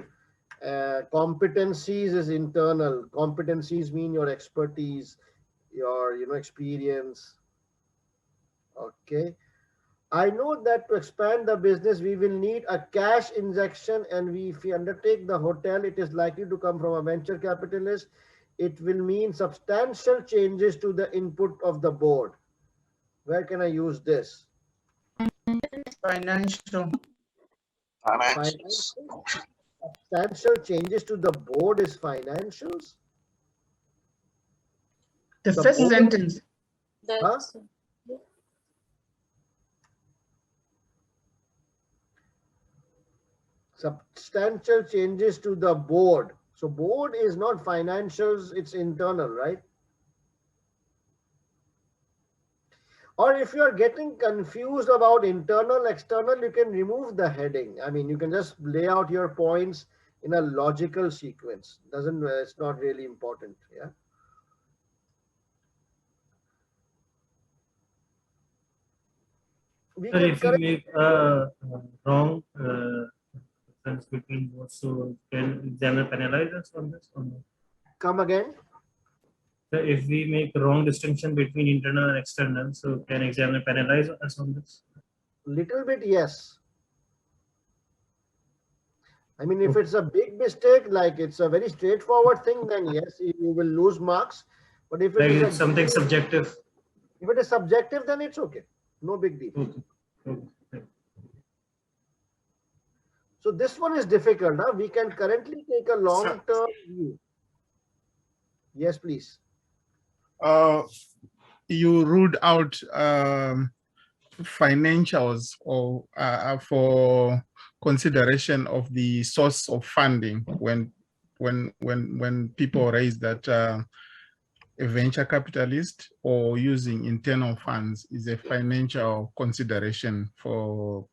Competencies is internal. Competencies mean your expertise, your experience. Okay. I know that to expand the business, we will need a cash injection, and if we undertake the hotel, it is likely to come from a venture capitalist. It will mean substantial changes to the input of the board. Where can I use this? Financial. Financials. Substantial changes to the board is financials. The first board, sentence. huh? Substantial changes to the board. So board is not financials, it's internal, right? Or if you are getting confused about internal, external, you can remove the heading. I mean, you can just lay out your points in a logical sequence. It's not really important. Yeah. If we make a wrong difference between both, so can examiner penalize us on this or no? Come again? So if we make wrong distinction between internal and external, so can examiner penalize us on this? Little bit, yes. I mean, if it's a big mistake, like it's a very straightforward thing, then yes, you will lose marks. But if it is something subjective, if it is subjective, then it's okay. No big deal. Okay. So this one is difficult. Huh? We can currently take a long-term view. Yes, please. You ruled out financials or for consideration of the source of funding when people raise that a venture capitalist or using internal funds is a financial consideration for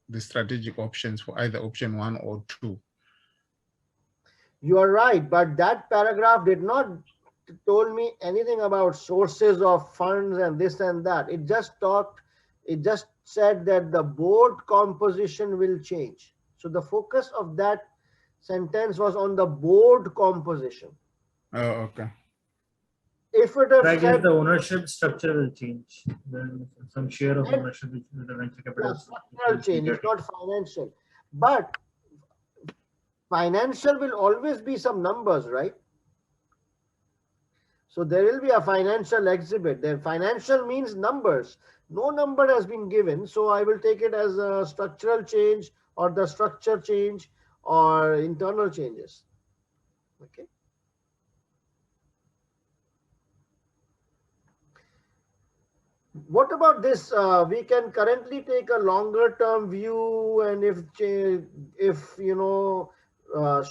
the strategic options for either option 1 or 2. You are right, but that paragraph did not told me anything about sources of funds and this and that. It just said that the board composition will change. So the focus of that sentence was on the board composition. Oh, okay. If it had I guess said the ownership structure will change. Then some share of ownership which the venture capital. Structural change, it's not financial. But financial will always be some numbers, right? So there will be a financial exhibit. Then financial means numbers. No number has been given. So I will take it as a structural change or the structure change or internal changes. Okay. What about this? We can currently take a longer term view, and if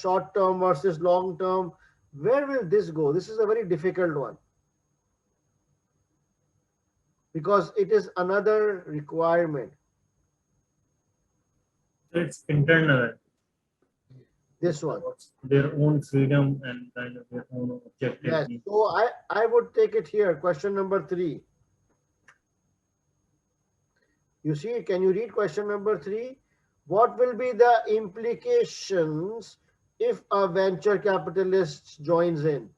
short term versus long term, where will this go? This is a very difficult one. because it is another requirement. So it's internal. This one. Their own freedom and kind of their own objective. Yes. So I would take it here. Question number 3. You see, can you read question number 3? What will be the implications if a venture capitalist joins in?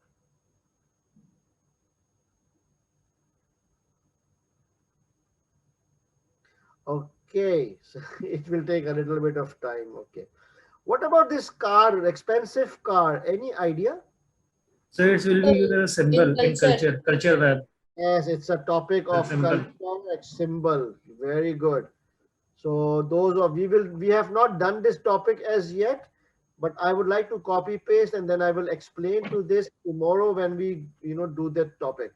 Okay, so it will take a little bit of time. Okay. What about this car, expensive car? Any idea? So it will be the symbol in culture web. Yes, it's a topic of symbol. culture, symbol. Very good. So those of we have not done this topic as yet, but I would like to copy paste and then I will explain to this tomorrow when we do that topic.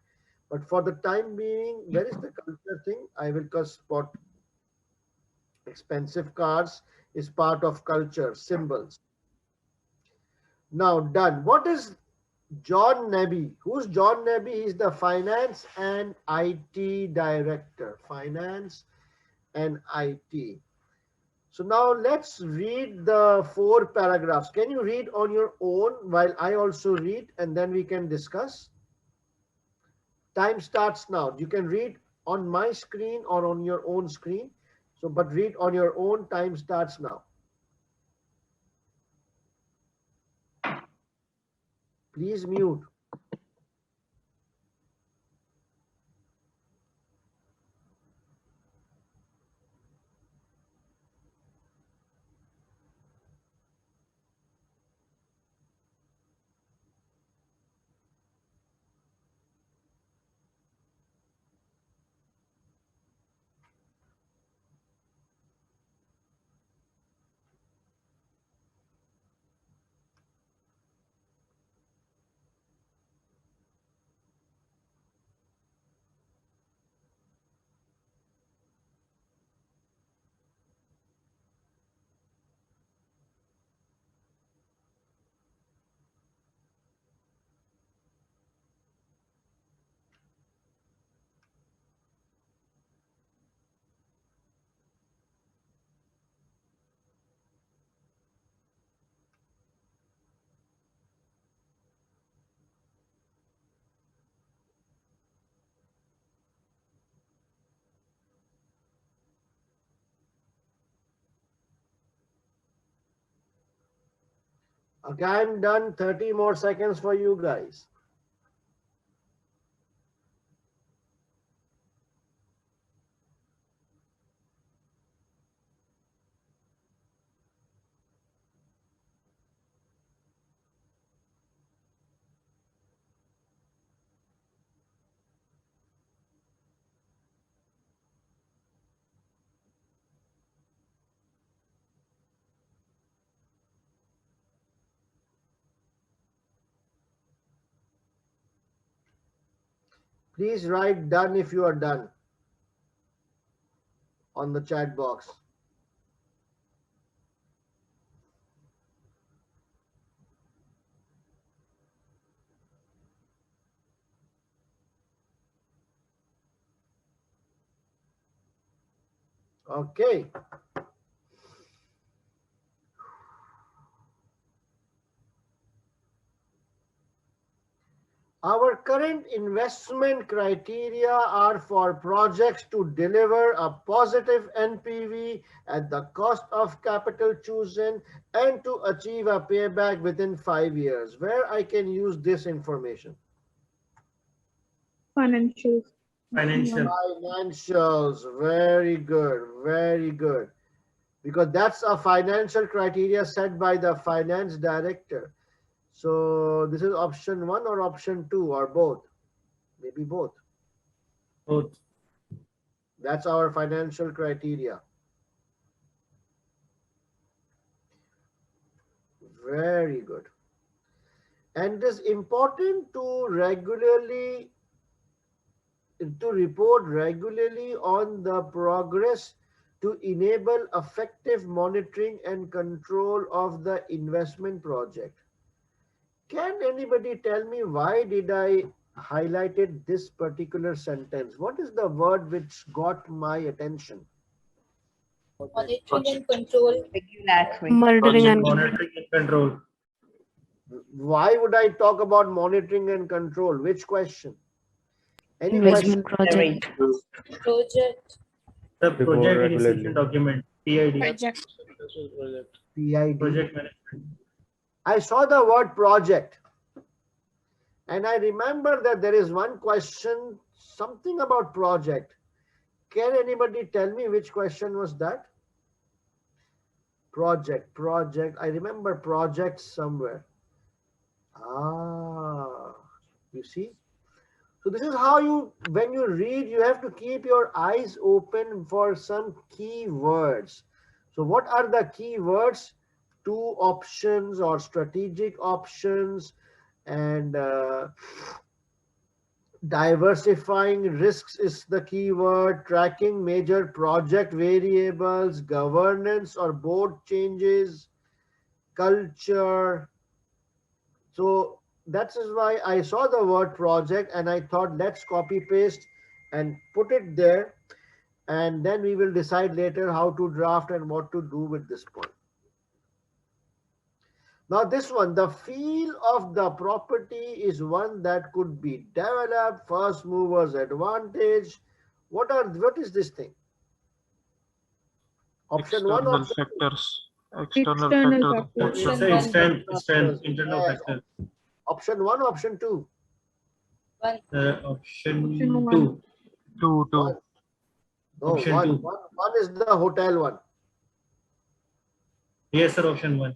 But for the time being, where is the culture thing? I will spot expensive cars is part of culture, symbols. Now done. What is John Nebby? Who's John Nebby? He's the finance and IT director. Finance and IT. So now let's read the 4 paragraphs. Can you read on your own while I also read and then we can discuss? Time starts now. You can read on my screen or on your own screen. So, but read on your own. Time starts now. Please mute. Okay, I'm done. 30 more seconds for you guys. Please write done if you are done on the chat box. Okay. Our current investment criteria are for projects to deliver a positive NPV at the cost of capital chosen and to achieve a payback within 5 years. Where I can use this information? Financials. Financials. Very good. Very good. Because that's a financial criteria set by the finance director. So this is option 1 or option 2 or both? Maybe both. Both. That's our financial criteria. Very good. And it is important to report regularly on the progress to enable effective monitoring and control of the investment project. Can anybody tell me why did I highlighted this particular sentence. What is the word which got my attention? Monitoring and control. Regulatory. Monitoring and Monitoring and control. Why would I talk about monitoring and control? Which question? Any question? investment project. Project. The Before project regulatory. initiation document, PID. Project. PID. Project management. I saw the word project. And I remember that there is one question, something about project. Can anybody tell me which question was that? Project. I remember project somewhere. You see? So this is how you, when you read, you have to keep your eyes open for some key words. So what are the key words? Two options or strategic options, and diversifying risks is the key word. Tracking major project variables, governance or board changes, culture. So that is why I saw the word project and I thought, let's copy paste and put it there, and then we will decide later how to draft and what to do with this point. Now this one, the feel of the property is one that could be developed, first movers advantage. What is this thing? Option one, External option factors. External factors. Internal factor. Option one, option two. Option one. two. No, Option two. One is the hotel one. Yes, sir. Option one.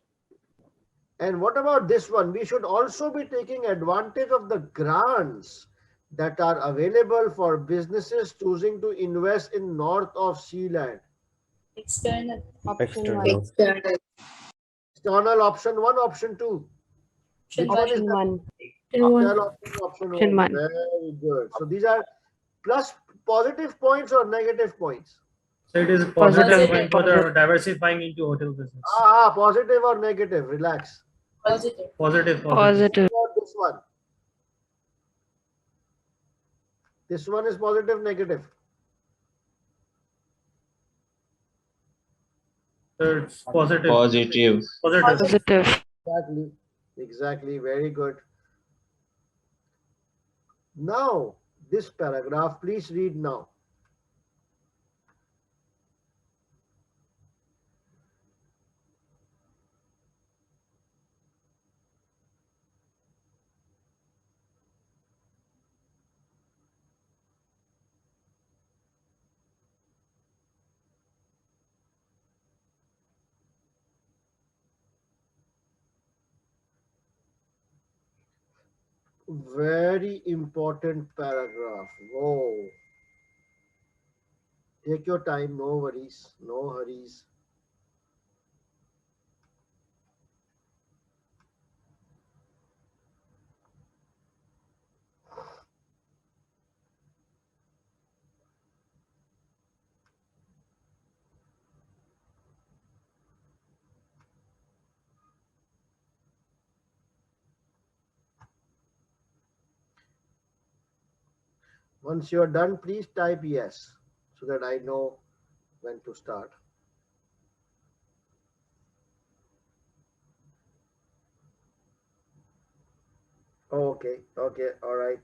And what about this one? We should also be taking advantage of the grants that are available for businesses choosing to invest in north of sea land. External. External. External, option one, option two. Which one is Option that? one. Option one. Very good. So these are plus positive points or negative points? So it is positive when for the diversifying into hotel business. Positive or negative? Relax. Positive. Positive. Positive. This one. This one is positive, negative. It's positive. Positive. Positive. Exactly. Very good. Now, this paragraph, please read now. Very important paragraph. Whoa. Take your time, no worries, no hurries. Once you're done, please type yes so that I know when to start. Okay, all right.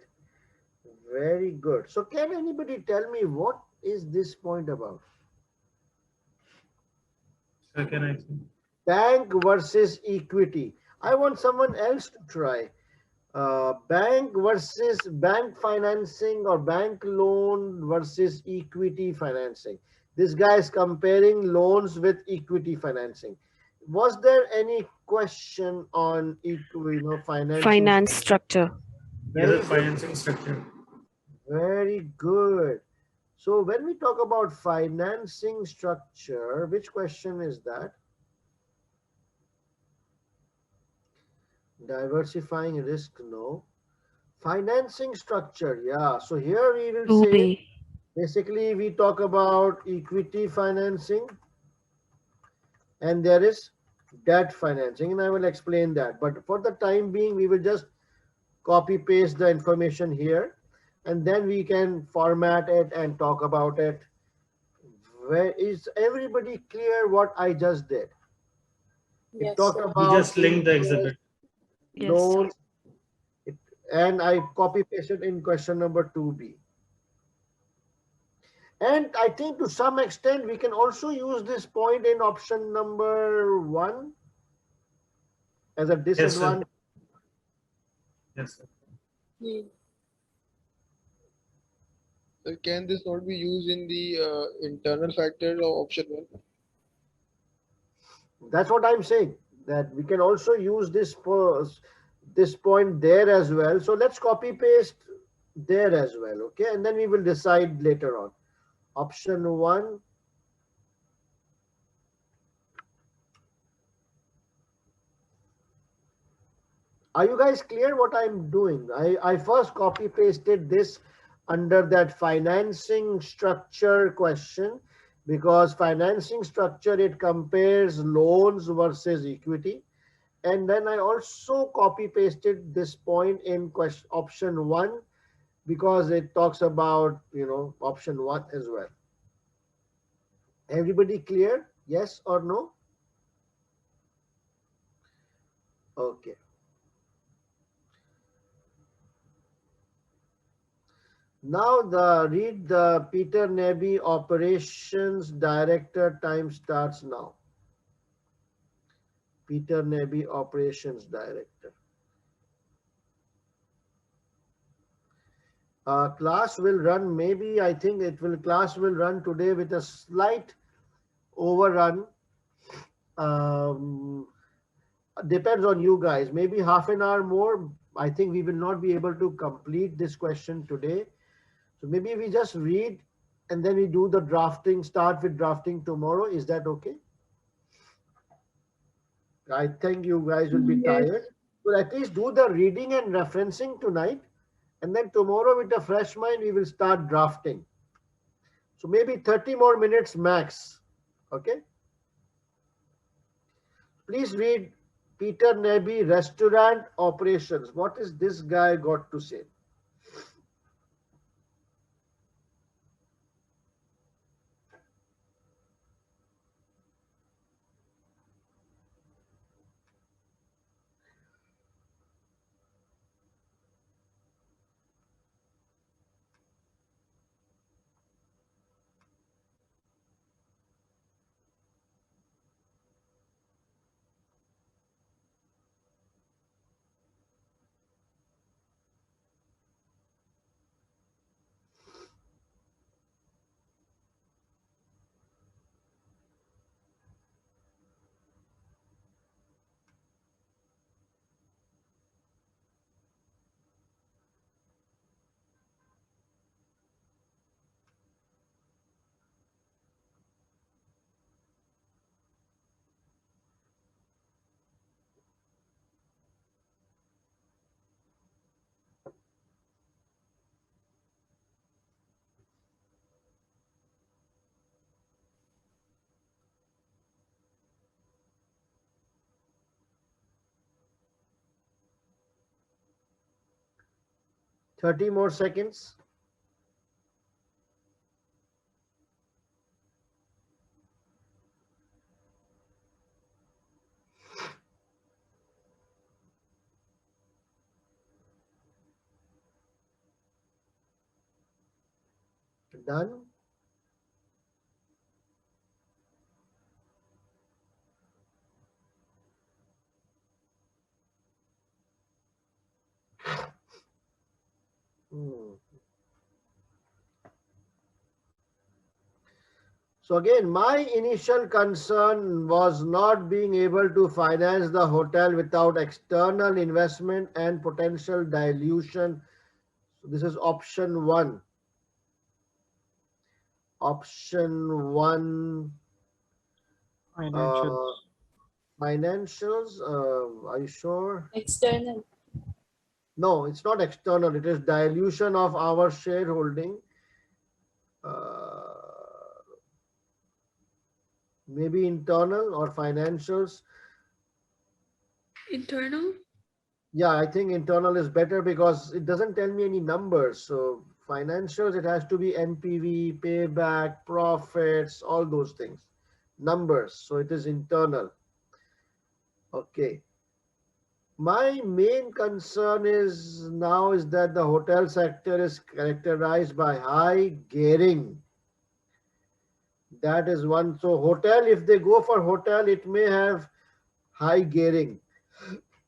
Very good. So can anybody tell me what is this point about? So can I see? Bank versus equity. I want someone else to try. Bank versus bank financing or bank loan versus equity financing. This guy is comparing loans with equity financing. Was there any question on financing? Finance structure. Yes, financing structure. Very good. So when we talk about financing structure, which question is that? Diversifying risk, no. Financing structure, yeah. So here we will say, basically we talk about equity financing and there is debt financing, and I will explain that. But for the time being, we will just copy paste the information here, and then we can format it and talk about it. Where is everybody clear what I just did? It Yes, talked sir. We about just linked the interest, exhibit. Yes. loans, and I copy pasted in question number 2B. And I think to some extent we can also use this point in option number 1 as a Yes, sir. disadvantage. Yes, sir. Hmm. So can this not be used in the internal factors of option 1? That's what I'm saying, that we can also use this point there as well. So let's copy paste there as well, okay? And then we will decide later on. Option 1. Are you guys clear what I'm doing? I first copy pasted this under that financing structure question, because financing structure, it compares loans versus equity. And then I also copy pasted this point in question option 1, because it talks about, option 1 as well. Everybody clear? Yes or no? Okay. Now read the Peter Neby Operations Director. Time starts now. Peter Neby Operations Director. Class will run, maybe I think class will run today with a slight overrun. Depends on you guys. Maybe half an hour more. I think we will not be able to complete this question today. So maybe we just read and then we do the drafting, start with drafting tomorrow. Is that okay? I think you guys will be tired. So at least do the reading and referencing tonight. And then tomorrow with a fresh mind, we will start drafting. So maybe 30 more minutes max. Okay. Please read Peter Neby Restaurant Operations. What is this guy got to say? Thirty more seconds. Done. So again, my initial concern was not being able to finance the hotel without external investment and potential dilution. So this is option 1. Option 1. Financials. Financials. Are you sure? External. No, it's not external. It is dilution of our shareholding. Maybe internal or financials. Internal? Yeah, I think internal is better because it doesn't tell me any numbers. So financials, it has to be NPV, payback, profits, all those things. Numbers. So it is internal. Okay. My main concern is now is that the hotel sector is characterized by high gearing. That is one. So hotel, if they go for hotel, it may have high gearing.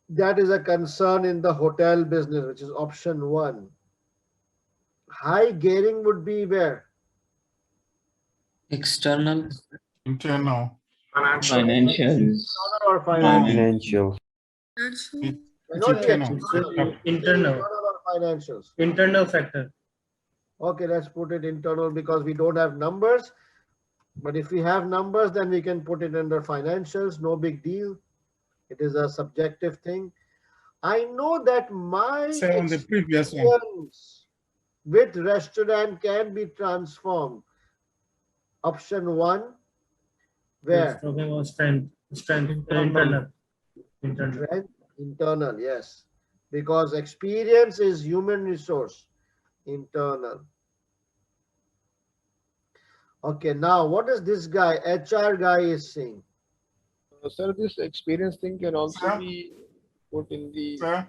That is a concern in the hotel business, which is option 1. High gearing would be where? External. Internal. Financials. External or financial? It- Why It's not be internal. external? Internal. External or financials? Internal factor. Okay, let's put it internal because we don't have numbers. But if we have numbers, then we can put it under financials. No big deal. It is a subjective thing. I know that my Say on the previous one. experience with restaurant can be transformed. Option 1, where? It's talking about strength. Internal. Strength, internal, yes. Because experience is human resource. Internal. Okay, now what is this guy, HR guy is saying? Sir, this experience thing can also Sir? be put in the Sir?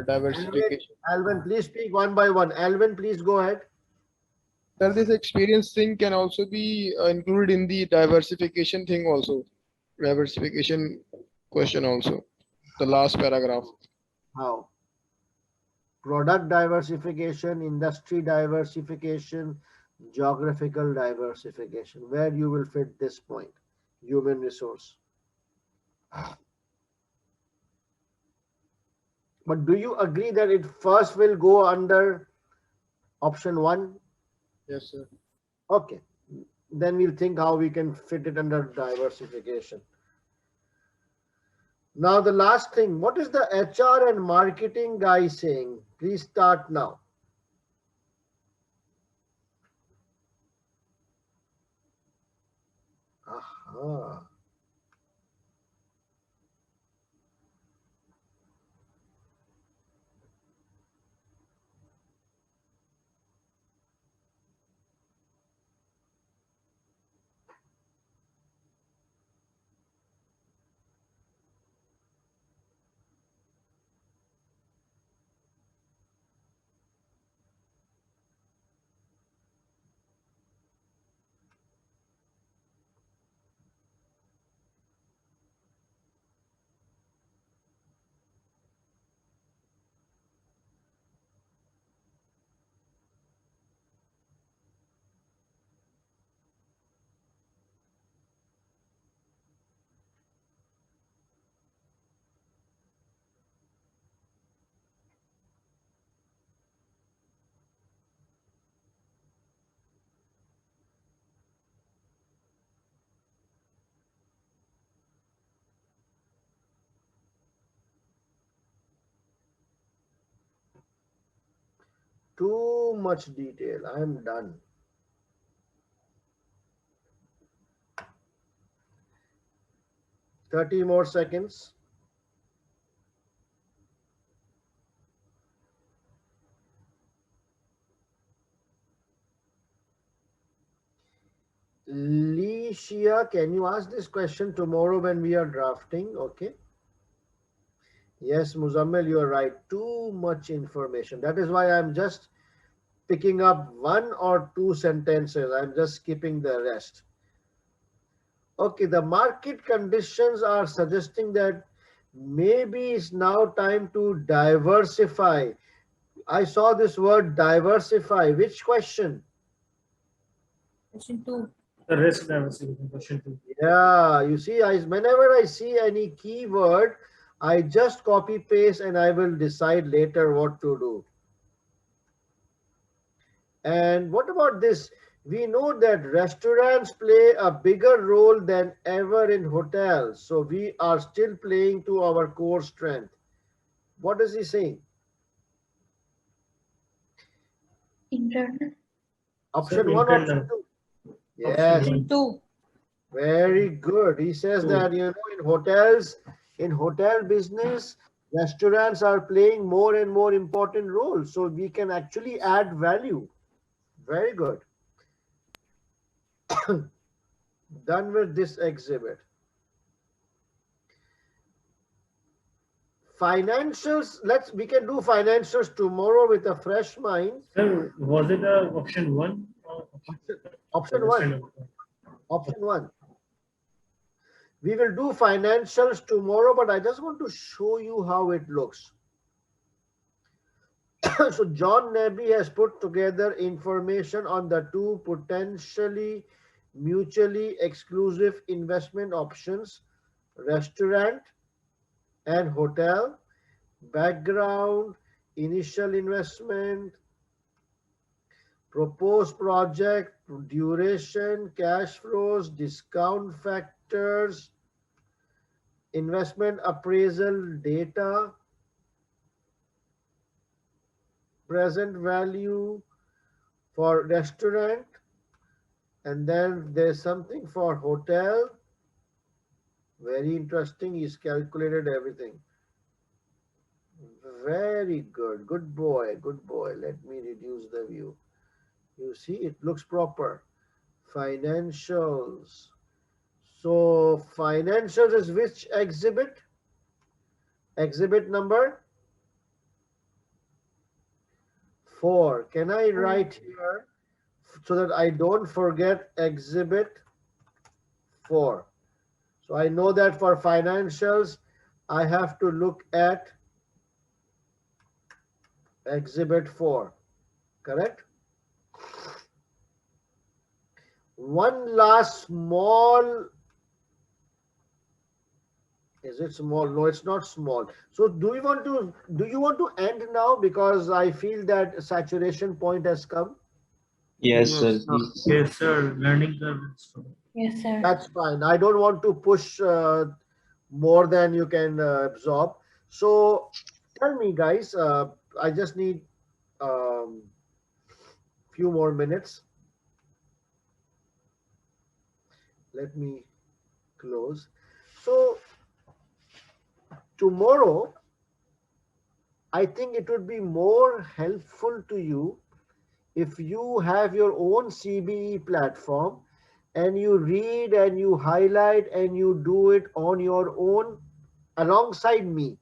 diversification. Alvin, please speak one by one. Alvin, please go ahead. Sir, this experience thing can also be included in the diversification thing also. Diversification question also. The last paragraph. How? Product diversification, industry diversification, geographical diversification. Where you will fit this point? Human resource. But do you agree that it first will go under option 1? Yes, sir. Okay. Then we'll think how we can fit it under diversification. Now the last thing, what is the HR and marketing guy saying? Please start now. Aha. Too much detail. I am done. Thirty more seconds. Licia, can you ask this question tomorrow when we are drafting? Okay. Yes, Muzammil, you are right. Too much information. That is why I'm just picking up 1 or 2 sentences. I'm just skipping the rest. Okay, the market conditions are suggesting that maybe it's now time to diversify. I saw this word diversify. Which question? Question 2. The risk diversification. Question 2. Yeah, you see, whenever I see any keyword, I just copy paste and I will decide later what to do. And what about this? We know that restaurants play a bigger role than ever in hotels. So we are still playing to our core strength. What is he saying? Internal. Option 1 or option 2? Yes. Option 2. Very good. He says that, in hotels, in hotel business, Restaurants are playing more and more important roles, so we can actually add value. Very good. Done with this exhibit. Financials, we can do financials tomorrow with a fresh mind. Sir, was it option 1 or Option 1. Option 1. We will do financials tomorrow, but I just want to show you how it looks. So John Nebby has put together information on the two potentially mutually exclusive investment options, restaurant and hotel, background, initial investment, proposed project, duration, cash flows, discount factors, investment appraisal data, present value for restaurant, and then there's something for hotel. Very interesting. He's calculated everything. Very good. Good boy. Good boy. Let me reduce the view. You see, it looks proper. Financials. So financials is which exhibit? Exhibit number 4. Can I write here so that I don't forget exhibit 4? So I know that for financials, I have to look at exhibit 4, correct? One last small, is it small? No, it's not small. So do you want to end now, because I feel that saturation point has come? Yes, sir. Yes, sir. Learning curve. Yes, sir. That's fine. I don't want to push more than you can absorb. So tell me, guys, I just need few more minutes. Let me close. So tomorrow, I think it would be more helpful to you if you have your own CBE platform and you read and you highlight and you do it on your own alongside me.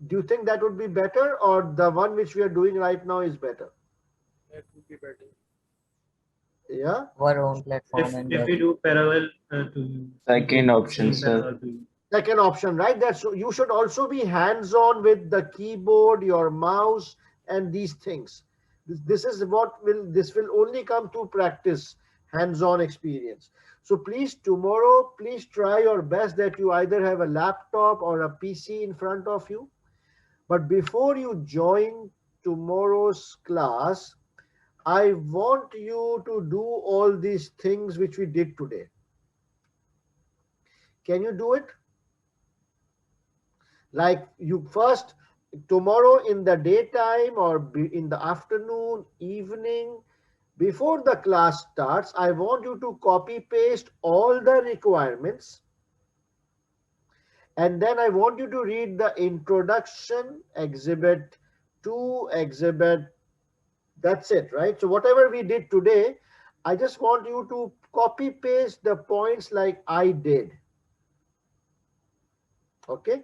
Do you think that would be better, or the one which we are doing right now is better? That would be better. Yeah. Our own platform. If we do parallel to second option, sir. Second option, right? That's, you should also be hands-on with the keyboard, your mouse, and these things. This is what this will only come to practice, hands-on experience. So please, tomorrow, please try your best that you either have a laptop or a PC in front of you. But before you join tomorrow's class, I want you to do all these things which we did today. Can you do it? Like you first, tomorrow in the daytime or in the afternoon, evening, before the class starts, I want you to copy paste all the requirements. And then I want you to read the introduction, exhibit 2, exhibit, that's it, right? So whatever we did today, I just want you to copy paste the points like I did. Okay.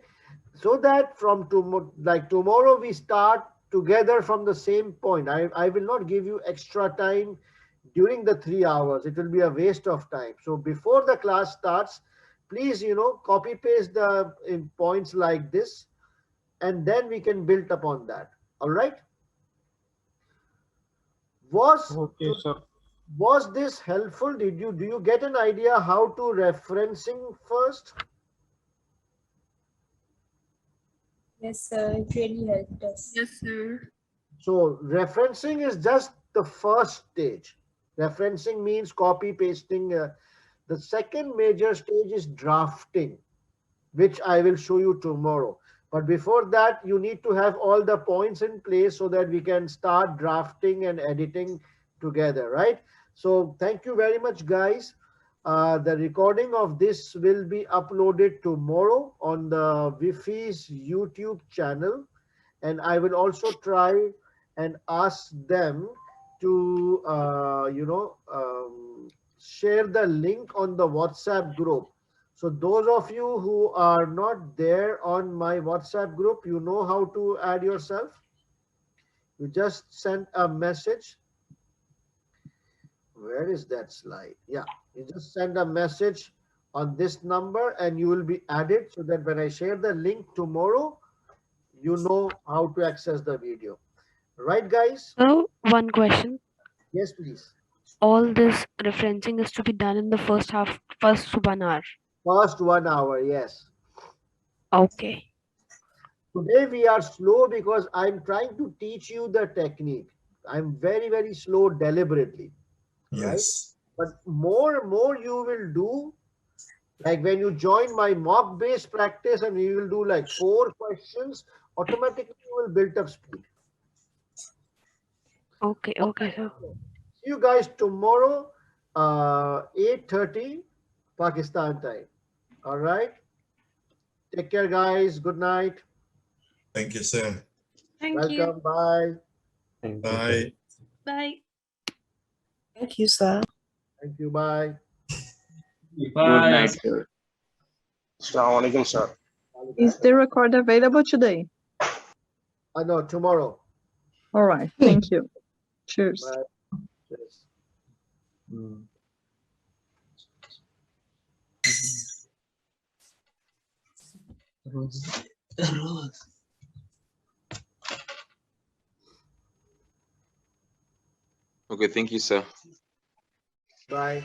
So that from tomorrow we start together from the same point. I will not give you extra time during the 3 hours. It will be a waste of time. So before the class starts, please, copy paste the points like this, and then we can build upon that. All right. Was this helpful? Do you get an idea how to referencing first? Yes, sir. It really helped us. Yes, sir. So referencing is just the first stage. Referencing means copy pasting. The second major stage is drafting, which I will show you tomorrow. But before that, you need to have all the points in place so that we can start drafting and editing together, right? So thank you very much, guys. The recording of this will be uploaded tomorrow on the VIFHE's YouTube channel, and I will also try and ask them to share the link on the WhatsApp group. So those of you who are not there on my WhatsApp group, you know how to add yourself. You just send a message. Where is that slide? Yeah, you just send a message on this number and you will be added, so that when I share the link tomorrow, you know how to access the video. Right, guys? So, one question. Yes, please. All this referencing is to be done in the first 1 hour. First 1 hour, yes. Okay. Today we are slow because I'm trying to teach you the technique. I'm very, very slow deliberately. Right? But more and more you will do, like when you join my mock based practice and you will do like 4 questions, automatically you will build up speed. Okay, okay, sir. See you guys tomorrow, 8:30 Pakistan time. All right. Take care, guys. Good night. Thank you, sir. Thank you. Welcome. Bye. Bye. Bye. Thank you, sir. Thank you. Bye. Good night, sir. Assalamu alaikum, sir. Is the record available today? No, tomorrow. All right. Thank you. Cheers. Bye. Cheers. Okay, thank you, sir. Bye.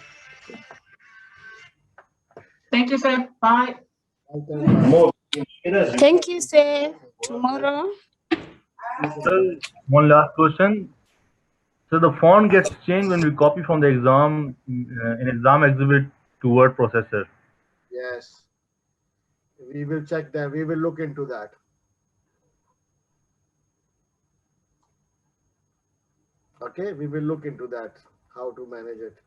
Thank you, sir. Bye. Thank you, sir. Tomorrow. Sir, one last question. So the font gets changed when we copy from the exam in exam exhibit to word processor. Yes. We will check that. We will look into that. Okay, we will look into that, how to manage it.